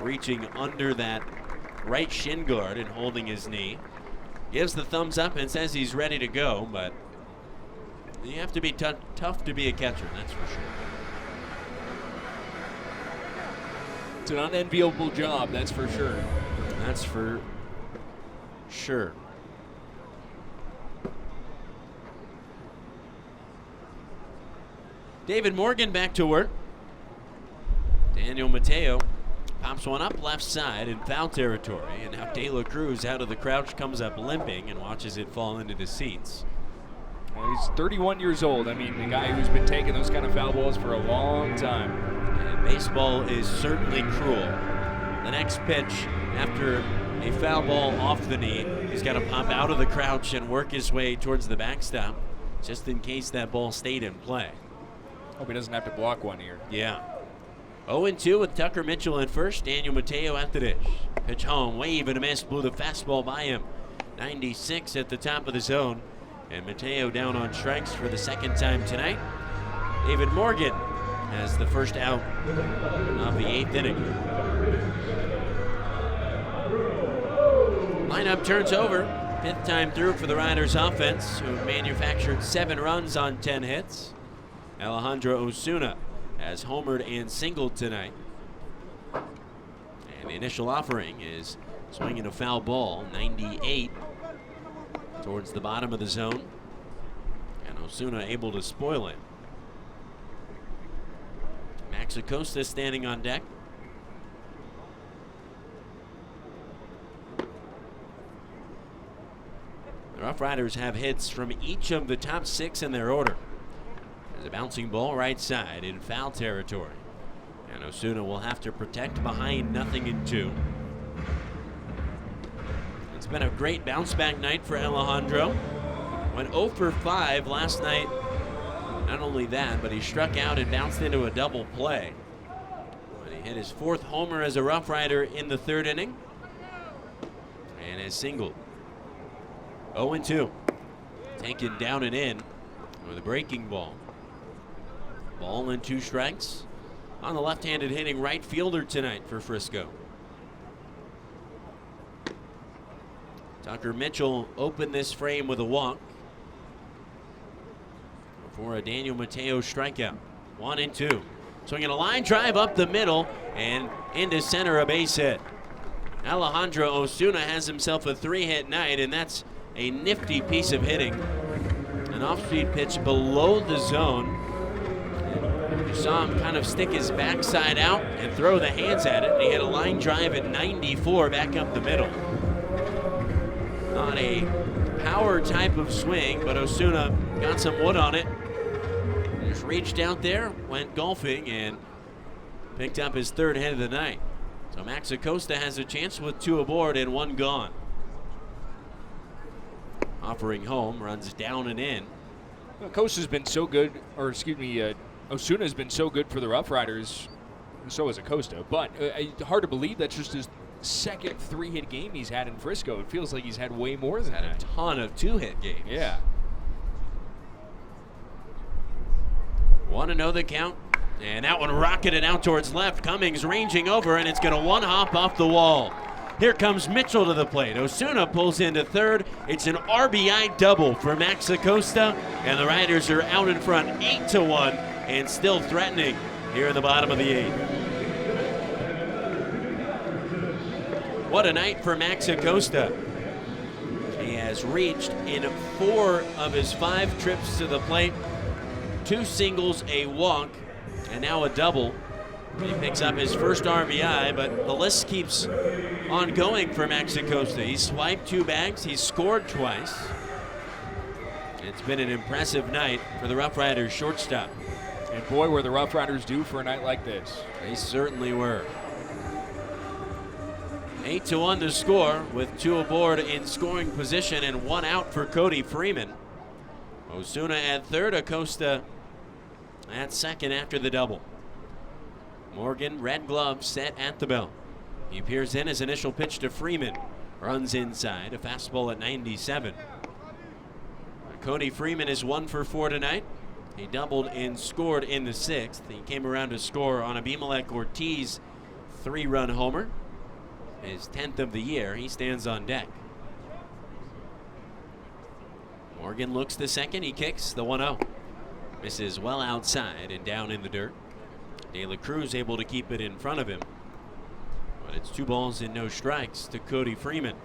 reaching under that right shin guard and holding his knee. Gives the thumbs up and says he's ready to go, but you have to be tough to be a catcher, that's for sure. It's an unenviable job, that's for sure. That's for sure. David Morgan back to work. Daniel Mateo pops one up left side in foul territory, and now De La Cruz out of the crouch comes up limping and watches it fall into the seats. Well, he's 31 years old. I mean, the guy who's been taking those kind of foul balls for a long time. And baseball is certainly cruel. The next pitch, after a foul ball off the knee, he's got to pop out of the crouch and work his way towards the backstop, just in case that ball stayed in play. Hope he doesn't have to block one here. Yeah. 0-2 with Tucker Mitchell at first. Daniel Mateo at the dish. Pitch home, wave and a miss, blew the fastball by him. 96 at the top of the zone. And Mateo down on strikes for the second time tonight. David Morgan has the first out of the 8th inning. Lineup turns over. 5th time through for the Riders offense, who manufactured 7 runs on 10 hits. Alejandro Osuna has homered and singled tonight. And the initial offering is swinging a foul ball, 98, towards the bottom of the zone. And Osuna able to spoil it. Max Acosta standing on deck. The Rough Riders have hits from each of the top 6 in their order. There's a bouncing ball right side in foul territory. And Osuna will have to protect behind 0-2. It's been a great bounce back night for Alejandro. Went 0 for 5 last night. Not only that, but he struck out and bounced into a double play. But he hit his 4th homer as a Rough Rider in the 3rd inning. And has singled. 0-2. Taken down and in with a breaking ball. Ball and 2 strikes on the left-handed hitting right fielder tonight for Frisco. Tucker Mitchell opened this frame with a walk before a Daniel Mateo strikeout. 1-2. Swinging a line drive up the middle and into center, a base hit. Alejandro Osuna has himself a 3-hit night, and that's a nifty piece of hitting. An off-speed pitch below the zone. You saw him kind of stick his backside out and throw the hands at it. And he hit a line drive at 94 back up the middle. Not a power type of swing, but Osuna got some wood on it. Just reached out there, went golfing, and picked up his 3rd hit of the night. So Max Acosta has a chance with 2 aboard and 1 gone. Offering home, runs down and in. Acosta's been so good, or excuse me, Osuna's been so good for the Rough Riders. So has Acosta, but hard to believe that's just his 2nd 3-hit game he's had in Frisco. It feels like he's had way more than that. A ton of 2-hit games. Yeah. 1-0 the count, and that one rocketed out towards left. Cummings ranging over, and it's going to one-hop off the wall. Here comes Mitchell to the plate. Osuna pulls into 3rd. It's an RBI double for Max Acosta, and the Riders are out in front 8-1 and still threatening here in the bottom of the 8th. What a night for Max Acosta. He has reached in 4 of his 5 trips to the plate. 2 singles, a walk, and now a double. He picks up his first RBI, but the list keeps on going for Max Acosta. He's swiped 2 bags, he's scored twice. It's been an impressive night for the Rough Riders shortstop. And boy, were the Rough Riders due for a night like this. They certainly were. 8-1 to score with 2 aboard in scoring position and 1 out for Cody Freeman. Osuna at 3rd, Acosta at 2nd after the double. Morgan, red glove, set at the belt. He peers in his initial pitch to Freeman. Runs inside, a fastball at 97. Cody Freeman is 1 for 4 tonight. He doubled and scored in the 6th. He came around to score on Abimelec Ortiz 3-run homer. His 10th of the year. He stands on deck. Morgan looks to second. He kicks the 1-0. Misses well outside and down in the dirt. De La Cruz able to keep it in front of him. But it's 2 balls and no strikes to Cody Freeman.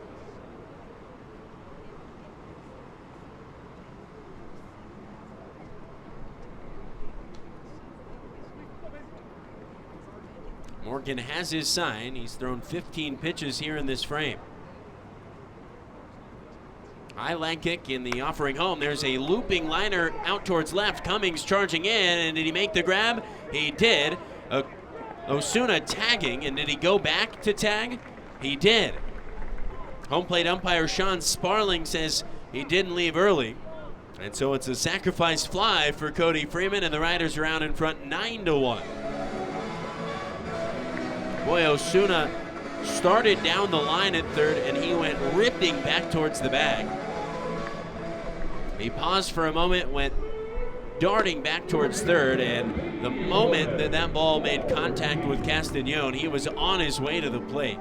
Morgan has his sign. He's thrown 15 pitches here in this frame. High leg kick in the offering home. There's a looping liner out towards left. Cummings charging in, and did he make the grab? He did. Osuna tagging, and did he go back to tag? He did. Home plate umpire Sean Sparling says he didn't leave early. And so it's a sacrifice fly for Cody Freeman, and the Riders are out in front 9-1. Boy, Osuna started down the line at third, and he went ripping back towards the bag. He paused for a moment, went darting back towards third, and the moment that ball made contact with Castagnone, he was on his way to the plate.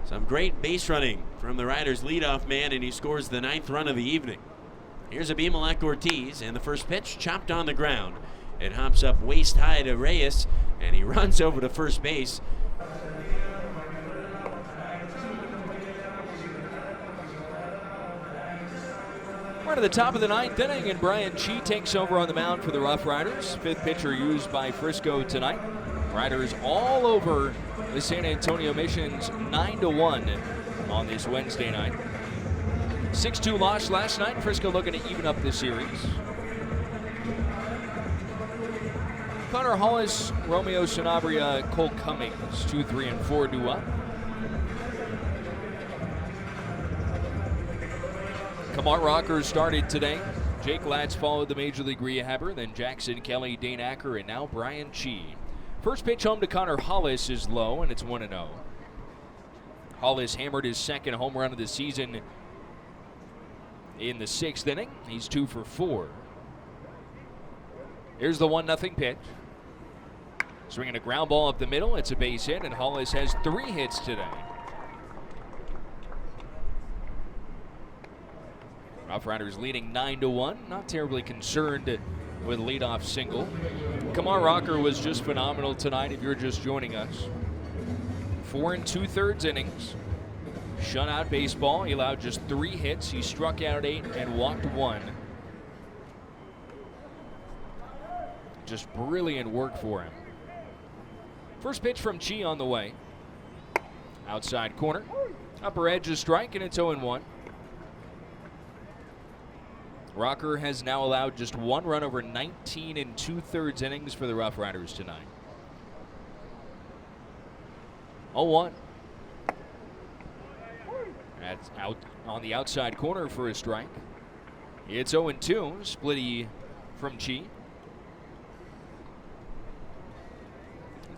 Some great base running from the Riders' leadoff man, and he scores the 9th run of the evening. Here's Abimelec Ortiz, and the first pitch chopped on the ground. It hops up waist high to Reyes, and he runs over to first base. We're to the top of the 9th inning, and Brian Chi takes over on the mound for the Rough Riders. 5th pitcher used by Frisco tonight. Riders all over the San Antonio Missions 9-1 on this Wednesday night. 6-2 loss last night. Frisco looking to even up the series. Connor Hollis, Romeo Sanabria, Cole Cummings, 2, 3, and 4 due up. Kumar Rocker started today. Jake Latz followed the Major League rehabber, then Jackson Kelly, Dane Acker, and now Brian Chi. First pitch home to Connor Hollis is low, and it's 1-0. Hollis hammered his second home run of the season in the 6th inning. He's 2 for 4. Here's the 1-0 pitch. Swinging a ground ball up the middle. It's a base hit, and Hollis has 3 hits today. Rough Riders leading 9-1. Not terribly concerned with a leadoff single. Kumar Rocker was just phenomenal tonight if you're just joining us. 4 2/3 innings. Shutout baseball. He allowed just 3 hits. He struck out 8 and walked 1. Just brilliant work for him. First pitch from Chi on the way. Outside corner. Upper edge is strike, and it's 0-1. Rocker has now allowed just 1 run over 19 2/3 innings for the Rough Riders tonight. 0-1. That's out on the outside corner for a strike. It's 0-2. Splitty from Chi.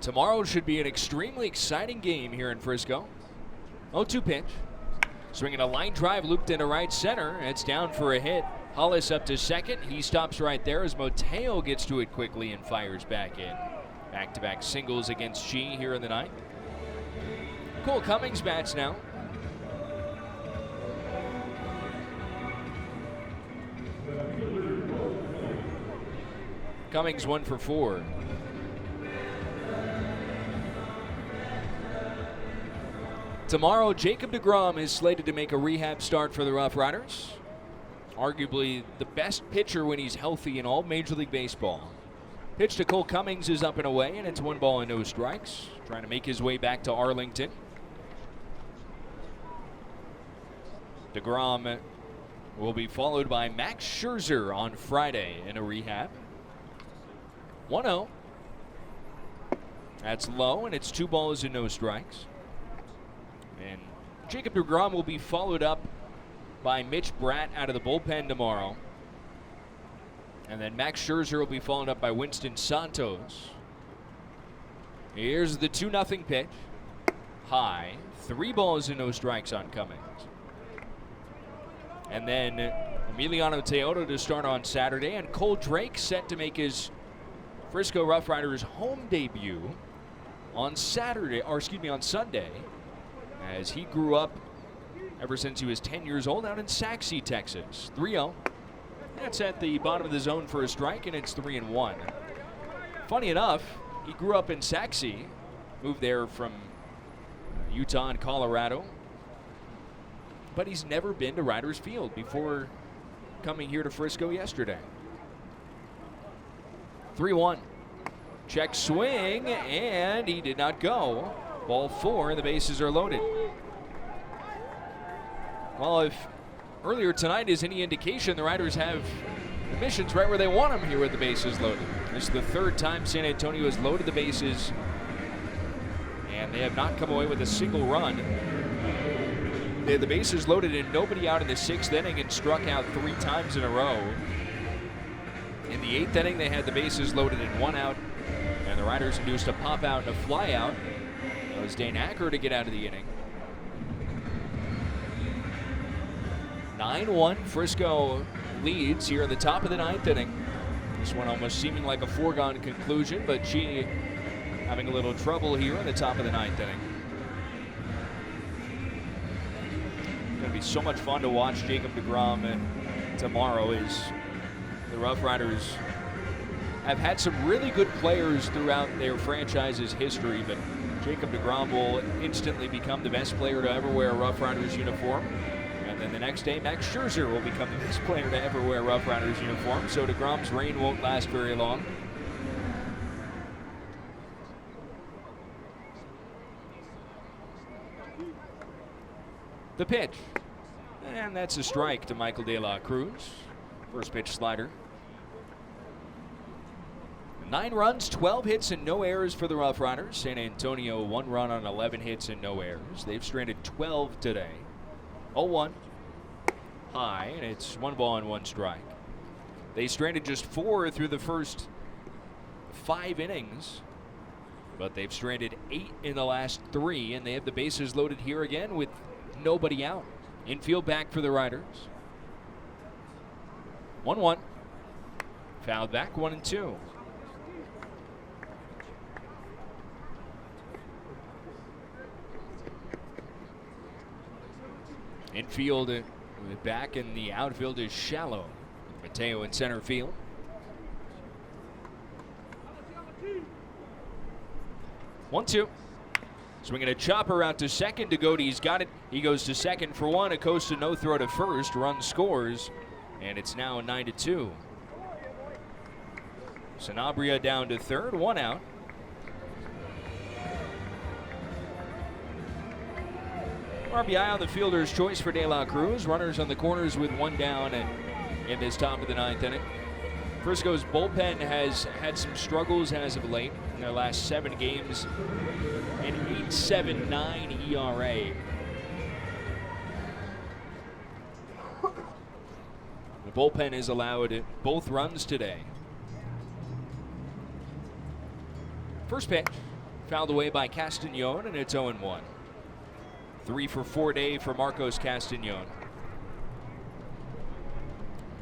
Tomorrow should be an extremely exciting game here in Frisco. 0-2 pitch. Swinging a line drive looped into right center. It's down for a hit. Hollis up to second. He stops right there as Mateo gets to it quickly and fires back in. Back-to-back singles against Chi here in the 9th. Cole Cummings bats now. Cummings 1 for 4. Tomorrow, Jacob deGrom is slated to make a rehab start for the Rough Riders. Arguably the best pitcher when he's healthy in all Major League Baseball. Pitch to Cole Cummings is up and away, and it's 1 ball and no strikes. Trying to make his way back to Arlington. deGrom will be followed by Max Scherzer on Friday in a rehab. 1-0. That's low, and it's 2 balls and no strikes. And Jacob deGrom will be followed up by Mitch Bratt out of the bullpen tomorrow. And then Max Scherzer will be followed up by Winston Santos. Here's the 2-0 pitch. High. 3 balls and no strikes on Cummings. And then Emiliano Teodo to start on Saturday, and Cole Drake set to make his Frisco Rough Riders home debut on Sunday, as he grew up ever since he was 10 years old out in Saxe, Texas. 3-0. That's at the bottom of the zone for a strike, and it's 3-1. Funny enough, he grew up in Saxe, moved there from Utah and Colorado, but he's never been to Riders Field before coming here to Frisco yesterday. 3-1. Check swing, and he did not go. Ball 4, and the bases are loaded. Well, if earlier tonight is any indication, the Riders have the Missions right where they want them here with the bases loaded. This is the 3rd time San Antonio has loaded the bases, and they have not come away with a single run. They had the bases loaded and nobody out in the 6th inning and struck out 3 times in a row. In the 8th inning, they had the bases loaded and 1 out, and the Riders induced a pop out and a fly out. was Dane Acker to get out of the inning. 9-1, Frisco leads here in the top of the 9th inning. This one almost seeming like a foregone conclusion, but G having a little trouble here in the top of the 9th inning. It's going to be so much fun to watch Jacob deGrom tomorrow as the Rough Riders have had some really good players throughout their franchise's history, but Jacob deGrom will instantly become the best player to ever wear a Rough Riders uniform. And then the next day, Max Scherzer will become the best player to ever wear a Rough Riders uniform. So deGrom's reign won't last very long. The pitch. And that's a strike to Michael De La Cruz. First pitch slider. 9 runs, 12 hits, and no errors for the Rough Riders. San Antonio 1 run on 11 hits and no errors. They've stranded 12 today. 0-1 high, and it's 1 ball and 1 strike. They stranded just 4 through the first 5 innings, but they've stranded 8 in the last 3, and they have the bases loaded here again with nobody out. Infield back for the Riders. 1-1. Fouled back, 1-2. Infield back, and the outfield is shallow. Mateo in center field. One, two. Swinging a chopper out to second. Degote's got it. He goes to second for 1. Acosta no throw to first. Run scores, and it's now 9-2. Sanabria down to third. 1 out. RBI on the fielder's choice for De La Cruz. Runners on the corners with 1 down and in this top of the 9th inning. Frisco's bullpen has had some struggles as of late in their last 7 games. An 8.79 ERA. The bullpen has allowed both runs today. First pitch fouled away by Castañon, and it's 0-1. 3 for 4 day for Marcos Castañon.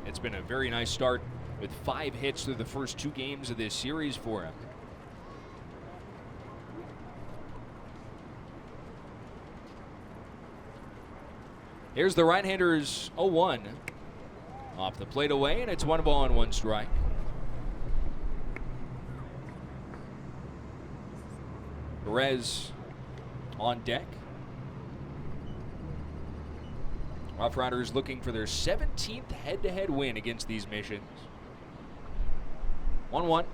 It's been a very nice start with 5 hits through the first 2 games of this series for him. Here's the right-hander's 0-1. Off the plate away, and it's 1 ball and 1 strike. Perez on deck. Rough Riders looking for their 17th head-to-head win against these missions. 1-1.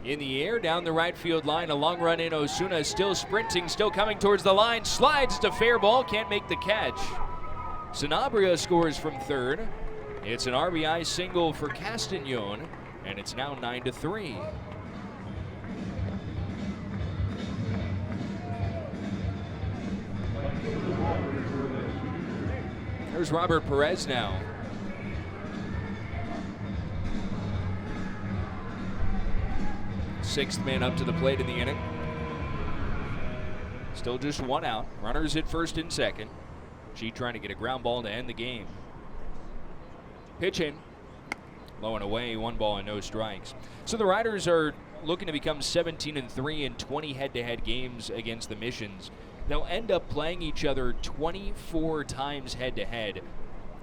In the air, down the right field line, a long run in. Osuna still sprinting, still coming towards the line. Slides to fair ball, can't make the catch. Sanabria scores from third. It's an RBI single for Castañon, and it's now 9-3. There's Robert Perez now. Sixth man up to the plate in the inning. Still just 1 out. Runners at first and second. G trying to get a ground ball to end the game. Pitch in. Low and away, 1 ball and no strikes. So the Riders are looking to become 17-3 in 20 head-to-head games against the Missions. They'll end up playing each other 24 times head-to-head.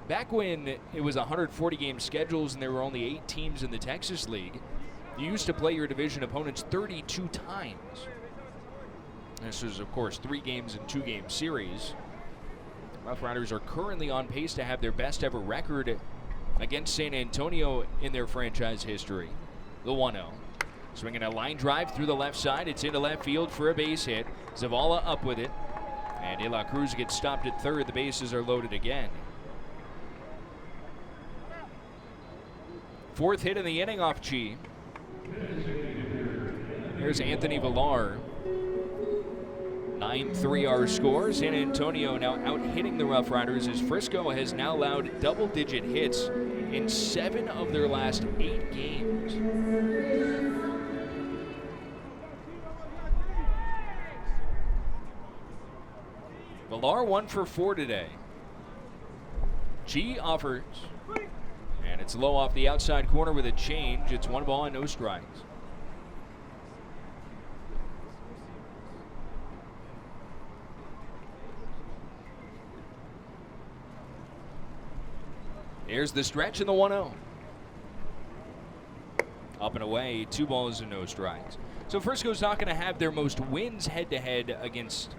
Back when it was 140 game schedules and there were only 8 teams in the Texas League, you used to play your division opponents 32 times. This is, of course, 3 games and 2 game series. Rough Riders are currently on pace to have their best ever record against San Antonio in their franchise history. The 1-0. Swinging a line drive through the left side. It's into left field for a base hit. Zavala up with it. And De La Cruz gets stopped at third. The bases are loaded again. 4th hit in the inning off Chi. Here's Anthony Villar. 9-3 our score. San Antonio now out hitting the Rough Riders as Frisco has now allowed double-digit hits in 7 of their last 8 games. Pilar 1 for 4 today. G offers. And it's low off the outside corner with a change. It's 1 ball and no strikes. Here's the stretch in the 1-0. Up and away, 2 balls and no strikes. So Frisco's not going to have their most wins head-to-head against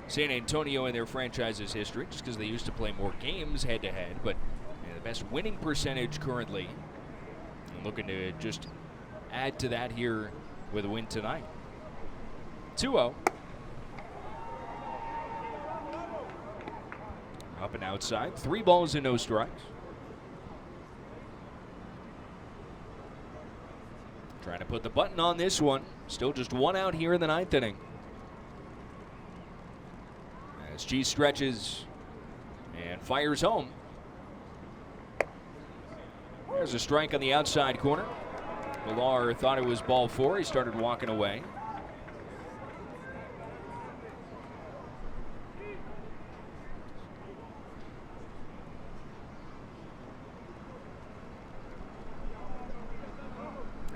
San Antonio in their franchise's history, just because they used to play more games head-to-head, but the best winning percentage currently. And looking to just add to that here with a win tonight. 2-0. Up and outside, 3 balls and no strikes. Trying to put the button on this one. Still just 1 out here in the 9th inning. As G stretches and fires home. There's a strike on the outside corner. Pilar thought it was ball 4. He started walking away.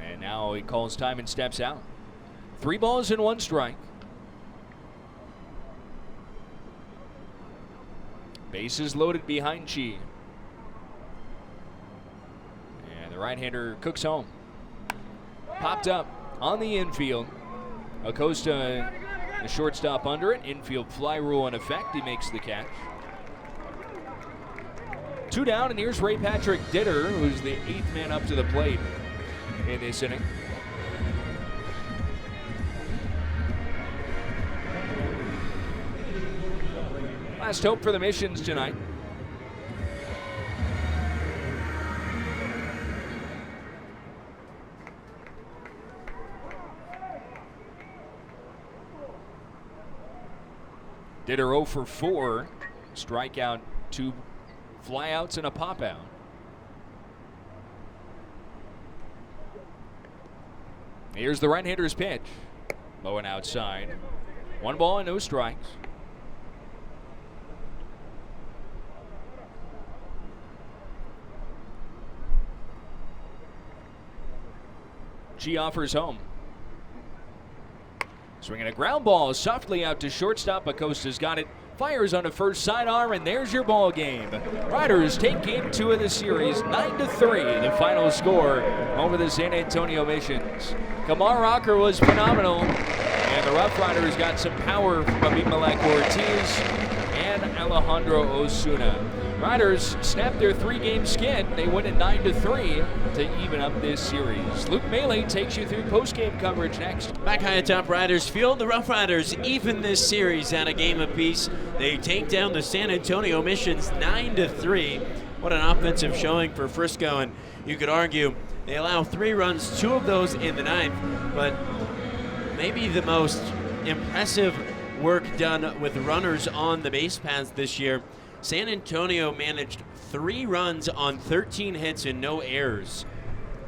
And now he calls time and steps out. 3 balls and 1 strike. Bases loaded behind Chi. And the right-hander cooks home. Popped up on the infield. Acosta, the shortstop under it. Infield fly rule in effect. He makes the catch. 2 down, and here's Ray Patrick Ditter, who's the 8th man up to the plate in this inning. Last hope for the Missions tonight. Ditter 0 for 4. Strikeout, 2 flyouts, and a pop out. Here's the right-hander's pitch. Low and outside. 1 ball and no strikes. She offers home. Swinging a ground ball softly out to shortstop. Acosta's got it. Fires on the first sidearm, and there's your ball game. Riders take game 2 of the series, 9-3, the final score over the San Antonio Missions. Kumar Rocker was phenomenal, and the Rough Riders got some power from Abimelec Ortiz and Alejandro Osuna. Riders snapped their 3-game skid. They win at 9-3 to even up this series. Luke Maley takes you through post-game coverage next. Back high atop Riders Field, the Rough Riders even this series at a game apiece. They take down the San Antonio Missions 9-3. What an offensive showing for Frisco, and you could argue they allow 3 runs, 2 of those in the 9th, but maybe the most impressive work done with runners on the base paths this year. San Antonio managed 3 runs on 13 hits and no errors.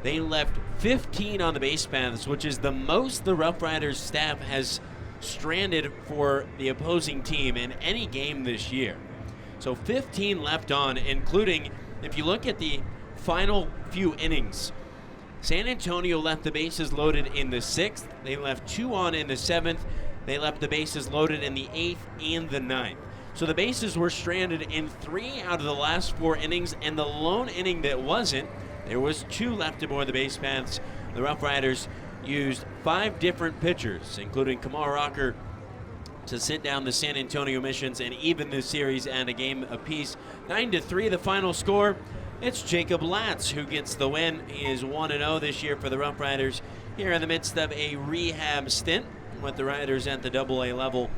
They left 15 on the base paths, which is the most the Rough Riders staff has stranded for the opposing team in any game this year. So 15 left on, including, if you look at the final few innings, San Antonio left the bases loaded in the 6th. They left 2 on in the 7th. They left the bases loaded in the 8th and the 9th. So the bases were stranded in 3 out of the last 4 innings, and the lone inning that wasn't, there was 2 left aboard the base paths. The Rough Riders used 5 different pitchers, including Kumar Rocker, to sit down the San Antonio Missions and even the series at a game apiece. 9-3 the final score. It's Jacob Latz who gets the win. He is 1-0 this year for the Rough Riders, here in the midst of a rehab stint with the Riders at the AA level,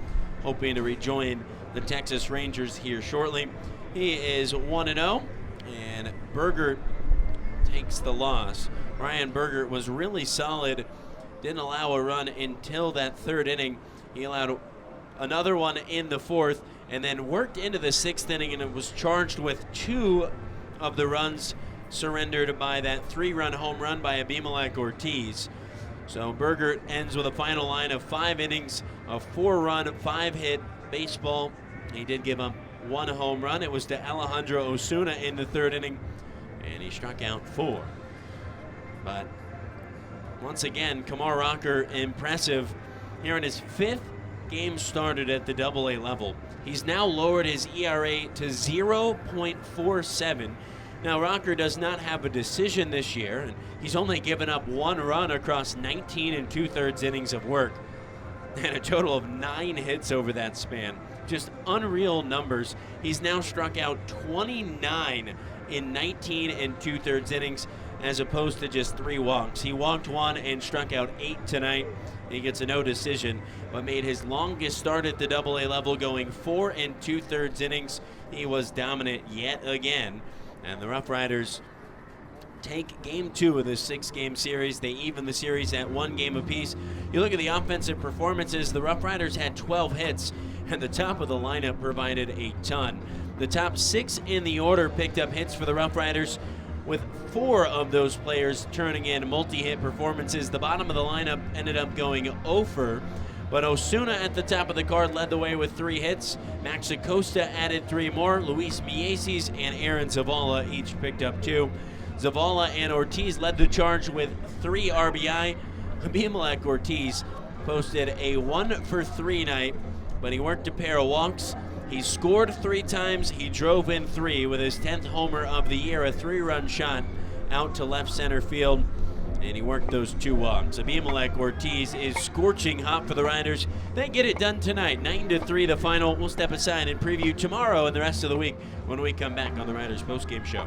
hoping to rejoin the Texas Rangers here shortly. He is 1-0, and Berger takes the loss. Ryan Berger was really solid, didn't allow a run until that 3rd inning. He allowed another one in the 4th, and then worked into the 6th inning, and it was charged with 2 of the runs surrendered by that 3-run home run by Abimelec Ortiz. So Berger ends with a final line of 5 innings, a 4-run, 5-hit baseball He did give up one home run. It was to Alejandro Osuna in the third inning, and he struck out 4. But once again, Kumar Rocker impressive here in his 5th game started at the AA level. He's now lowered his ERA to 0.47. Now, Rocker does not have a decision this year, and he's only given up 1 run across 19 2/3 innings of work, and a total of 9 hits over that span. Just unreal numbers. He's now struck out 29 in 19 2/3 innings, as opposed to just 3 walks. He walked 1 and struck out 8 tonight. He gets a no decision, but made his longest start at the AA level, going 4 2/3 innings. He was dominant yet again, and the Rough Riders take game 2 of this 6-game series. They even the series at 1 game apiece. You look at the offensive performances, the Rough Riders had 12 hits, and the top of the lineup provided a ton. The top 6 in the order picked up hits for the Rough Riders, with 4 of those players turning in multi-hit performances. The bottom of the lineup ended up going 0 but Osuna at the top of the card led the way with 3 hits. Max Acosta added 3 more. Luis Mieses and Aaron Zavala each picked up 2. Zavala and Ortiz led the charge with 3 RBI. Abimelec Ortiz posted a 1-for-3 night, but he worked a pair of walks. He scored 3 times. He drove in 3 with his 10th homer of the year, a 3-run shot out to left center field, and he worked those 2 walks. Abimelec Ortiz is scorching hot for the Riders. They get it done tonight, 9-3 the final. We'll step aside and preview tomorrow and the rest of the week when we come back on the Riders postgame show.